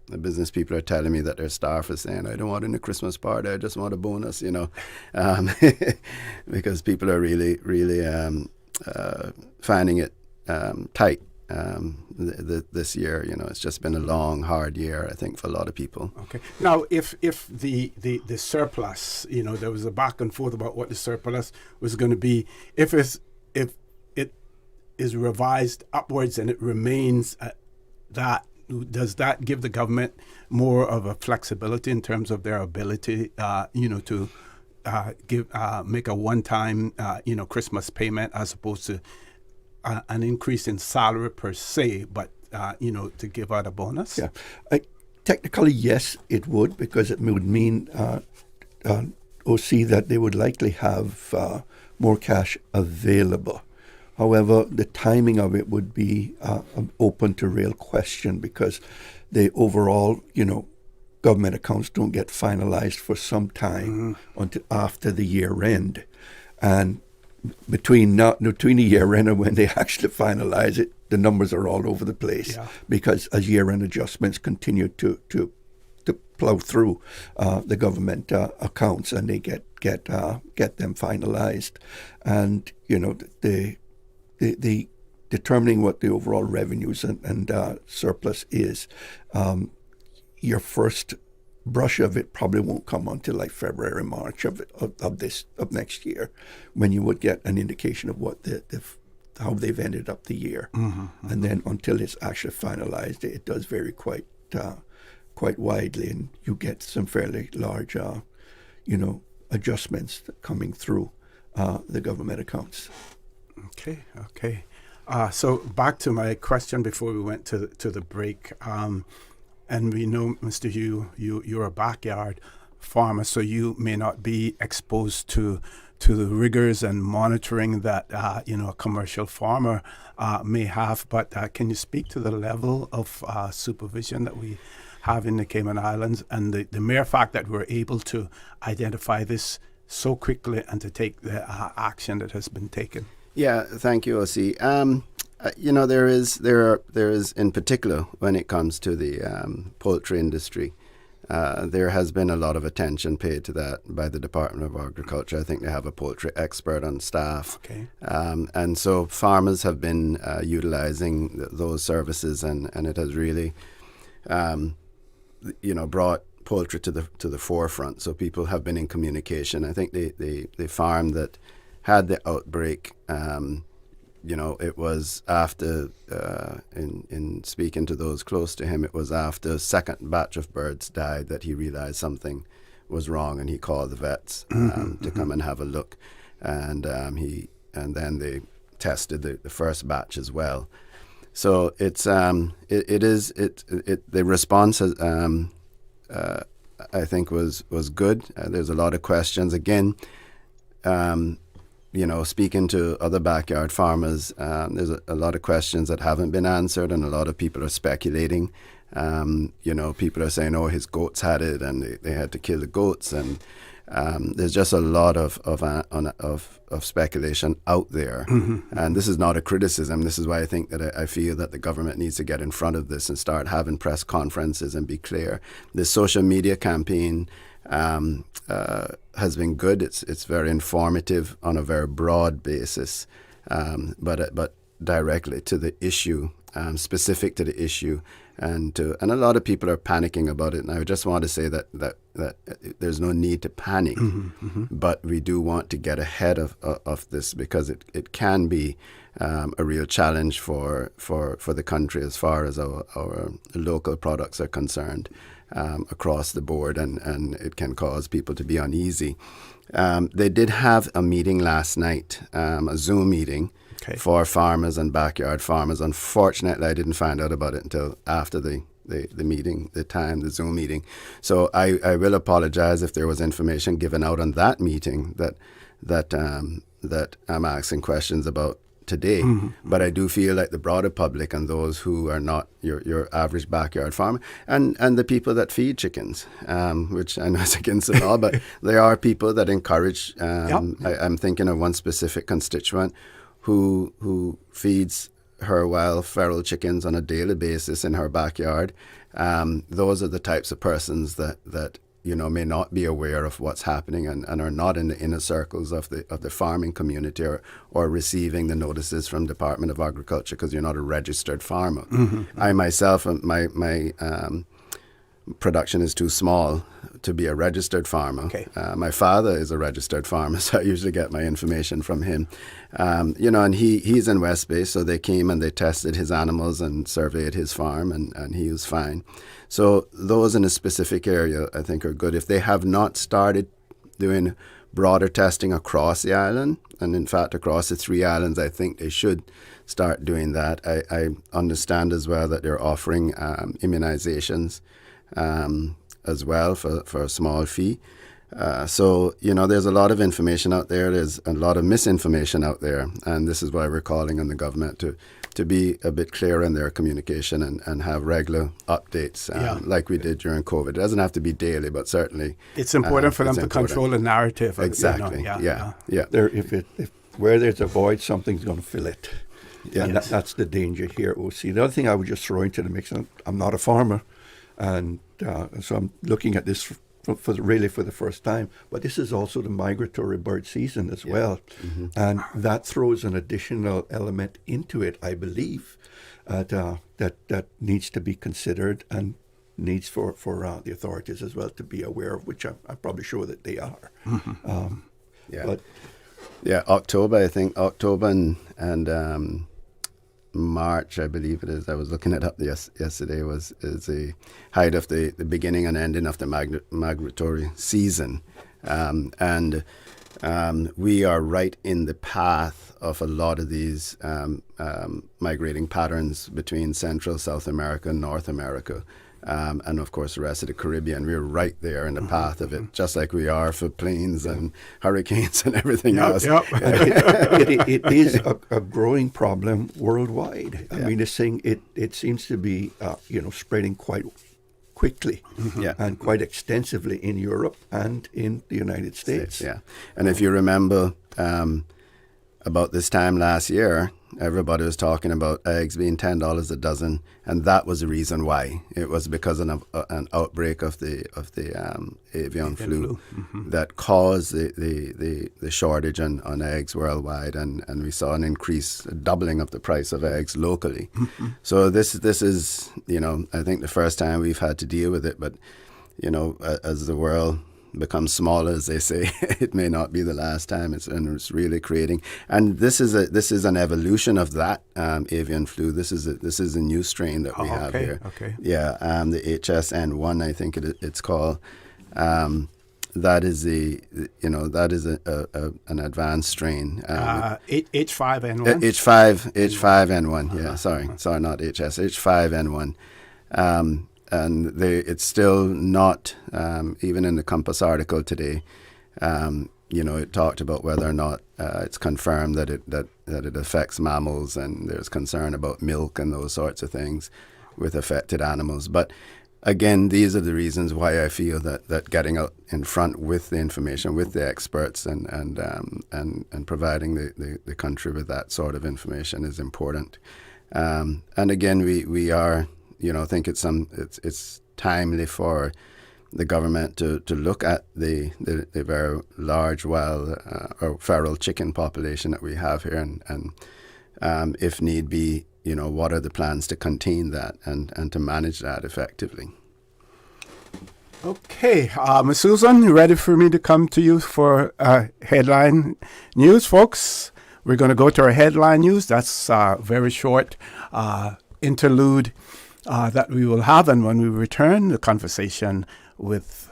the business people are telling me that their staff are saying, "I don't want any Christmas party. I just want a bonus," because people are really, really finding it tight this year. It's just been a long, hard year, I think, for a lot of people. Okay. Now, if the surplus, there was a back and forth about what the surplus was going to be. If it is revised upwards and it remains at that, does that give the government more of a flexibility in terms of their ability, to make a one-time, Christmas payment as opposed to an increase in salary per se, but to give out a bonus? Yeah, technically yes, it would, because it would mean OC that they would likely have more cash available. However, the timing of it would be open to real question, because the overall, government accounts don't get finalized for some time until after the year end. And between the year end and when they actually finalize it, the numbers are all over the place, because as year end adjustments continue to plow through the government accounts, and they get them finalized. And the determining what the overall revenues and surplus is, your first brush of it probably won't come until like February, March of next year, when you would get an indication of what how they've ended up the year. And then until it's actually finalized, it does vary quite widely, and you get some fairly large adjustments coming through the government accounts. Okay. So back to my question before we went to the break. And we know, Mr. Hugh, you're a backyard farmer, so you may not be exposed to the rigors and monitoring that a commercial farmer may have. But can you speak to the level of supervision that we have in the Cayman Islands, and the mere fact that we're able to identify this so quickly and to take the action that has been taken? Yeah, thank you, O.C. There is in particular when it comes to the poultry industry, there has been a lot of attention paid to that by the Department of Agriculture. I think they have a poultry expert on staff. Okay. And so farmers have been utilizing those services, and it has really, brought poultry to the forefront. So people have been in communication. I think the farm that had the outbreak, it was after, in speaking to those close to him, it was after a second batch of birds died that he realized something was wrong, and he called the vets to come and have a look, and then they tested the first batch as well. So it's the response has, I think was good. There's a lot of questions again. Speaking to other backyard farmers, there's a lot of questions that haven't been answered, and a lot of people are speculating. People are saying, "Oh, his goats had it, and they had to kill the goats," and there's just a lot of speculation out there. Mm-hmm. And this is not a criticism. This is why I think that I feel that the government needs to get in front of this and start having press conferences and be clear. The social media campaign has been good. It's very informative on a very broad basis, but directly to the issue, specific to the issue, and a lot of people are panicking about it. And I just want to say that there's no need to panic, but we do want to get ahead of this, because it can be a real challenge for the country as far as our local products are concerned. Across the board, and it can cause people to be uneasy. They did have a meeting last night, a Zoom meeting for farmers and backyard farmers. Unfortunately, I didn't find out about it until after the meeting, the Zoom meeting. So I will apologize if there was information given out on that meeting that I'm asking questions about today. But I do feel like the broader public and those who are not your average backyard farmer and the people that feed chickens, which I know is against the law, but there are people that encourage. I'm thinking of one specific constituent who feeds her wild feral chickens on a daily basis in her backyard. Those are the types of persons that may not be aware of what's happening and are not in the inner circles of the farming community or receiving the notices from Department of Agriculture, because you're not a registered farmer. I myself, my production is too small to be a registered farmer. My father is a registered farmer, so I usually get my information from him. And he's in West Bay, so they came and they tested his animals and surveyed his farm, and he was fine. So those in a specific area, I think, are good. If they have not started doing broader testing across the island, and in fact across the 3 islands, I think they should start doing that. I understand as well that they're offering immunizations as well for a small fee. So there's a lot of information out there. There's a lot of misinformation out there. And this is why we're calling on the government to be a bit clearer in their communication and have regular updates like we did during COVID. It doesn't have to be daily, but certainly it's important for them to control the narrative. Exactly. If where there's a void, something's going to fill it. And that's the danger here, OC. The other thing I would just throw into the mix, I'm not a farmer, and so I'm looking at this for the first time. But this is also the migratory bird season as well, and that throws an additional element into it, I believe, that needs to be considered and needs for the authorities as well to be aware of, which I'm probably sure that they are. October, I think October and March, I believe it is. I was looking it up yesterday. Is the height of the beginning and ending of the migratory season, and we are right in the path of a lot of these migrating patterns between Central, South America, and North America. and of course the rest of the Caribbean. We're right there in the path of it, just like we are for planes and hurricanes and everything else. It is a growing problem worldwide. I mean, this thing, it seems to be, spreading quite quickly and quite extensively in Europe and in the United States. Yeah, and if you remember about this time last year, everybody was talking about eggs being $10 a dozen, and that was the reason why. It was because of an outbreak of the avian flu that caused the shortage on eggs worldwide, and we saw an increase, a doubling of the price of eggs locally. So this is, I think the first time we've had to deal with it, but as the world becomes smaller, as they say, it may not be the last time. It's really creating, and this is an evolution of that avian flu. This is a new strain that we have here. Yeah, the HSN1, I think it's called. That is an advanced strain. H5N1. H5N1. Yeah, sorry, not HS. H5N1. And it's still not, even in the Compass article today, it talked about whether or not it's confirmed that it affects mammals, and there's concern about milk and those sorts of things with affected animals. But again, these are the reasons why I feel that getting out in front with the information, with the experts, and providing the country with that sort of information is important. And again, we are. I think it's timely for the government to look at the very large wild or feral chicken population that we have here, and if need be, what are the plans to contain that and to manage that effectively. Okay, Ms. Susan, you ready for me to come to you for headline news, folks? We're going to go to our headline news. That's a very short interlude that we will have, and when we return, the conversation with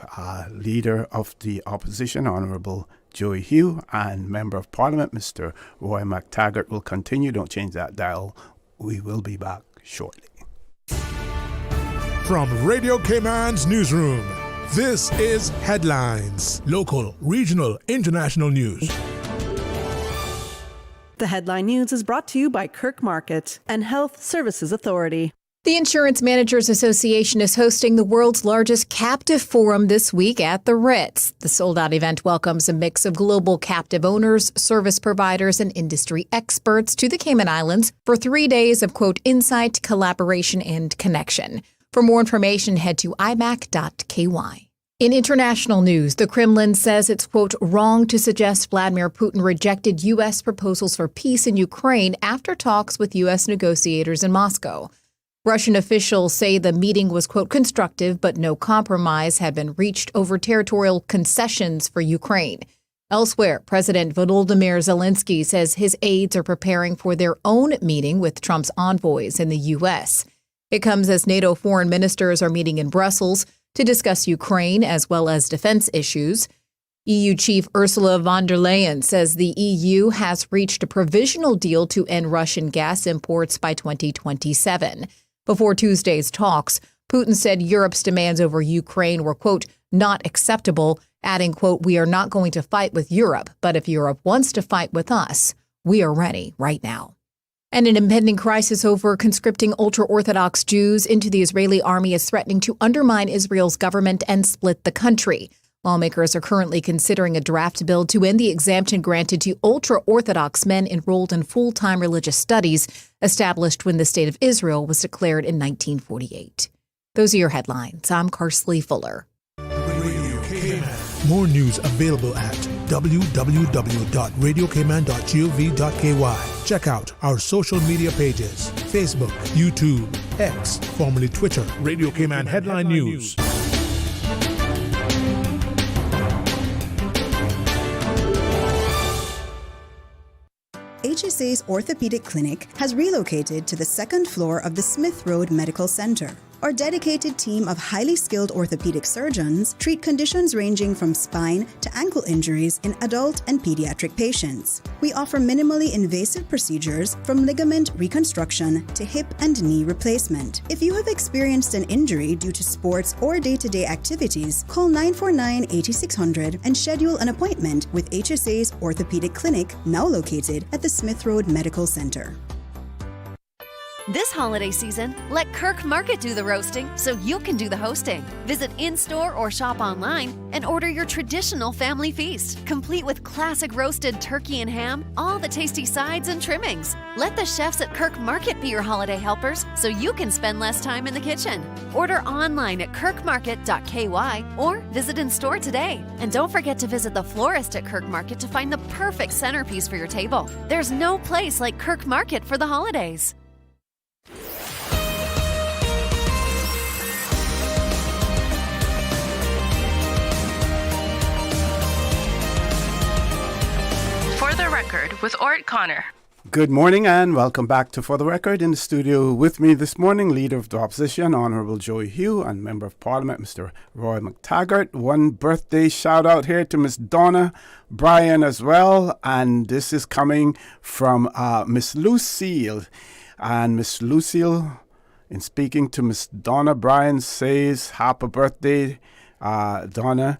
Leader of the Opposition, Honourable Joey Hugh, and Member of Parliament, Mr. Roy McTaggart, will continue. Don't change that dial. We will be back shortly. From Radio Cayman's newsroom, this is Headlines. Local, regional, international news. The Headline News is brought to you by Kirk Market and Health Services Authority. The Insurance Managers Association is hosting the world's largest captive forum this week at the Ritz. The sold-out event welcomes a mix of global captive owners, service providers, and industry experts to the Cayman Islands for 3 days of, quote, insight, collaboration, and connection. For more information, head to imac.ky. In international news, the Kremlin says it's, quote, wrong to suggest Vladimir Putin rejected U.S. proposals for peace in Ukraine after talks with U.S. negotiators in Moscow. Russian officials say the meeting was, quote, constructive, but no compromise had been reached over territorial concessions for Ukraine. Elsewhere, President Volodymyr Zelensky says his aides are preparing for their own meeting with Trump's envoys in the U.S. It comes as NATO foreign ministers are meeting in Brussels to discuss Ukraine as well as defense issues. EU Chief Ursula von der Leyen says the EU has reached a provisional deal to end Russian gas imports by 2027. Before Tuesday's talks, Putin said Europe's demands over Ukraine were, quote, not acceptable, adding, quote, we are not going to fight with Europe, but if Europe wants to fight with us, we are ready right now. And an impending crisis over conscripting ultra-Orthodox Jews into the Israeli army is threatening to undermine Israel's government and split the country. Lawmakers are currently considering a draft bill to end the exemption granted to ultra-Orthodox men enrolled in full-time religious studies established when the State of Israel was declared in 1948. Those are your headlines. I'm Karsley Fuller. More news available at www.radiocayman.gov.ky. Check out our social media pages: Facebook, YouTube, X, formerly Twitter, Radio Cayman Headline News. HSA's orthopedic clinic has relocated to the second floor of the Smith Road Medical Center. Our dedicated team of highly skilled orthopedic surgeons treat conditions ranging from spine to ankle injuries in adult and pediatric patients. We offer minimally invasive procedures from ligament reconstruction to hip and knee replacement. If you have experienced an injury due to sports or day-to-day activities, call 949-8600 and schedule an appointment with HSA's Orthopedic Clinic, now located at the Smith Road Medical Center. This holiday season, let Kirk Market do the roasting so you can do the hosting. Visit in-store or shop online and order your traditional family feast, complete with classic roasted turkey and ham, all the tasty sides and trimmings. Let the chefs at Kirk Market be your holiday helpers so you can spend less time in the kitchen. Order online at kirkmarket.ky or visit in-store today. And don't forget to visit the florist at Kirk Market to find the perfect centerpiece for your table. There's no place like Kirk Market for the holidays. For the Record with Orrett Connor. Good morning and welcome back to For the Record. In the studio with me this morning, Leader of the Opposition, Honourable Joey Hugh, and Member of Parliament, Mr. Roy McTaggart. One birthday shout out here to Miss Donna Bryan as well. And this is coming from Miss Lucille. And Miss Lucille, in speaking to Miss Donna Bryan, says, happy birthday, Donna.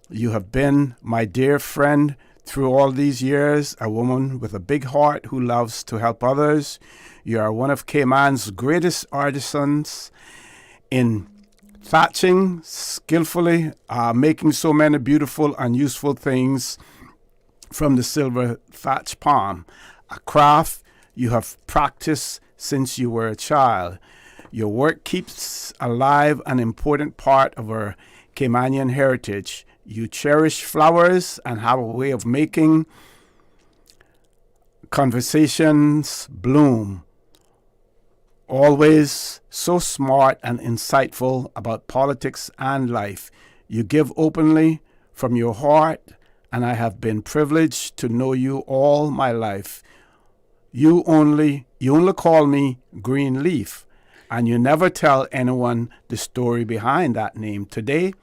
You have been my dear friend through all these years, a woman with a big heart who loves to help others. You are one of Cayman's greatest artisans in thatching, skillfully making so many beautiful and useful things from the silver thatch palm, a craft you have practiced since you were a child. Your work keeps alive an important part of our Caymanian heritage. You cherish flowers and have a way of making conversations bloom. Always so smart and insightful about politics and life. You give openly from your heart, and I have been privileged to know you all my life. You only call me Greenleaf, and you never tell anyone the story behind that name. Today,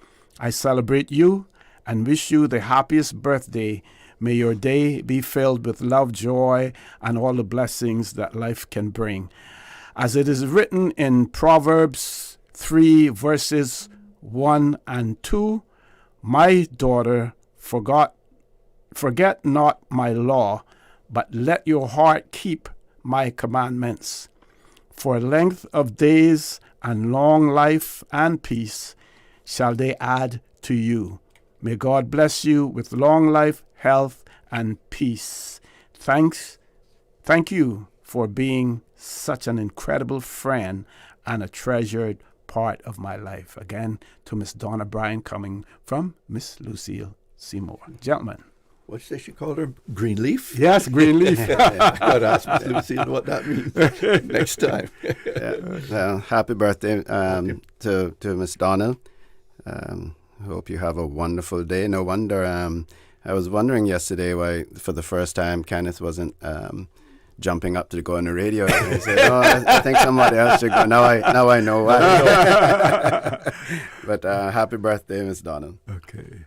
I celebrate you and wish you the happiest birthday. May your day be filled with love, joy, and all the blessings that life can bring. As it is written in Proverbs 3, verses 1 and 2, my daughter, forget not my law, but let your heart keep my commandments. For length of days and long life and peace shall they add to you. May God bless you with long life, health, and peace. Thank you for being such an incredible friend and a treasured part of my life. Again, to Miss Donna Bryan, coming from Miss Lucille Seymour. Gentlemen. What did she call her? Greenleaf? Yes, Greenleaf. I'd ask Miss Lucille what that means next time. Happy birthday to Miss Donna. Hope you have a wonderful day. No wonder. I was wondering yesterday why, for the first time, Kenneth wasn't jumping up to go on the radio. And he said, I think somebody else should go. Now I know why. But happy birthday, Miss Donna. Okay.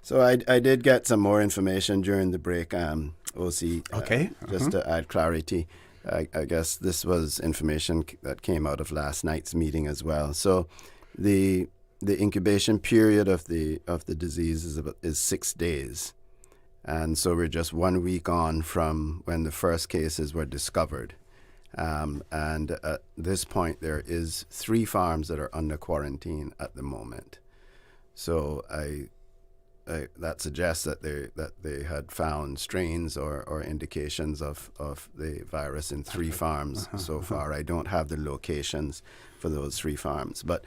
So I did get some more information during the break, OC. Okay. Just to add clarity. I guess this was information that came out of last night's meeting as well. So the incubation period of the disease is 6 days. And so we're just 1 week on from when the first cases were discovered. And at this point, there is 3 farms that are under quarantine at the moment. So that suggests that they had found strains or indications of the virus in 3 farms so far. I don't have the locations for those 3 farms, but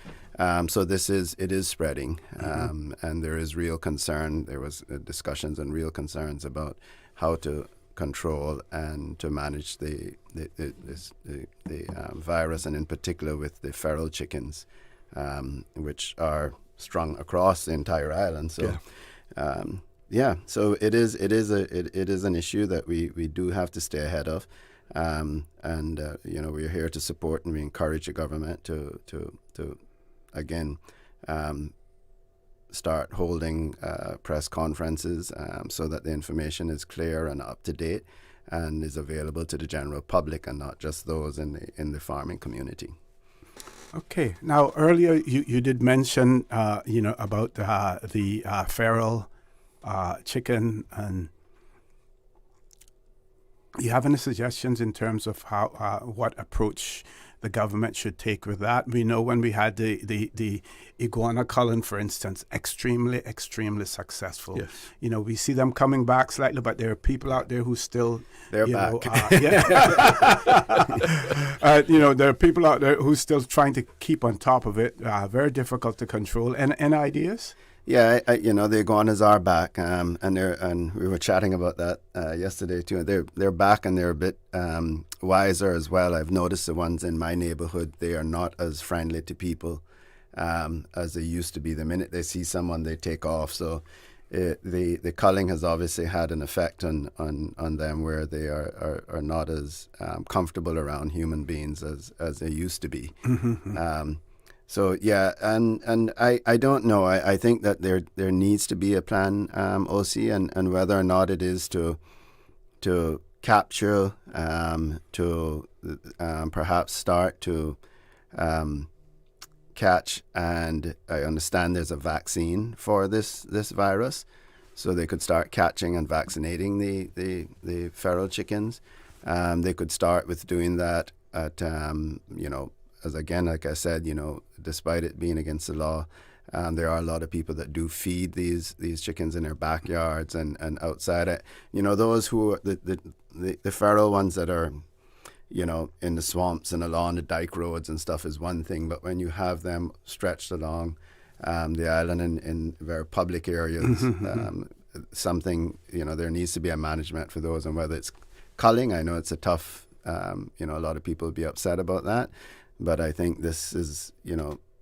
so it is spreading, and there is real concern. There was discussions and real concerns about how to control and to manage the virus, and in particular with the feral chickens, which are strung across the entire island. So. So it is an issue that we do have to stay ahead of. We're here to support, and we encourage the government to again, start holding press conferences so that the information is clear and up to date and is available to the general public and not just those in the farming community. Okay. Now, earlier you did mention, about the feral chicken, and you have any suggestions in terms of how what approach the government should take with that? We know when we had the iguana culling, for instance, extremely successful. Yes. We see them coming back slightly, but there are people out there who still they're back. There are people out there who still trying to keep on top of it. Very difficult to control. Any ideas? Yeah, the iguanas are back, and we were chatting about that yesterday too. They're back, and they're a bit wiser as well. I've noticed the ones in my neighborhood, they are not as friendly to people as they used to be. The minute they see someone, they take off. So the culling has obviously had an effect on them, where they are not as comfortable around human beings as they used to be. Mm-hmm. So yeah, and I don't know. I think that there needs to be a plan, OC, and whether or not it is to capture, to perhaps start to catch, and I understand there's a vaccine for this virus, so they could start catching and vaccinating the feral chickens. They could start with doing that at as again, like I said, despite it being against the law, there are a lot of people that do feed these chickens in their backyards and outside it. Those who the feral ones that are, in the swamps and along the dike roads and stuff is one thing, but when you have them stretched along the island in very public areas, something, there needs to be a management for those, and whether it's culling, I know it's a tough, a lot of people would be upset about that. But I think this is,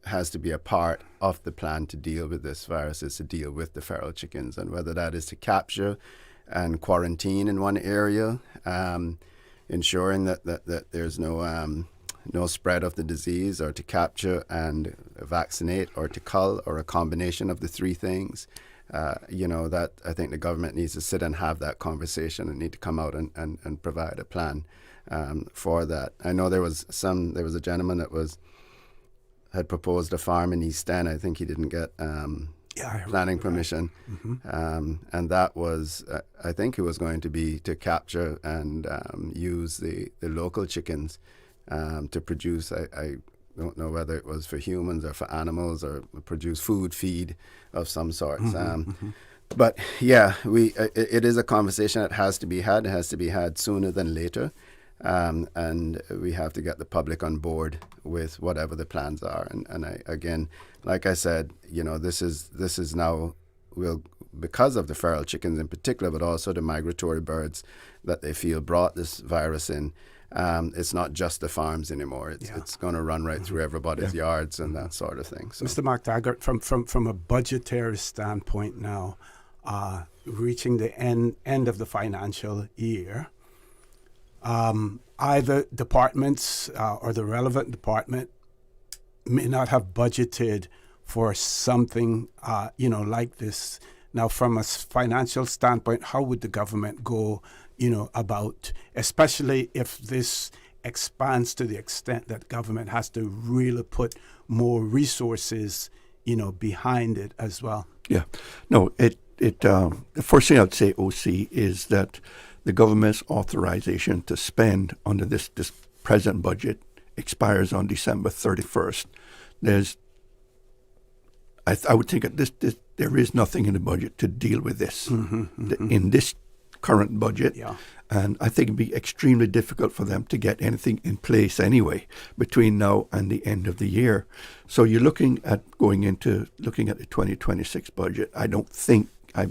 has to be a part of the plan to deal with this virus, is to deal with the feral chickens, and whether that is to capture and quarantine in one area, ensuring that there's no spread of the disease, or to capture and vaccinate, or to cull, or a combination of the three things. That I think the government needs to sit and have that conversation, and need to come out and provide a plan for that. I know there was a gentleman that had proposed a farm in East End. I think he didn't get planning permission, and that was I think it was going to be to capture and use the local chickens to produce. I don't know whether it was for humans or for animals, or produce feed of some sort. But yeah, it is a conversation that has to be had. It has to be had sooner than later. And we have to get the public on board with whatever the plans are. And I, again, like I said, this is now, because of the feral chickens in particular, but also the migratory birds that they feel brought this virus in. It's not just the farms anymore. It's going to run right through everybody's yards and that sort of thing. So. Mr. McTaggart, from a budgetary standpoint now, reaching the end of the financial year, either departments or the relevant department may not have budgeted for something, like this. Now, from a financial standpoint, how would the government go, about, especially if this expands to the extent that government has to really put more resources, behind it as well? Yeah. No, the first thing I'd say, OC, is that the government's authorization to spend under this present budget expires on December 31st. I would think that there is nothing in the budget to deal with this in this current budget. Yeah. And I think it'd be extremely difficult for them to get anything in place anyway between now and the end of the year. So you're looking at the 2026 budget. I've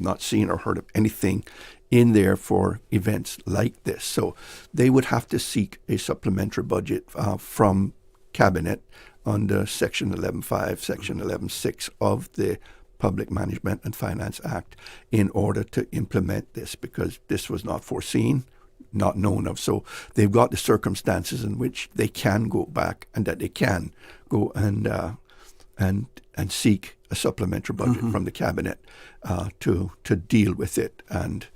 not seen or heard of anything in there for events like this. So they would have to seek a supplementary budget from Cabinet under Section 11.5, Section 11.6 of the Public Management and Finance Act in order to implement this, because this was not foreseen not known of. So they've got the circumstances in which they can go back and that they can go and seek a supplementary budget from the cabinet to deal with it. And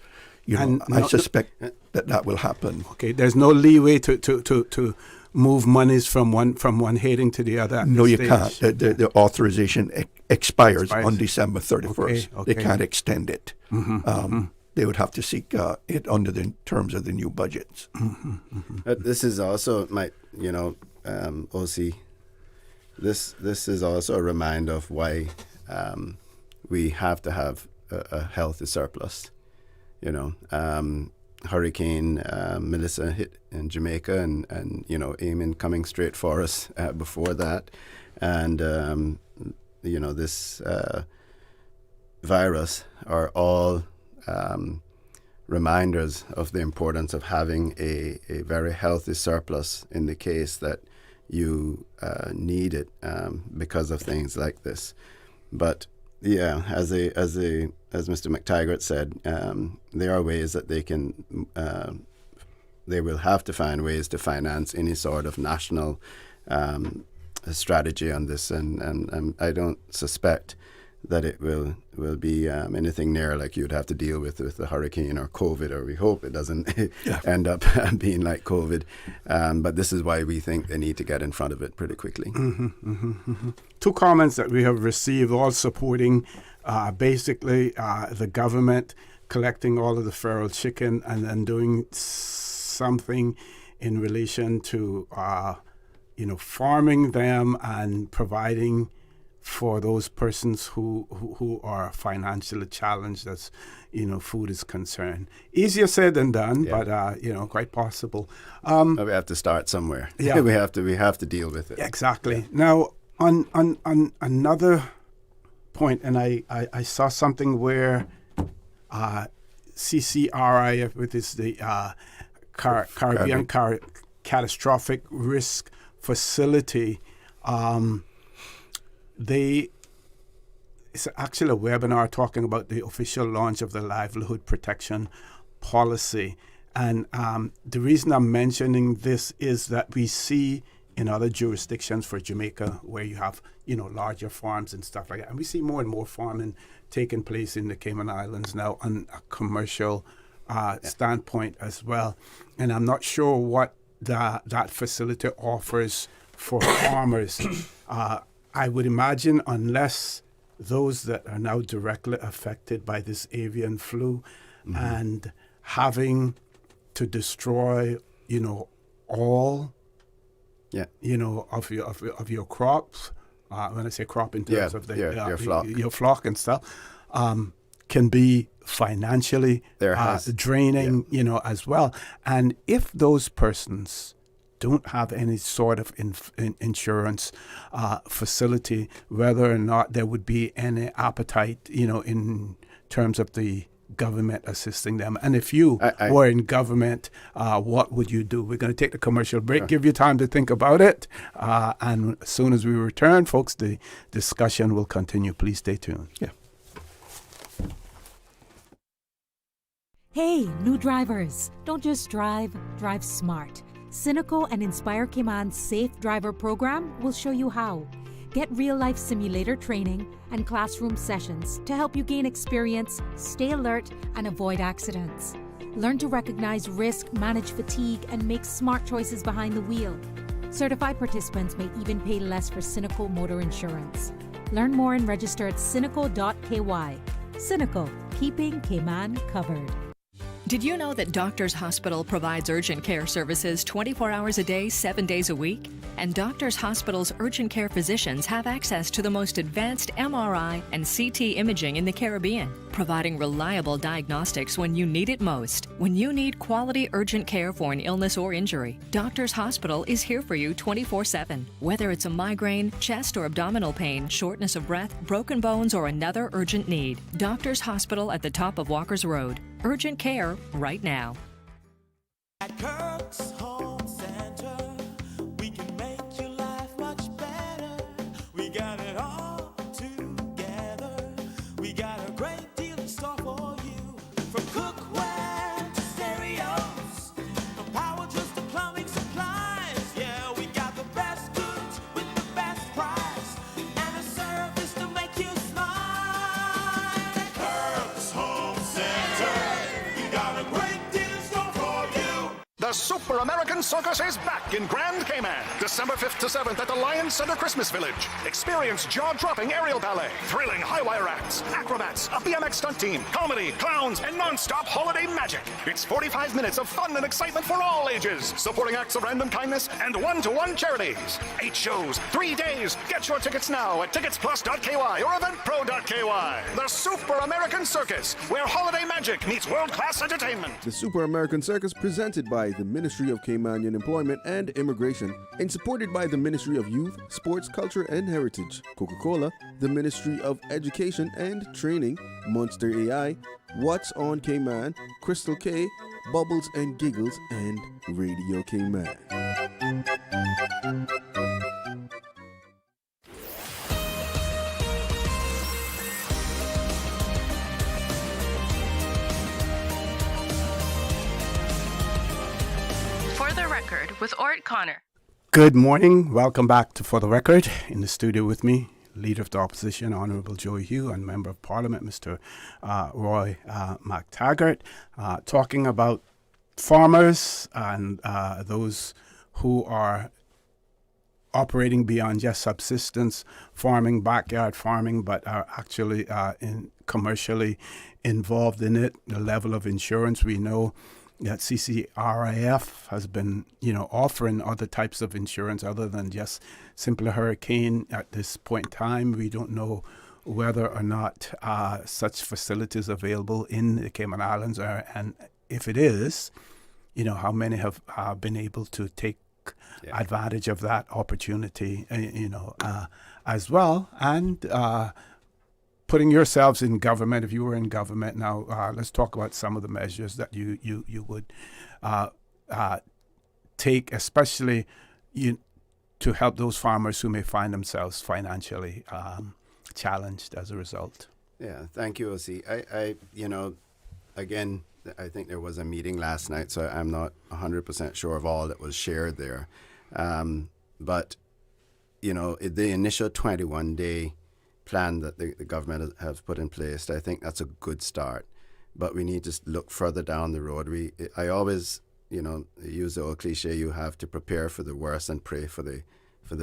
I suspect that will happen. Okay, there's no leeway to move monies from one heading to the other. No, you can't. The authorization expires on December 31st. Okay. They can't extend it. They would have to seek it under the terms of the new budgets. This is also OC. This is also a reminder of why we have to have a healthy surplus. Hurricane Melissa hit in Jamaica, and Eamon coming straight for us before that, and this virus are all reminders of the importance of having a very healthy surplus in the case that you need it because of things like this. But yeah, as Mr. McTaggart said, there are ways that they will have to find ways to finance any sort of national strategy on this, and I don't suspect that it will be anything near like you'd have to deal with the hurricane or COVID, or we hope it doesn't end up being like COVID. But this is why we think they need to get in front of it pretty quickly. Two comments that we have received, all supporting basically the government collecting all of the feral chicken and then doing something in relation to farming them and providing for those persons who are financially challenged as food is concerned. Easier said than done, but quite possible. We have to start somewhere. Yeah. we have to deal with it. Exactly. Yeah. Now on another point, and I saw something where CCRI, which is the Caribbean Catastrophic Risk Facility, it's actually a webinar talking about the official launch of the livelihood protection policy. And the reason I'm mentioning this is that we see in other jurisdictions for Jamaica where you have, larger farms and stuff like that. And we see more and more farming taking place in the Cayman Islands now on a commercial standpoint as well. And I'm not sure what that facility offers for farmers. I would imagine unless those that are now directly affected by this avian flu and having to destroy, all, of your crops. When I say crop, in terms of your flock and stuff, can be financially draining, as well. And if those persons don't have any sort of insurance facility, whether or not there would be any appetite, in terms of the government assisting them. And if you were in government, what would you do? We're going to take the commercial break, give you time to think about it. And as soon as we return, folks, the discussion will continue. Please stay tuned. Yeah. Hey, new drivers, don't just drive smart. Cynical and Inspire Cayman's Safe Driver program will show you how. Get real-life simulator training and classroom sessions to help you gain experience, stay alert, and avoid accidents. Learn to recognize risk, manage fatigue, and make smart choices behind the wheel. Certified participants may even pay less for Cynical motor insurance. Learn more and register at cynical.ky. Cynical, keeping Cayman covered. Did you know that Doctors Hospital provides urgent care services 24 hours a day, 7 days a week? And Doctors Hospital's urgent care physicians have access to the most advanced MRI and CT imaging in the Caribbean, providing reliable diagnostics when you need it most. When you need quality urgent care for an illness or injury, Doctors Hospital is here for you 24/7. Whether it's a migraine, chest or abdominal pain, shortness of breath, broken bones, or another urgent need, Doctors Hospital at the top of Walker's Road. Urgent care right now. At Kirk's Home Center, we can make your life much better. We got it all together. We got a great deal in store for you. From cookware to stereos, Super American Circus is back in Grand Cayman, December 5th to 7th at the Lions Center Christmas Village. Experience jaw-dropping aerial ballet, thrilling high-wire acts, acrobats, a BMX stunt team, comedy, clowns, and non-stop holiday magic. It's 45 minutes of fun and excitement for all ages, supporting acts of random kindness and one-to-one charities. 8 shows, 3 days. Get your tickets now at ticketsplus.ky or eventpro.ky. The Super American Circus, where holiday magic meets world-class entertainment. The Super American Circus, presented by the Ministry of Caymanian Employment and Immigration and supported by the Ministry of Youth, Sports, Culture and Heritage, Coca-Cola, the Ministry of Education and Training, Monster AI, What's on Cayman, Crystal K, Bubbles and Giggles, and Radio Cayman. For the Record with Orrett Connor. Good morning. Welcome back to For the Record. In the studio with me, Leader of the Opposition, Honourable Joe Hugh, and Member of Parliament, Mr. Roy McTaggart, talking about farmers and those who are operating beyond just subsistence farming, backyard farming, but are actually commercially involved in it. The level of insurance, we know that CCRIF has been, offering other types of insurance other than just simple hurricane at this point in time. We don't know whether or not such facilities available in the Cayman Islands are, and if it is, how many have been able to take advantage of that opportunity, as well, and putting yourselves in government. If you were in government now, let's talk about some of the measures that you would take, especially to help those farmers who may find themselves financially challenged as a result. Yeah, thank you, O.C. Again, I think there was a meeting last night, so I'm not 100% sure of all that was shared there. But, the initial 21-day plan that the government has put in place, I think that's a good start. But we need to look further down the road. I always, use the old cliche, you have to prepare for the worst and pray for the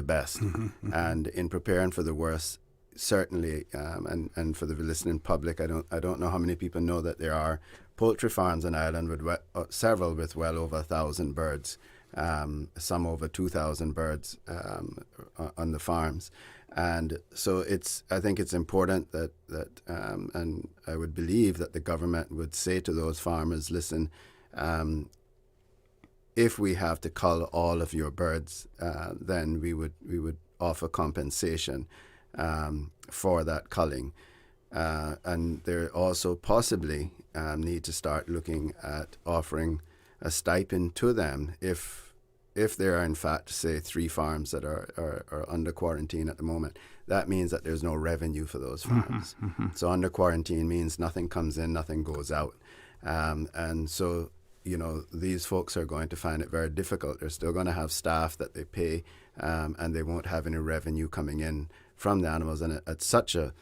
best. Mm-hmm. And in preparing for the worst, certainly, and for the listening public, I don't know how many people know that there are poultry farms in Ireland with several with well over 1,000 birds, some over 2,000 birds on the farms. And so I think it's important that and I would believe that the government would say to those farmers, listen, if we have to cull all of your birds, then we would offer compensation for that culling. And they also possibly need to start looking at offering a stipend to them if there are, in fact, say, 3 farms that are under quarantine at the moment. That means that there's no revenue for those farms. Mm-hmm. So under quarantine means nothing comes in, nothing goes out. And so, these folks are going to find it very difficult. They're still going to have staff that they pay, and they won't have any revenue coming in from the animals. And it's such a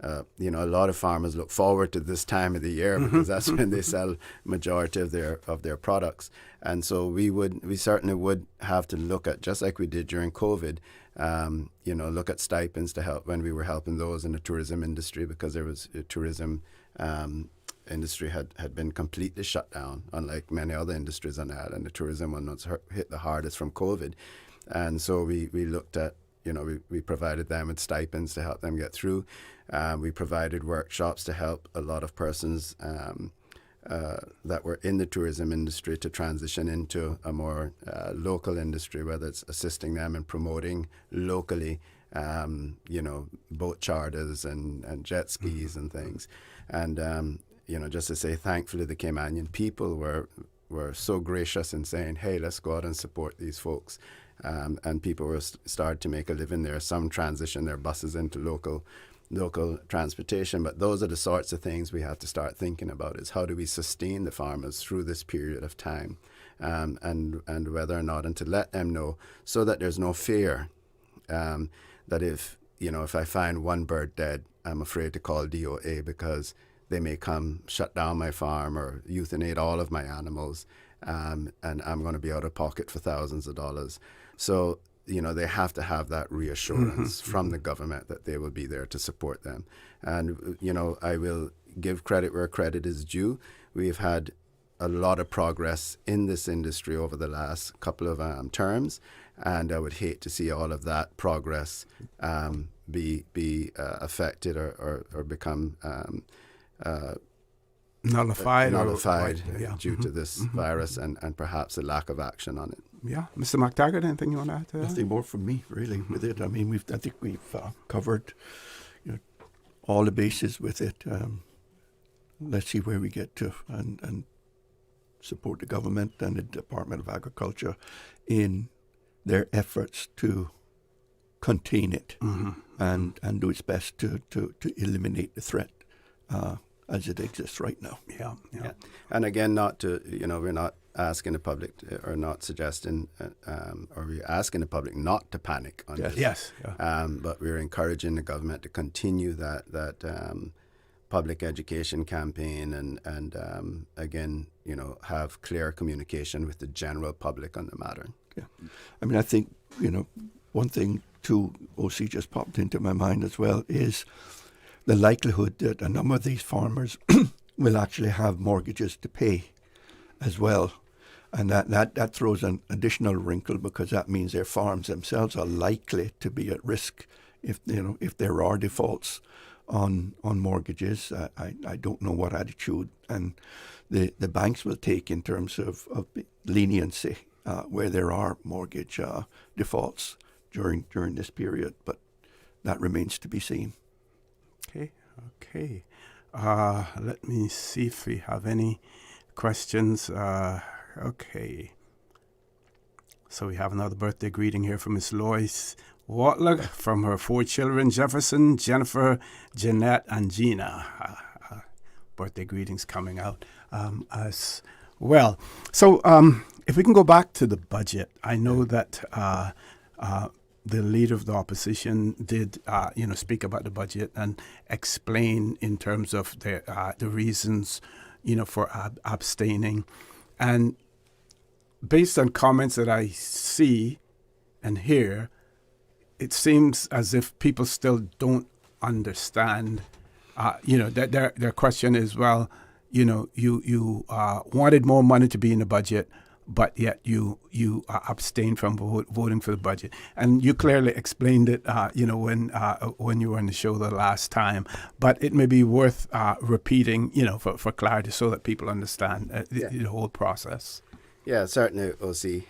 lot of farmers look forward to this time of the year because that's when they sell majority of their products. And so we certainly would have to look at, just like we did during COVID, look at stipends to help when we were helping those in the tourism industry, because there was a tourism industry had been completely shut down, unlike many other industries on the island. The tourism one was hit the hardest from COVID. And so we looked at, we provided them with stipends to help them get through. We provided workshops to help a lot of persons that were in the tourism industry to transition into a more local industry, whether it's assisting them in promoting locally, boat charters and jet skis and things. And, just to say, thankfully, the Caymanian people were so gracious in saying, hey, let's go out and support these folks. And people were started to make a living there. Some transition their buses into local transportation. But those are the sorts of things we have to start thinking about, is how do we sustain the farmers through this period of time, and whether or not, and to let them know so that there's no fear that if I find one bird dead, I'm afraid to call DOA because they may come shut down my farm or euthanize all of my animals. and I'm going to be out of pocket for thousands of dollars. So, they have to have that reassurance from the government that they will be there to support them. And, I will give credit where credit is due. We've had a lot of progress in this industry over the last couple of terms, and I would hate to see all of that progress be affected or become nullified due to this virus and perhaps a lack of action on it. Yeah, Mr. McTaggart, anything you want to add to that? Nothing more from me, really, with it. I mean, I think we've covered all the bases with it. Let's see where we get to, and support the government and the Department of Agriculture in their efforts to contain it and do its best to eliminate the threat as it exists right now. Yeah. And again, we're not asking the public or not suggesting, or we're asking the public not to panic on this. Yes. But we're encouraging the government to continue that public education campaign and again, have clear communication with the general public on the matter. Yeah. I mean, I think, one thing too, OC, just popped into my mind as well, is the likelihood that a number of these farmers will actually have mortgages to pay as well. And that throws an additional wrinkle, because that means their farms themselves are likely to be at risk if there are defaults on mortgages. I don't know what attitude and the banks will take in terms of leniency where there are mortgage defaults during this period, but that remains to be seen. Okay. Let me see if we have any questions. Okay. So we have another birthday greeting here from Miss Lois Watler from her 4 children, Jefferson, Jennifer, Jeanette, and Gina. Birthday greetings coming out as well. So if we can go back to the budget, I know that the leader of the opposition did, speak about the budget and explain in terms of the reasons, for abstaining. And based on comments that I see and hear, it seems as if people still don't understand. That their question is, well, you wanted more money to be in the budget, but yet you abstained from voting for the budget. And you clearly explained it, when you were on the show the last time. But it may be worth repeating, for clarity, so that people understand the whole process. Yeah, certainly, OC.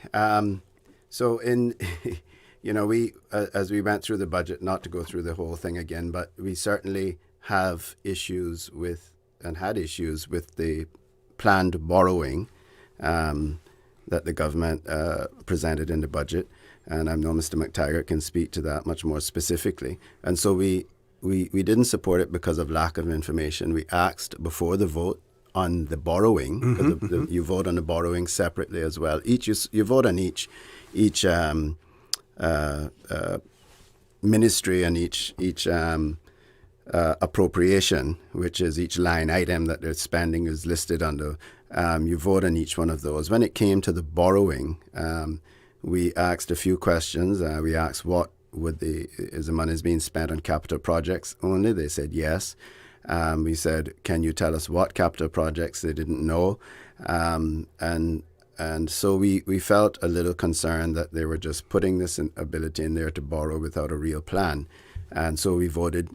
So we, as we went through the budget, not to go through the whole thing again, but we certainly have issues with, and had issues with, the planned borrowing that the government presented in the budget. And I know Mr. McTaggart can speak to that much more specifically. And so we didn't support it because of lack of information. We asked before the vote on the borrowing, because you vote on the borrowing separately as well. You vote on each ministry and each appropriation, which is each line item that they're spending is listed under. You vote on each one of those. When it came to the borrowing, we asked a few questions. We asked, what is the money being spent on capital projects only? They said yes. We said, can you tell us what capital projects? They didn't know. And so we felt a little concerned that they were just putting this ability in there to borrow without a real plan. And so we voted.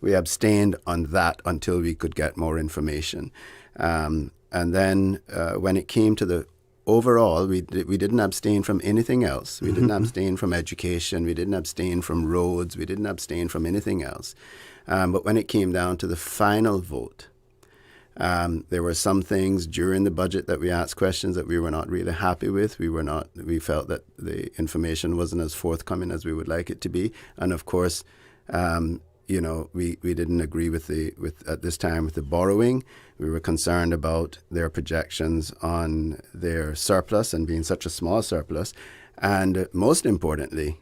We abstained on that until we could get more information. And then when it came to the overall, we didn't abstain from anything else. We didn't abstain from education. We didn't abstain from roads. We didn't abstain from anything else. But when it came down to the final vote, there were some things during the budget that we asked questions that we were not really happy with. We felt that the information wasn't as forthcoming as we would like it to be. And of course, we didn't agree with at this time with the borrowing. We were concerned about their projections on their surplus and being such a small surplus. And most importantly,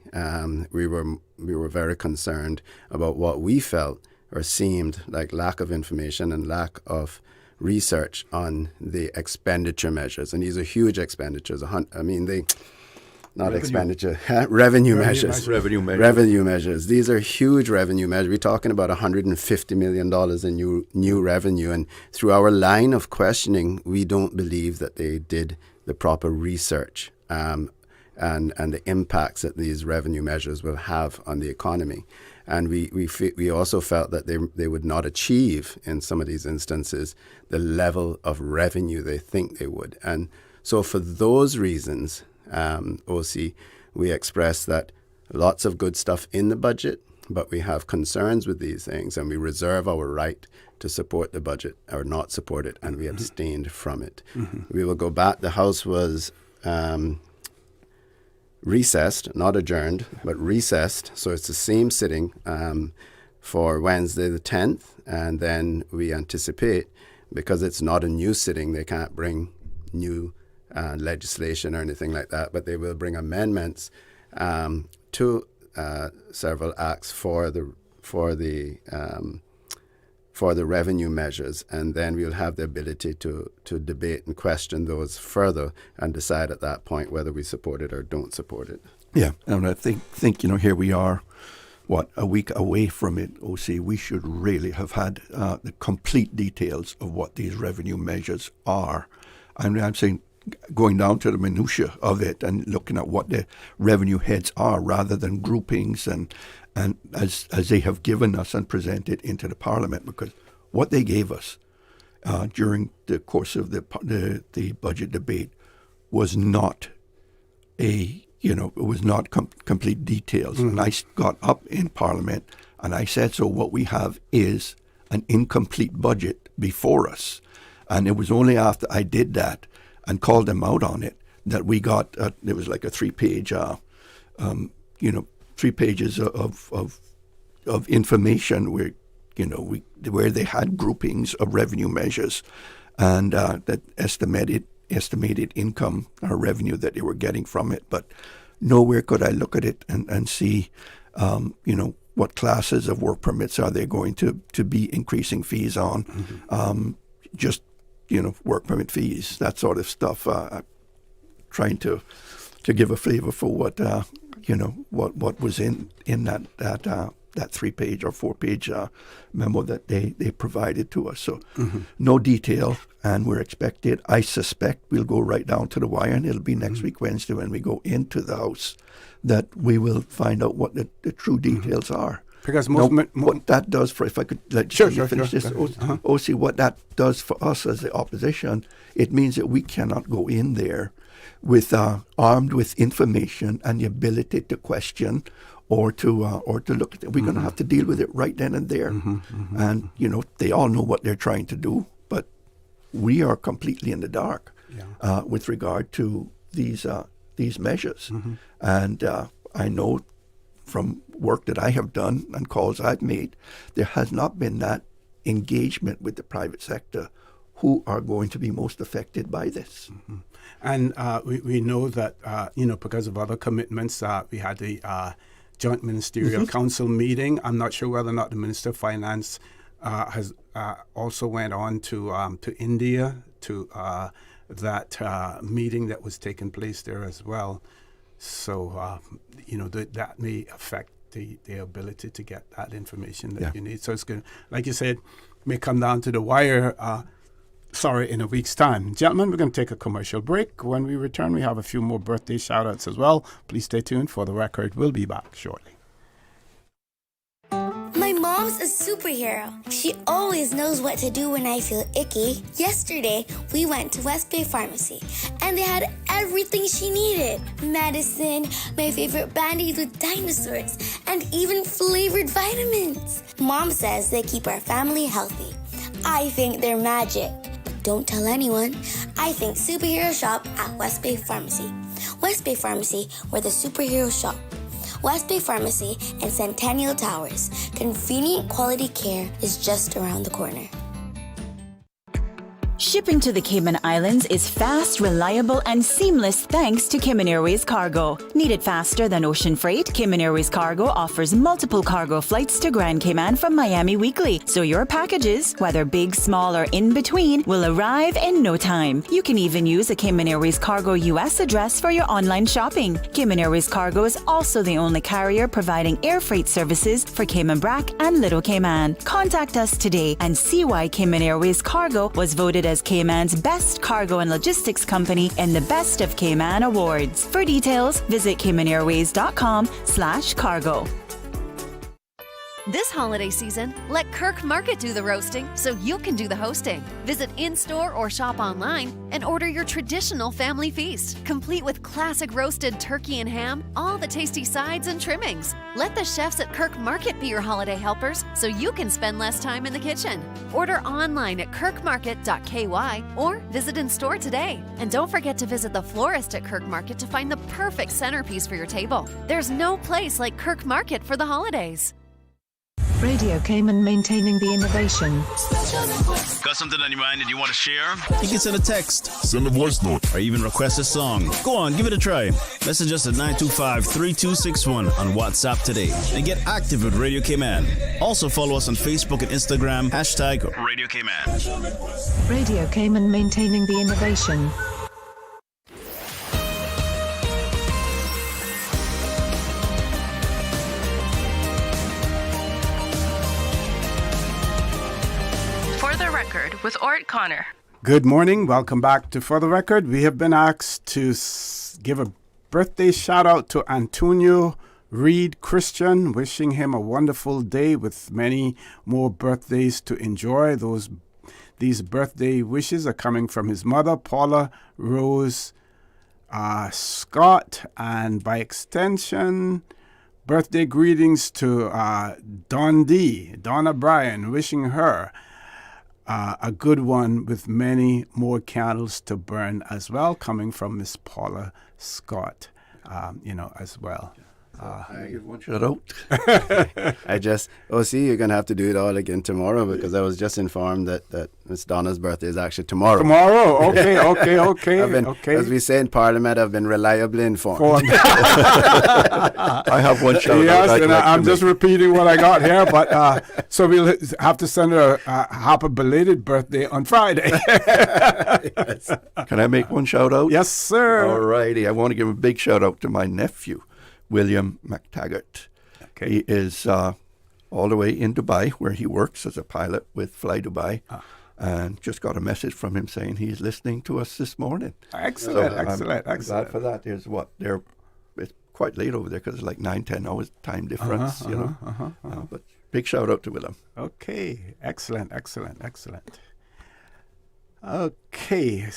we were very concerned about what we felt or seemed like lack of information and lack of research on the expenditure measures, and these are huge expenditures. Revenue measures. Revenue measures. These are huge revenue measures. We're talking about $150 million in new revenue. And through our line of questioning, we don't believe that they did the proper research and the impacts that these revenue measures will have on the economy. And we also felt that they would not achieve, in some of these instances, the level of revenue they think they would. And so for those reasons, OC, we express that lots of good stuff in the budget, but we have concerns with these things, and we reserve our right to support the budget or not support it, and we abstained from it. We will go back. The House was recessed, not adjourned, but recessed. So it's the same sitting for Wednesday the 10th, and then we anticipate, because it's not a new sitting, they can't bring new legislation or anything like that, but they will bring amendments to several acts for the revenue measures, and then we'll have the ability to debate and question those further and decide at that point whether we support it or don't support it. Yeah, and I think here we are, a week away from it, OC. We should really have had the complete details of what these revenue measures are. I'm saying going down to the minutiae of it and looking at what the revenue heads are rather than groupings and as they have given us and presented into the Parliament, because what they gave us during the course of the budget debate was not complete details. And I got up in Parliament and I said, so what we have is an incomplete budget before us. And it was only after I did that and called them out on it that we got, it was like a 3-page, 3 pages of information where, where they had groupings of revenue measures and that estimated income or revenue that they were getting from it. But nowhere could I look at it and see, what classes of work permits are they going to be increasing fees on. Work permit fees, that sort of stuff. Trying to give a flavor for what what was in that 3-page or 4-page memo that they provided to us. So no detail, and we're expected. I suspect we'll go right down to the wire, and it'll be next week Wednesday when we go into the House that we will find out what the true details are. Because what that does for, if I could finish this, OC, what that does for us as the opposition, it means that we cannot go in there with armed with information and the ability to question or to look at it. We're going to have to deal with it right then and there. And they all know what they're trying to do, but we are completely in the dark with regard to these measures. And I know from work that I have done and calls I've made, there has not been that engagement with the private sector who are going to be most affected by this. And we know that, because of other commitments, we had the Joint Ministerial Council meeting. I'm not sure whether or not the Minister of Finance has also went on to India to that meeting that was taking place there as well. So, that may affect the ability to get that information that you need. So it's going to, like you said, may come down to the wire, in a week's time. Gentlemen, we're going to take a commercial break. When we return, we have a few more birthday shout-outs as well. Please stay tuned. For the record, we'll be back shortly. My mom's a superhero. She always knows what to do when I feel icky. Yesterday, we went to West Bay Pharmacy, and they had everything she needed. Medicine, my favorite band-aids with dinosaurs, and even flavored vitamins. Mom says they keep our family healthy. I think they're magic. But don't tell anyone. I think superhero shop at West Bay Pharmacy. West Bay Pharmacy, where the superheroes shop. West Bay Pharmacy and Centennial Towers. Convenient quality care is just around the corner. Shipping to the Cayman Islands is fast, reliable, and seamless thanks to Cayman Airways Cargo. Need it faster than ocean freight? Cayman Airways Cargo offers multiple cargo flights to Grand Cayman from Miami weekly, so your packages, whether big, small, or in between, will arrive in no time. You can even use a Cayman Airways Cargo US address for your online shopping. Cayman Airways Cargo is also the only carrier providing air freight services for Cayman Brac and Little Cayman. Contact us today and see why Cayman Airways Cargo was voted as Cayman's best cargo and logistics company in the Best of Cayman Awards. For details, visit caymanairways.com/cargo. This holiday season, let Kirk Market do the roasting so you can do the hosting. Visit in-store or shop online and order your traditional family feast, complete with classic roasted turkey and ham, all the tasty sides and trimmings. Let the chefs at Kirk Market be your holiday helpers so you can spend less time in the kitchen. Order online at kirkmarket.ky or visit in store today. And don't forget to visit the florist at Kirk Market to find the perfect centerpiece for your table. There's no place like Kirk Market for the holidays. Radio Cayman, maintaining the innovation. Got something on your mind that you want to share? You can send a text, send a voice note, or even request a song. Go on, give it a try. Message us at 925-3261 on WhatsApp today and get active with Radio Cayman. Also follow us on Facebook and Instagram, #Radio Cayman. Radio Cayman, maintaining the innovation. With Orrett Connor. Good morning. Welcome back to For the Record. We have been asked to give a birthday shout out to Antonio Reed Christian, wishing him a wonderful day with many more birthdays to enjoy. These birthday wishes are coming from his mother, Paula Rose Scott, and by extension, birthday greetings to Donna Bryan, wishing her a good one with many more candles to burn as well, coming from Miss Paula Scott, as well. I give one shout out. you're going to have to do it all again tomorrow because I was just informed that Miss Donna's birthday is actually tomorrow. Tomorrow? Okay. As we say in Parliament, I've been reliably informed. I have one shout out. Yes, and I'm just repeating what I got here, but so we'll have to send her a happy belated birthday on Friday. Yes. Can I make one shout out? Yes, sir. All righty. I want to give a big shout out to my nephew, William McTaggart. Okay. He is all the way in Dubai, where he works as a pilot with Fly Dubai, and just got a message from him saying he's listening to us this morning. Excellent. I'm glad for that. It's quite late over there because it's like 9-10 hours time difference, but big shout out to William. Okay, excellent. Okay,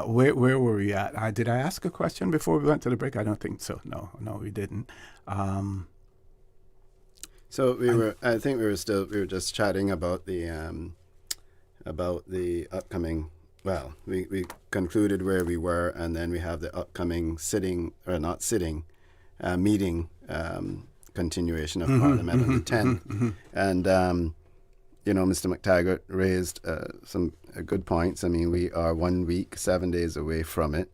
where were we at? Did I ask a question before we went to the break? I don't think so. No, we didn't. So we were just chatting about the upcoming. Well, we concluded where we were, and then we have the upcoming meeting continuation of Parliament on the 10th, and Mr. McTaggart raised some good points. I mean, we are 1 week, 7 days away from it,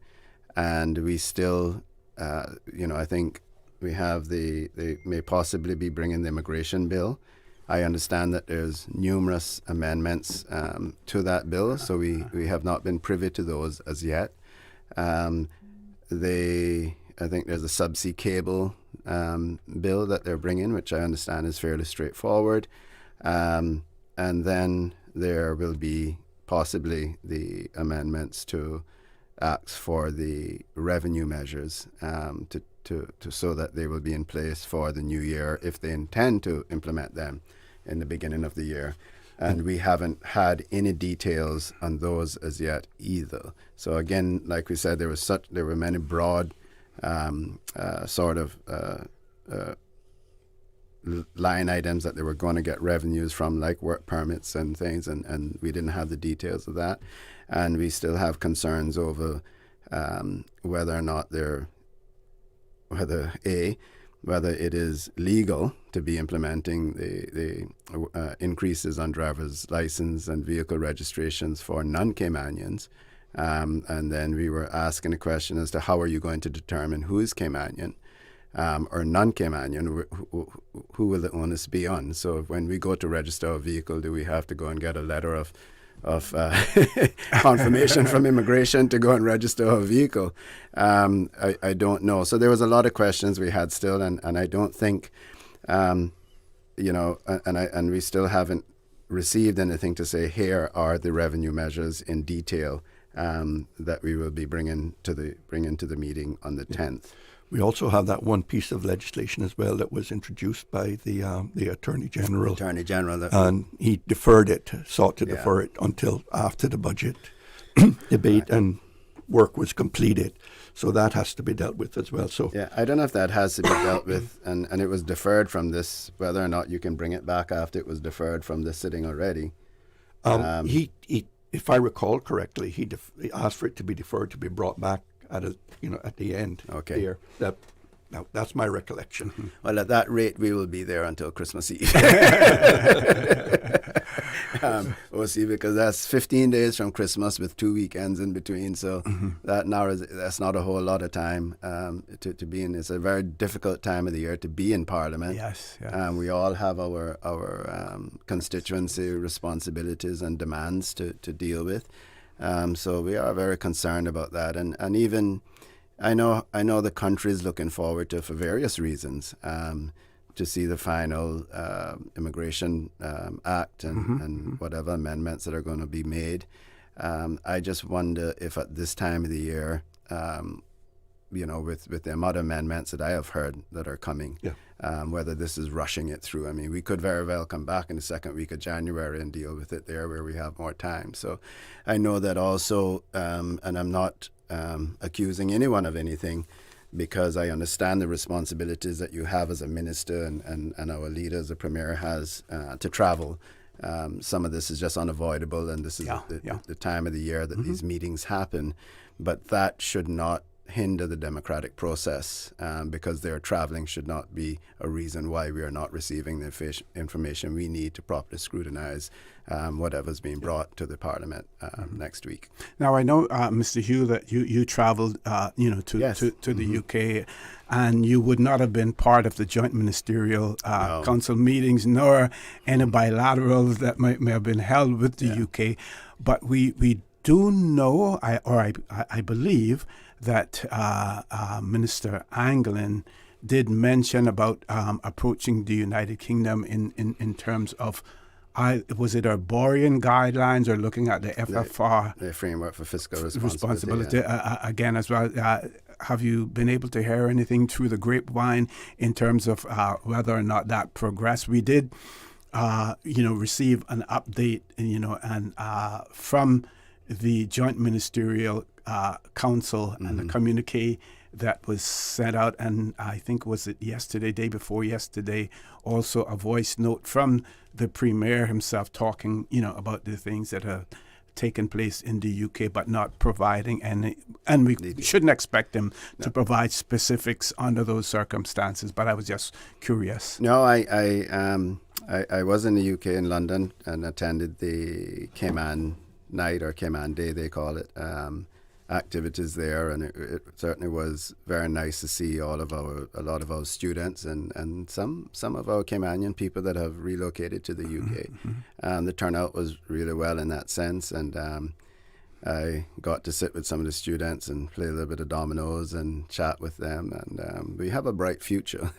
and we still, I think we have they may possibly be bringing the immigration bill. I understand that there's numerous amendments to that bill, so we have not been privy to those as yet. I think there's a subsea cable bill that they're bringing, which I understand is fairly straightforward. And then there will be possibly the amendments to acts for the revenue measures to so that they will be in place for the new year if they intend to implement them in the beginning of the year. And we haven't had any details on those as yet either. So again, like we said, there were many broad line items that they were going to get revenues from, like work permits and things, and we didn't have the details of that. And we still have concerns over whether or not whether it is legal to be implementing the increases on driver's license and vehicle registrations for non-Caymanians. And then we were asking a question as to how are you going to determine who is Caymanian or non-Caymanian, who will the onus be on? So when we go to register a vehicle, do we have to go and get a letter of confirmation from immigration to go and register a vehicle? I don't know. So there was a lot of questions we had still, and I don't think, and we still haven't received anything to say here are the revenue measures in detail that we will be bringing to the meeting on the 10th. We also have that one piece of legislation as well that was introduced by the Attorney General. And he sought to defer it until after the budget debate and work was completed. So that has to be dealt with as well. So I don't know if that has to be dealt with, and it was deferred from this, whether or not you can bring it back after it was deferred from this sitting already. He if I recall correctly, he asked for it to be deferred, to be brought back at the end. Okay. Here. That's my recollection. Mm-hmm. Well, at that rate, we will be there until Christmas Eve. We'll see, because that's 15 days from Christmas with 2 weekends in between. So that's not a whole lot of time to be in. It's a very difficult time of the year to be in Parliament. Yes. We all have our constituency responsibilities and demands to deal with. So we are very concerned about that, and even I know the country is looking forward to, for various reasons, to see the final Immigration Act and whatever amendments that are going to be made. I just wonder if at this time of the year, with the amount of amendments that I have heard that are coming, whether this is rushing it through. I mean, we could very well come back in the second week of January and deal with it there where we have more time. So I know that also, and I'm not accusing anyone of anything, because I understand the responsibilities that you have as a minister and our leader, the Premier, has to travel. Some of this is just unavoidable, and this is the time of the year that these meetings happen. But that should not hinder the democratic process, because their traveling should not be a reason why we are not receiving the information we need to properly scrutinize whatever's being brought to the Parliament next week. Now, I know, Mr. Hugh, that you traveled to the UK, and you would not have been part of the joint ministerial council meetings, nor any bilaterals that may have been held with the UK. But we do know, I believe, that Minister Anglin did mention about approaching the United Kingdom in terms of, was it Arborean guidelines, or looking at the FFR? The Framework for Fiscal Responsibility. Again as well. Have you been able to hear anything through the grapevine in terms of whether or not that progressed? We did, receive an update, and from the Joint Ministerial Council and the communique that was sent out, and I think was it yesterday, day before yesterday, also a voice note from the Premier himself talking, about the things that have taken place in the UK, but not providing any, and we shouldn't expect him to provide specifics under those circumstances. But I was just curious. No, I was in the UK in London and attended the Cayman Night, or Cayman Day they call it, activities there, and it certainly was very nice to see a lot of our students and some of our Caymanian people that have relocated to the UK. The turnout was really well in that sense, and I got to sit with some of the students and play a little bit of dominoes and chat with them, and we have a bright future.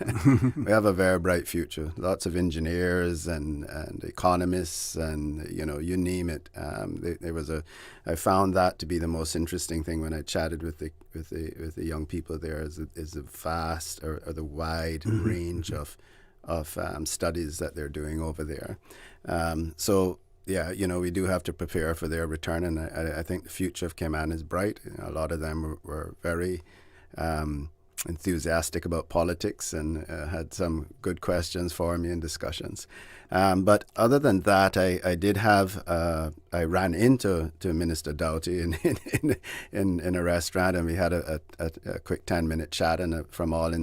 We have a very bright future. Lots of engineers and economists, and you name it. I found that to be the most interesting thing when I chatted with the young people there, is the vast or the wide range of studies that they're doing over there. We do have to prepare for their return, and I think the future of Cayman is bright. A lot of them were very enthusiastic about politics and had some good questions for me in discussions. But other than that, I did have I ran into Minister Doughty in a restaurant, and we had a quick 10-minute chat, and from all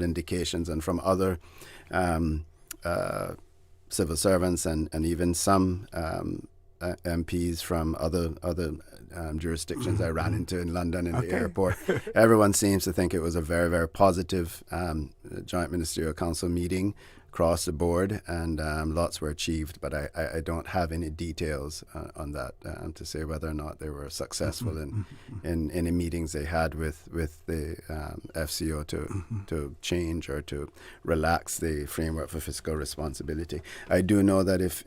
indications and from other civil servants and even some MPs from other jurisdictions I ran into in London in the airport. Everyone seems to think it was a very, very positive Joint Ministerial Council meeting across the board, and lots were achieved, but I don't have any details on that to say whether or not they were successful in any meetings they had with the FCO to change or to relax the framework for fiscal responsibility. I do know that if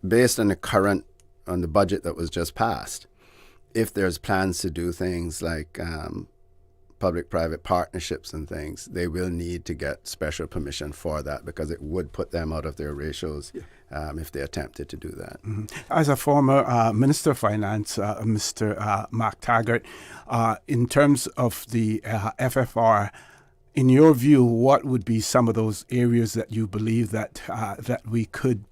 based on the budget that was just passed, if there's plans to do things like public-private partnerships and things, they will need to get special permission for that, because it would put them out of their ratios if they attempted to do that. As a former Minister of Finance, Mr. McTaggart, in terms of the FFR, in your view, what would be some of those areas that you believe that we could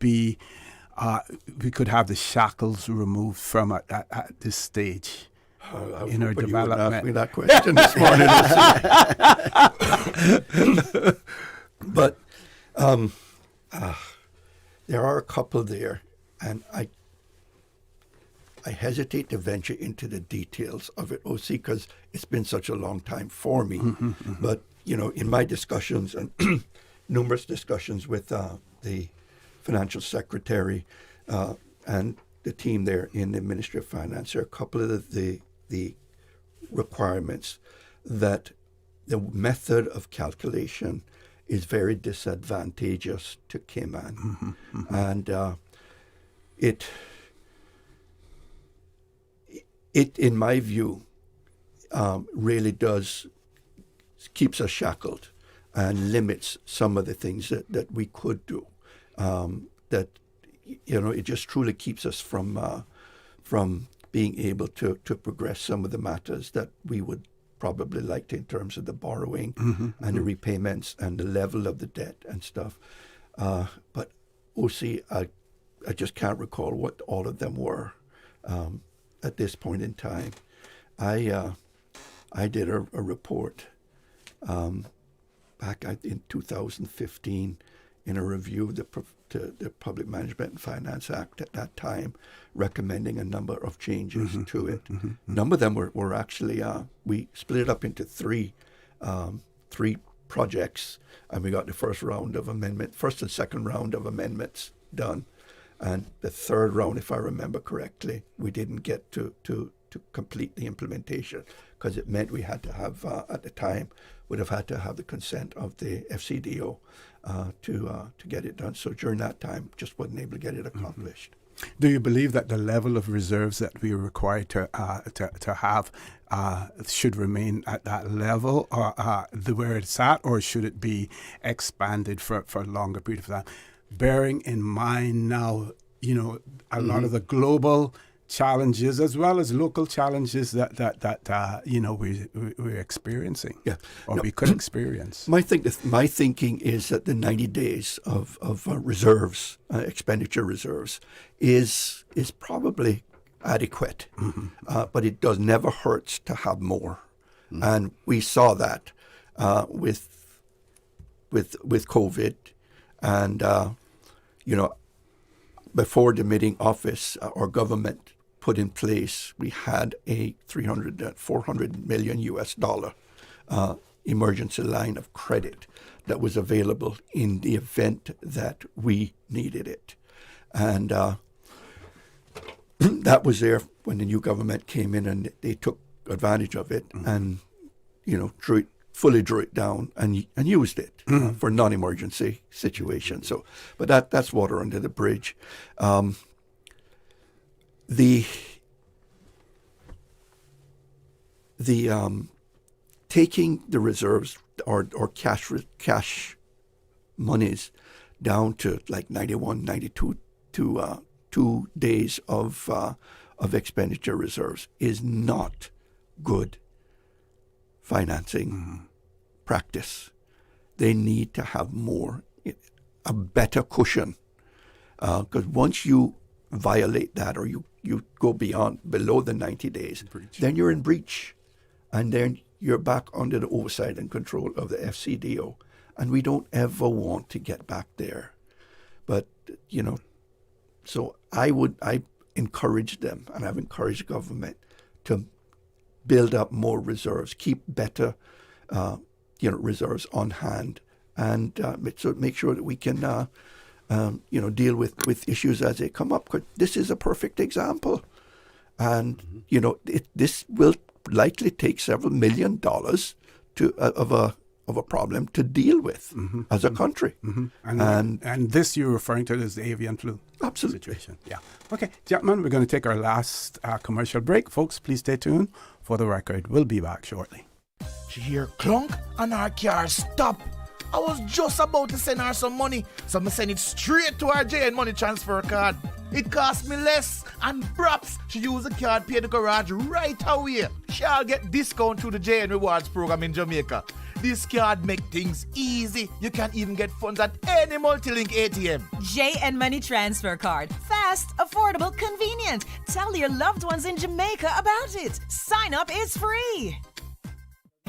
have the shackles removed from at this stage in our development? Ask me that question this morning. But there are a couple there, and I hesitate to venture into the details of it, OC, because it's been such a long time for me. But in my discussions and numerous discussions with the Financial Secretary and the team there in the Ministry of Finance, there are a couple of the requirements that the method of calculation is very disadvantageous to Cayman. And it, in my view, really keeps us shackled and limits some of the things that we could do. That it just truly keeps us from being able to progress some of the matters that we would probably like to in terms of the borrowing and the repayments and the level of the debt and stuff. But OC, I just can't recall what all of them were at this point in time. I did a report back in 2015 in a review of the Public Management and Finance Act at that time, recommending a number of changes to it. A number of them were actually, we split it up into three projects, and we got the first and second round of amendments done. And the third round, if I remember correctly, we didn't get to complete the implementation, because it meant we had to have, at the time, would have had to have the consent of the FCDO to get it done. So during that time, just wasn't able to get it accomplished. Do you believe that the level of reserves that we are required to have should remain at that level, or where it's at, or should it be expanded for a longer period of time? Bearing in mind now, a lot of the global challenges as well as local challenges that we're experiencing, we could experience. My thinking is that the 90 days of reserves, expenditure reserves, is probably adequate, but it never hurts to have more, and we saw that with COVID, and before the meeting office or government put in place, we had a $400 million US emergency line of credit that was available in the event that we needed it. And that was there when the new government came in, and they took advantage of it and, fully drew it down and used it for non-emergency situations. So, but that's water under the bridge. The taking the reserves or cash monies down to like 91, 92 to 2 days of expenditure reserves is not good financing practice. They need to have a better cushion. Because once you violate that or you go below the 90 days, then you're in breach. And then you're back under the oversight and control of the FCDO. And we don't ever want to get back there. But, so I encourage them, and I've encouraged government to build up more reserves, keep better, reserves on hand, and make sure that we can, deal with issues as they come up. 'Cause this is a perfect example, and this will likely take several $1 million of a problem to deal with as a country. And this you're referring to as the avian flu situation. Yeah. Okay, gentlemen, we're going to take our last commercial break. Folks, please stay tuned for the record. We'll be back shortly. She hear clunk and our car stop. I was just about to send her some money, so I send it straight to her JN money transfer card. It cost me less, and perhaps she use the card, pay the garage right away. She'll get discount through the JN Rewards program in Jamaica. This card make things easy. You can even get funds at any multi-link ATM. JN Money Transfer Card. Fast, affordable, convenient. Tell your loved ones in Jamaica about it. Sign up is free.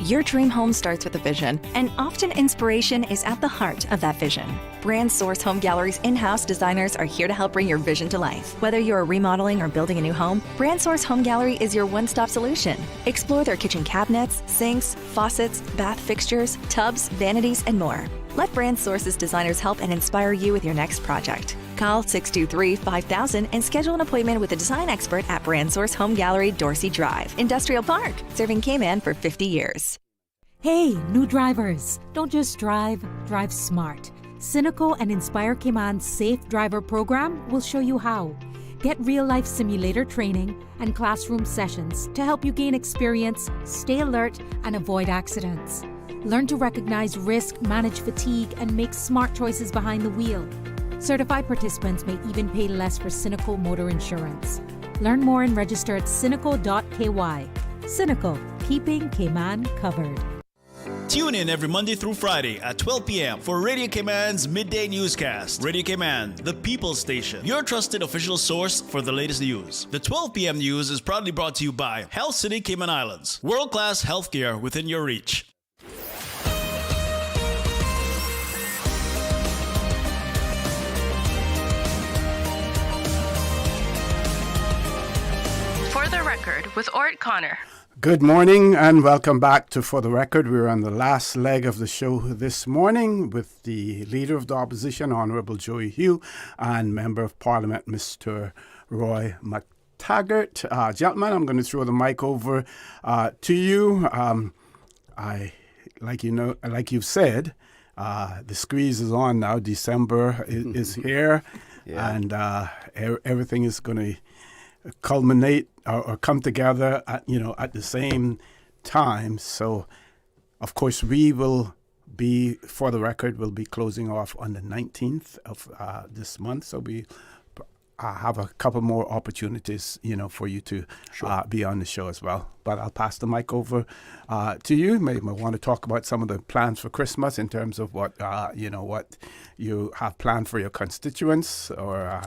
Your dream home starts with a vision, and often inspiration is at the heart of that vision. Brand Source Home Gallery's in-house designers are here to help bring your vision to life. Whether you're remodeling or building a new home, Brand Source Home Gallery is your one-stop solution. Explore their kitchen cabinets, sinks, faucets, bath fixtures, tubs, vanities, and more. Let Brand Source's designers help and inspire you with your next project. Call 623-5000 and schedule an appointment with a design expert at Brand Source Home Gallery, Dorsey Drive, Industrial Park, serving Cayman for 50 years. Hey, new drivers, don't just drive smart. Cynical and Inspire Cayman's Safe Driver program will show you how. Get real-life simulator training and classroom sessions to help you gain experience, stay alert, and avoid accidents. Learn to recognize risk, manage fatigue, and make smart choices behind the wheel. Certified participants may even pay less for Cynical motor insurance. Learn more and register at cynical.ky. Cynical, keeping Cayman covered. Tune in every Monday through Friday at 12 p.m. for Radio Cayman's Midday Newscast. Radio Cayman, the People's Station, your trusted official source for the latest news. The 12 p.m. news is proudly brought to you by Health City Cayman Islands. World-class healthcare within your reach. For the Record with Orrett Connor. Good morning and welcome back to For the Record. We're on the last leg of the show this morning with the Leader of the Opposition, Honourable Joey Hew, and Member of Parliament, Mr. Roy McTaggart. Gentlemen, I'm going to throw the mic over to you. Like you've said, the squeeze is on now. December is here, and everything is going to culminate or come together at the same time. So, of course, we will be, For the Record, will be closing off on the 19th of this month. So we have a couple more opportunities, for you to be on the show as well. But I'll pass the mic over to you. Maybe want to talk about some of the plans for Christmas in terms of what you have planned for your constituents, or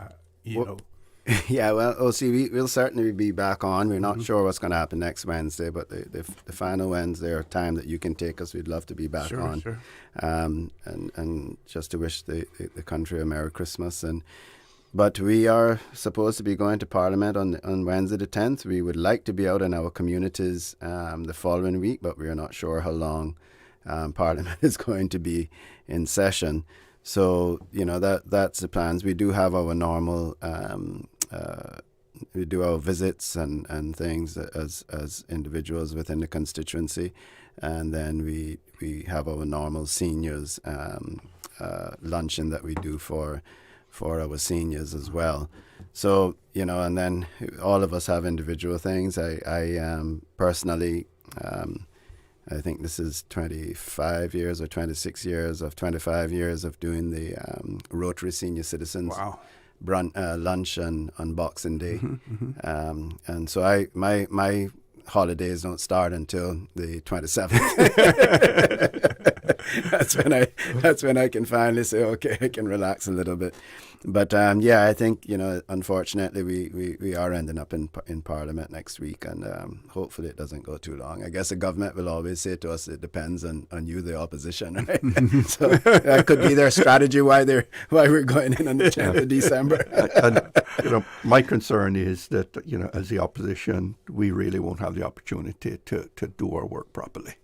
Yeah, well, OC, we'll certainly be back on. We're not sure what's going to happen next Wednesday, but the final Wednesday or time that you can take us, we'd love to be back on. Sure. And just to wish the country a Merry Christmas. But we are supposed to be going to Parliament on Wednesday the 10th. We would like to be out in our communities the following week, but we are not sure how long Parliament is going to be in session. So, that's the plans. We do have our normal, we do our visits and things as individuals within the constituency. And then we have our normal seniors luncheon that we do for our seniors as well. So, and then all of us have individual things. I personally, I think this is 25 years or 26 years of 25 years of doing the Rotary Senior Citizens lunch on Boxing Day. And so my holidays don't start until the 27th. That's when I can finally say, okay, I can relax a little bit. But I think, unfortunately we are ending up in Parliament next week, and hopefully it doesn't go too long. I guess the government will always say to us, it depends on you, the opposition, right? So that could be their strategy why we're going in on the 10th of December. And, my concern is that, as the opposition, we really won't have the opportunity to do our work properly.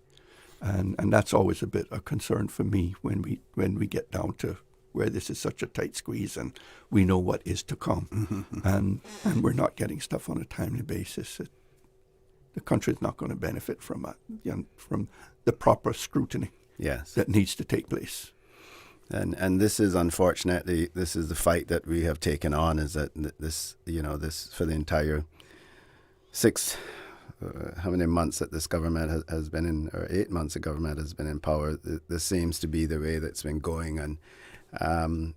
And that's always a bit of concern for me when we get down to where this is such a tight squeeze and we know what is to come, and we're not getting stuff on a timely basis. The country is not going to benefit from that, from the proper scrutiny that needs to take place. And this is, unfortunately, this is the fight that we have taken on, is that this for the entire 6 how many months that this government has been in, or 8 months the government has been in power, this seems to be the way that's been going. And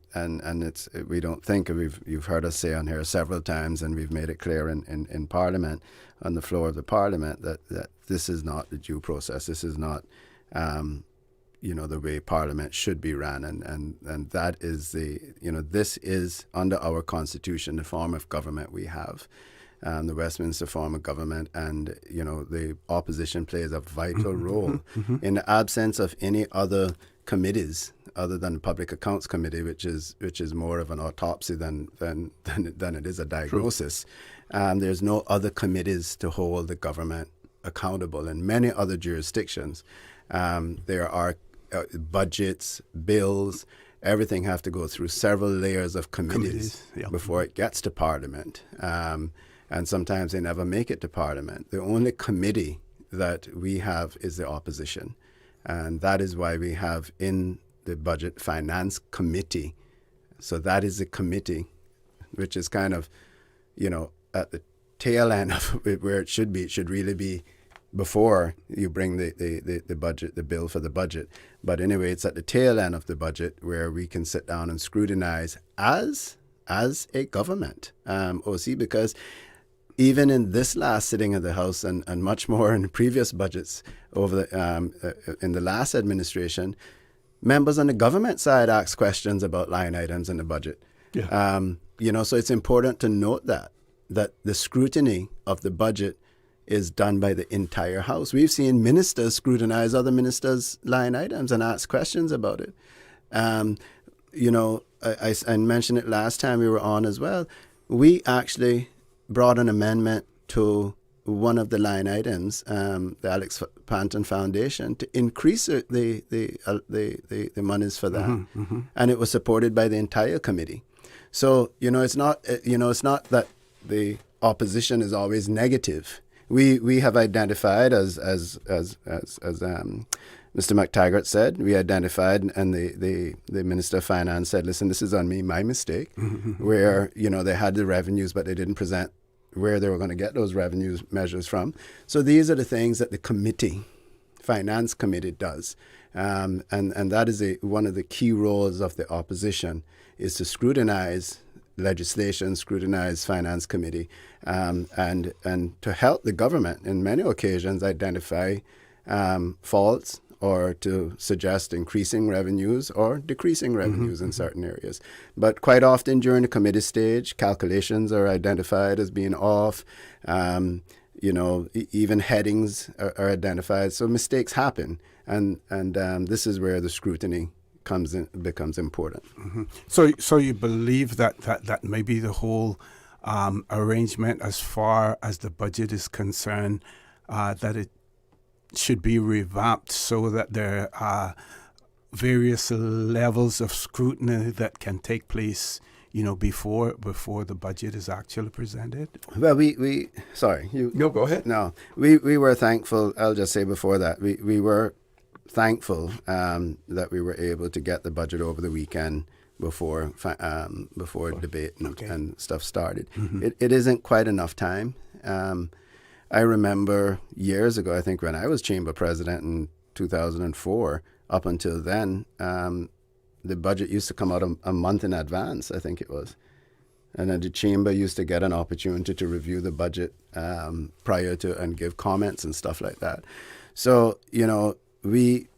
it's, we don't think, you've heard us say on here several times, and we've made it clear in Parliament, on the floor of the Parliament, that this is not the due process. This is not the way Parliament should be ran, and that is this is, under our Constitution, the form of government we have, the Westminster form of government, and the opposition plays a vital role. In the absence of any other committees other than the Public Accounts Committee, which is more of an autopsy than it is a diagnosis. There's no other committees to hold the government accountable. In many other jurisdictions, there are budgets, bills, everything have to go through several layers of committees before it gets to Parliament. And sometimes they never make it to Parliament. The only committee that we have is the opposition. And that is why we have in the Budget Finance Committee. So that is the committee, which is kind of, at the tail end of where it should be. It should really be before you bring the budget, the bill for the budget. But anyway, it's at the tail end of the budget where we can sit down and scrutinize as a government, OC, because even in this last sitting of the House, and much more in previous budgets over in the last administration, members on the government side asked questions about line items in the budget. So it's important to note that the scrutiny of the budget is done by the entire House. We've seen ministers scrutinize other ministers' line items and ask questions about it. I mentioned it last time we were on as well. We actually brought an amendment to one of the line items, the Alex Panton Foundation, to increase the monies for that, and it was supported by the entire committee. So it's not that the opposition is always negative. We have identified, as Mr. McTaggart said, we identified, and the Minister of Finance said, listen, this is on me, my mistake, where, they had the revenues, but they didn't present where they were going to get those revenue measures from. So these are the things that the Finance Committee does. And that is one of the key roles of the opposition, is to scrutinize legislation, scrutinize Finance Committee, and to help the government in many occasions identify faults, or to suggest increasing revenues or decreasing revenues in certain areas. But quite often during the committee stage, calculations are identified as being off. Even headings are identified. So mistakes happen, and this is where the scrutiny becomes important. So you believe that maybe the whole arrangement, as far as the budget is concerned, that it should be revamped so that there are various levels of scrutiny that can take place, before the budget is actually presented? Well, sorry. No, go ahead. No, we were thankful. I'll just say before that, we were thankful that we were able to get the budget over the weekend before debate and stuff started. It isn't quite enough time. I remember years ago, I think when I was chamber president in 2004, up until then, the budget used to come out a month in advance, I think it was. And then the chamber used to get an opportunity to review the budget prior to and give comments and stuff like that. So, we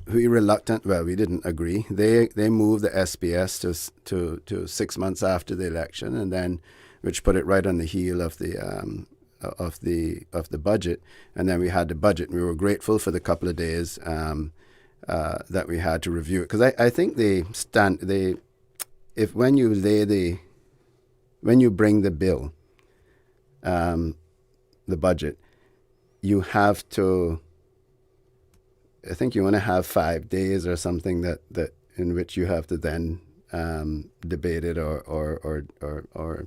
reluctant. Well, we didn't agree. They moved the SPS to 6 months after the election, and then which put it right on the heel of the budget. And then we had the budget. We were grateful for the couple of days that we had to review it, because I think when you bring the bill, the budget, you have to. I think you want to have 5 days or something that in which you have to then debate it or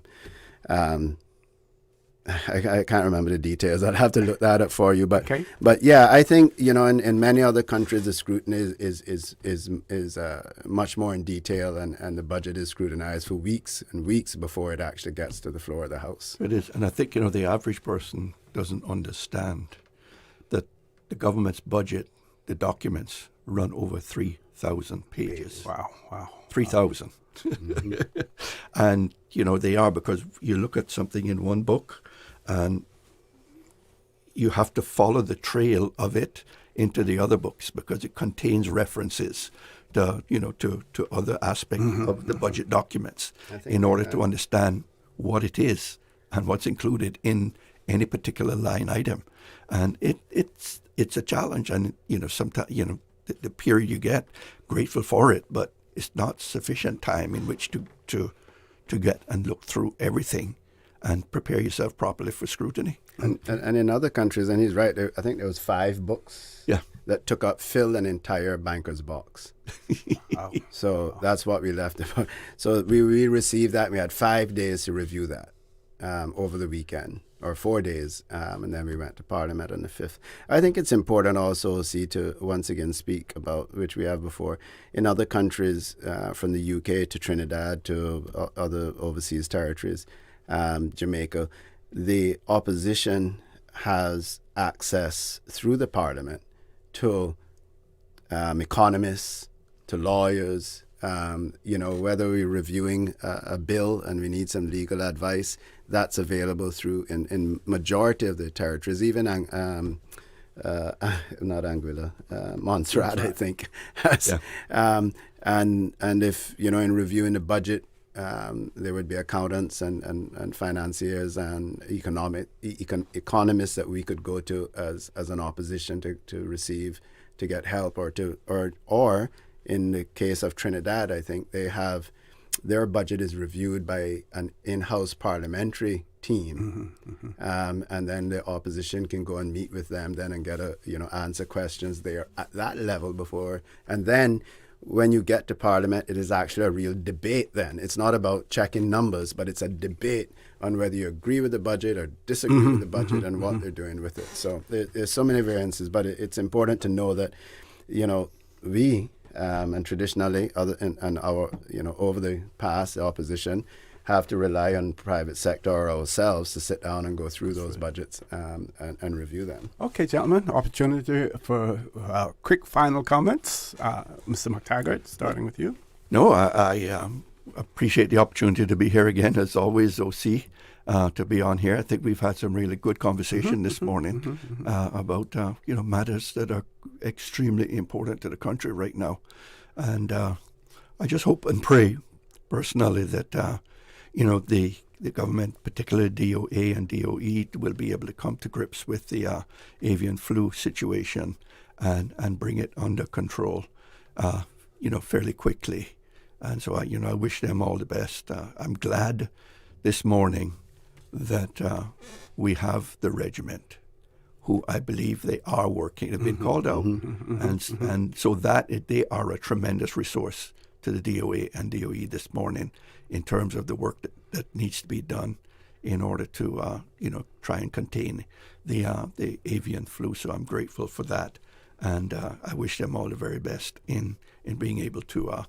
I can't remember the details. I'd have to look that up for you. But but yeah, I think in many other countries the scrutiny is much more in detail, and the budget is scrutinized for weeks and weeks before it actually gets to the floor of the House. It is, and I think the average person doesn't understand that the government's budget, the documents run over 3,000 pages. Wow. 3,000. Mm-hmm. And, they are, because you look at something in one book and you have to follow the trail of it into the other books, because it contains references to other aspects of the budget documents in order to understand what it is and what's included in any particular line item. And it's a challenge, and sometimes the period you get, grateful for it, but it's not sufficient time in which to get and look through everything and prepare yourself properly for scrutiny. And in other countries, and he's right, I think there was 5 books that filled an entire banker's box. Wow. So that's what we left. So we received that. We had 5 days to review that over the weekend, or 4 days, and then we went to Parliament on the 5th. I think it's important also, to once again speak about, which we have before, in other countries, from the UK to Trinidad to other overseas territories, Jamaica, the opposition has access through the Parliament to economists, to lawyers. Whether we're reviewing a bill and we need some legal advice, that's available through in majority of the territories, even not Anguilla, Montserrat, I think. And if in reviewing the budget, there would be accountants and financiers and economists that we could go to as an opposition to get help, or in the case of Trinidad, I think their budget is reviewed by an in-house parliamentary team, and then the opposition can go and meet with them then and get answer questions there at that level before. And then when you get to Parliament, it is actually a real debate then. It's not about checking numbers, but it's a debate on whether you agree with the budget or disagree with the budget and what they're doing with it. So there's so many variances, but it's important to know that, we and traditionally, over the past, the opposition have to rely on private sector or ourselves to sit down and go through those budgets and review them. Okay, gentlemen, opportunity for quick final comments. Mr. McTaggart, starting with you. No, I appreciate the opportunity to be here again, as always, OC, to be on here. I think we've had some really good conversation this morning about matters that are extremely important to the country right now. And I just hope and pray personally that the government, particularly DOA and DOE, will be able to come to grips with the avian flu situation and bring it under control, fairly quickly. And so I wish them all the best. I'm glad this morning that we have the regiment, who I believe they are working. They've been called out, and so that they are a tremendous resource to the DOA and DOE this morning in terms of the work that needs to be done in order to try and contain the avian flu. So I'm grateful for that, and I wish them all the very best in being able to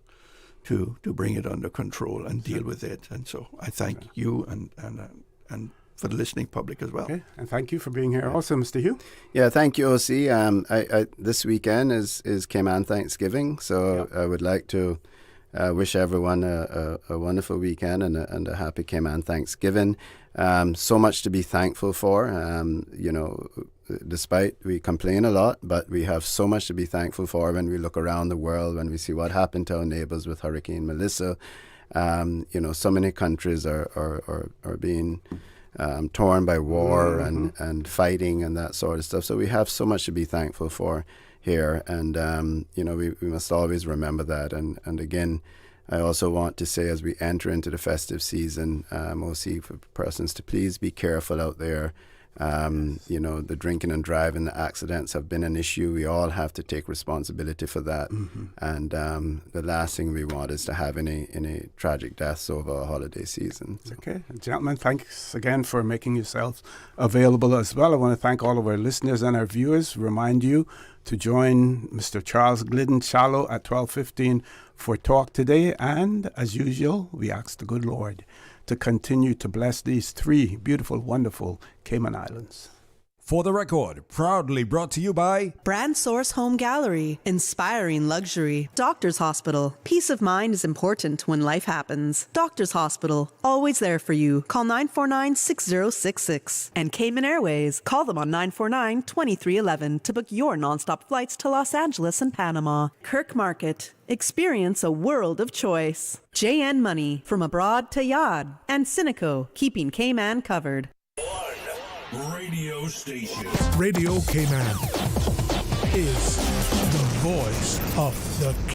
bring it under control and deal with it. And so I thank you and for the listening public as well. Okay, and thank you for being here also, Mr. Hugh. Yeah, thank you, OC. This weekend is Cayman Thanksgiving, so I would like to wish everyone a wonderful weekend and a happy Cayman Thanksgiving. So much to be thankful for. Despite we complain a lot, but we have so much to be thankful for when we look around the world, when we see what happened to our neighbors with Hurricane Melissa. So many countries are being torn by war and fighting and that sort of stuff. So we have so much to be thankful for here, and we must always remember that. And again, I also want to say, as we enter into the festive season, OC, for persons to please be careful out there. The drinking and driving, the accidents have been an issue. We all have to take responsibility for that. And the last thing we want is to have any tragic deaths over a holiday season. So. Okay. Gentlemen, thanks again for making yourselves available as well. I want to thank all of our listeners and our viewers. Remind you to join Mr. Charles Glidden Shallow at 12:15 for Talk Today. And as usual, we ask the good Lord to continue to bless these three beautiful, wonderful Cayman Islands. For the Record, proudly brought to you by Brand Source Home Gallery, inspiring luxury. Doctors Hospital, peace of mind is important when life happens. Doctors Hospital, always there for you. Call 949-6066. And Cayman Airways, call them on 949-2311 to book your nonstop flights to Los Angeles and Panama. Kirk Market, experience a world of choice. JN Money, from abroad to Yad. And Cineco, keeping Cayman covered. Radio station. Radio Cayman is the voice of the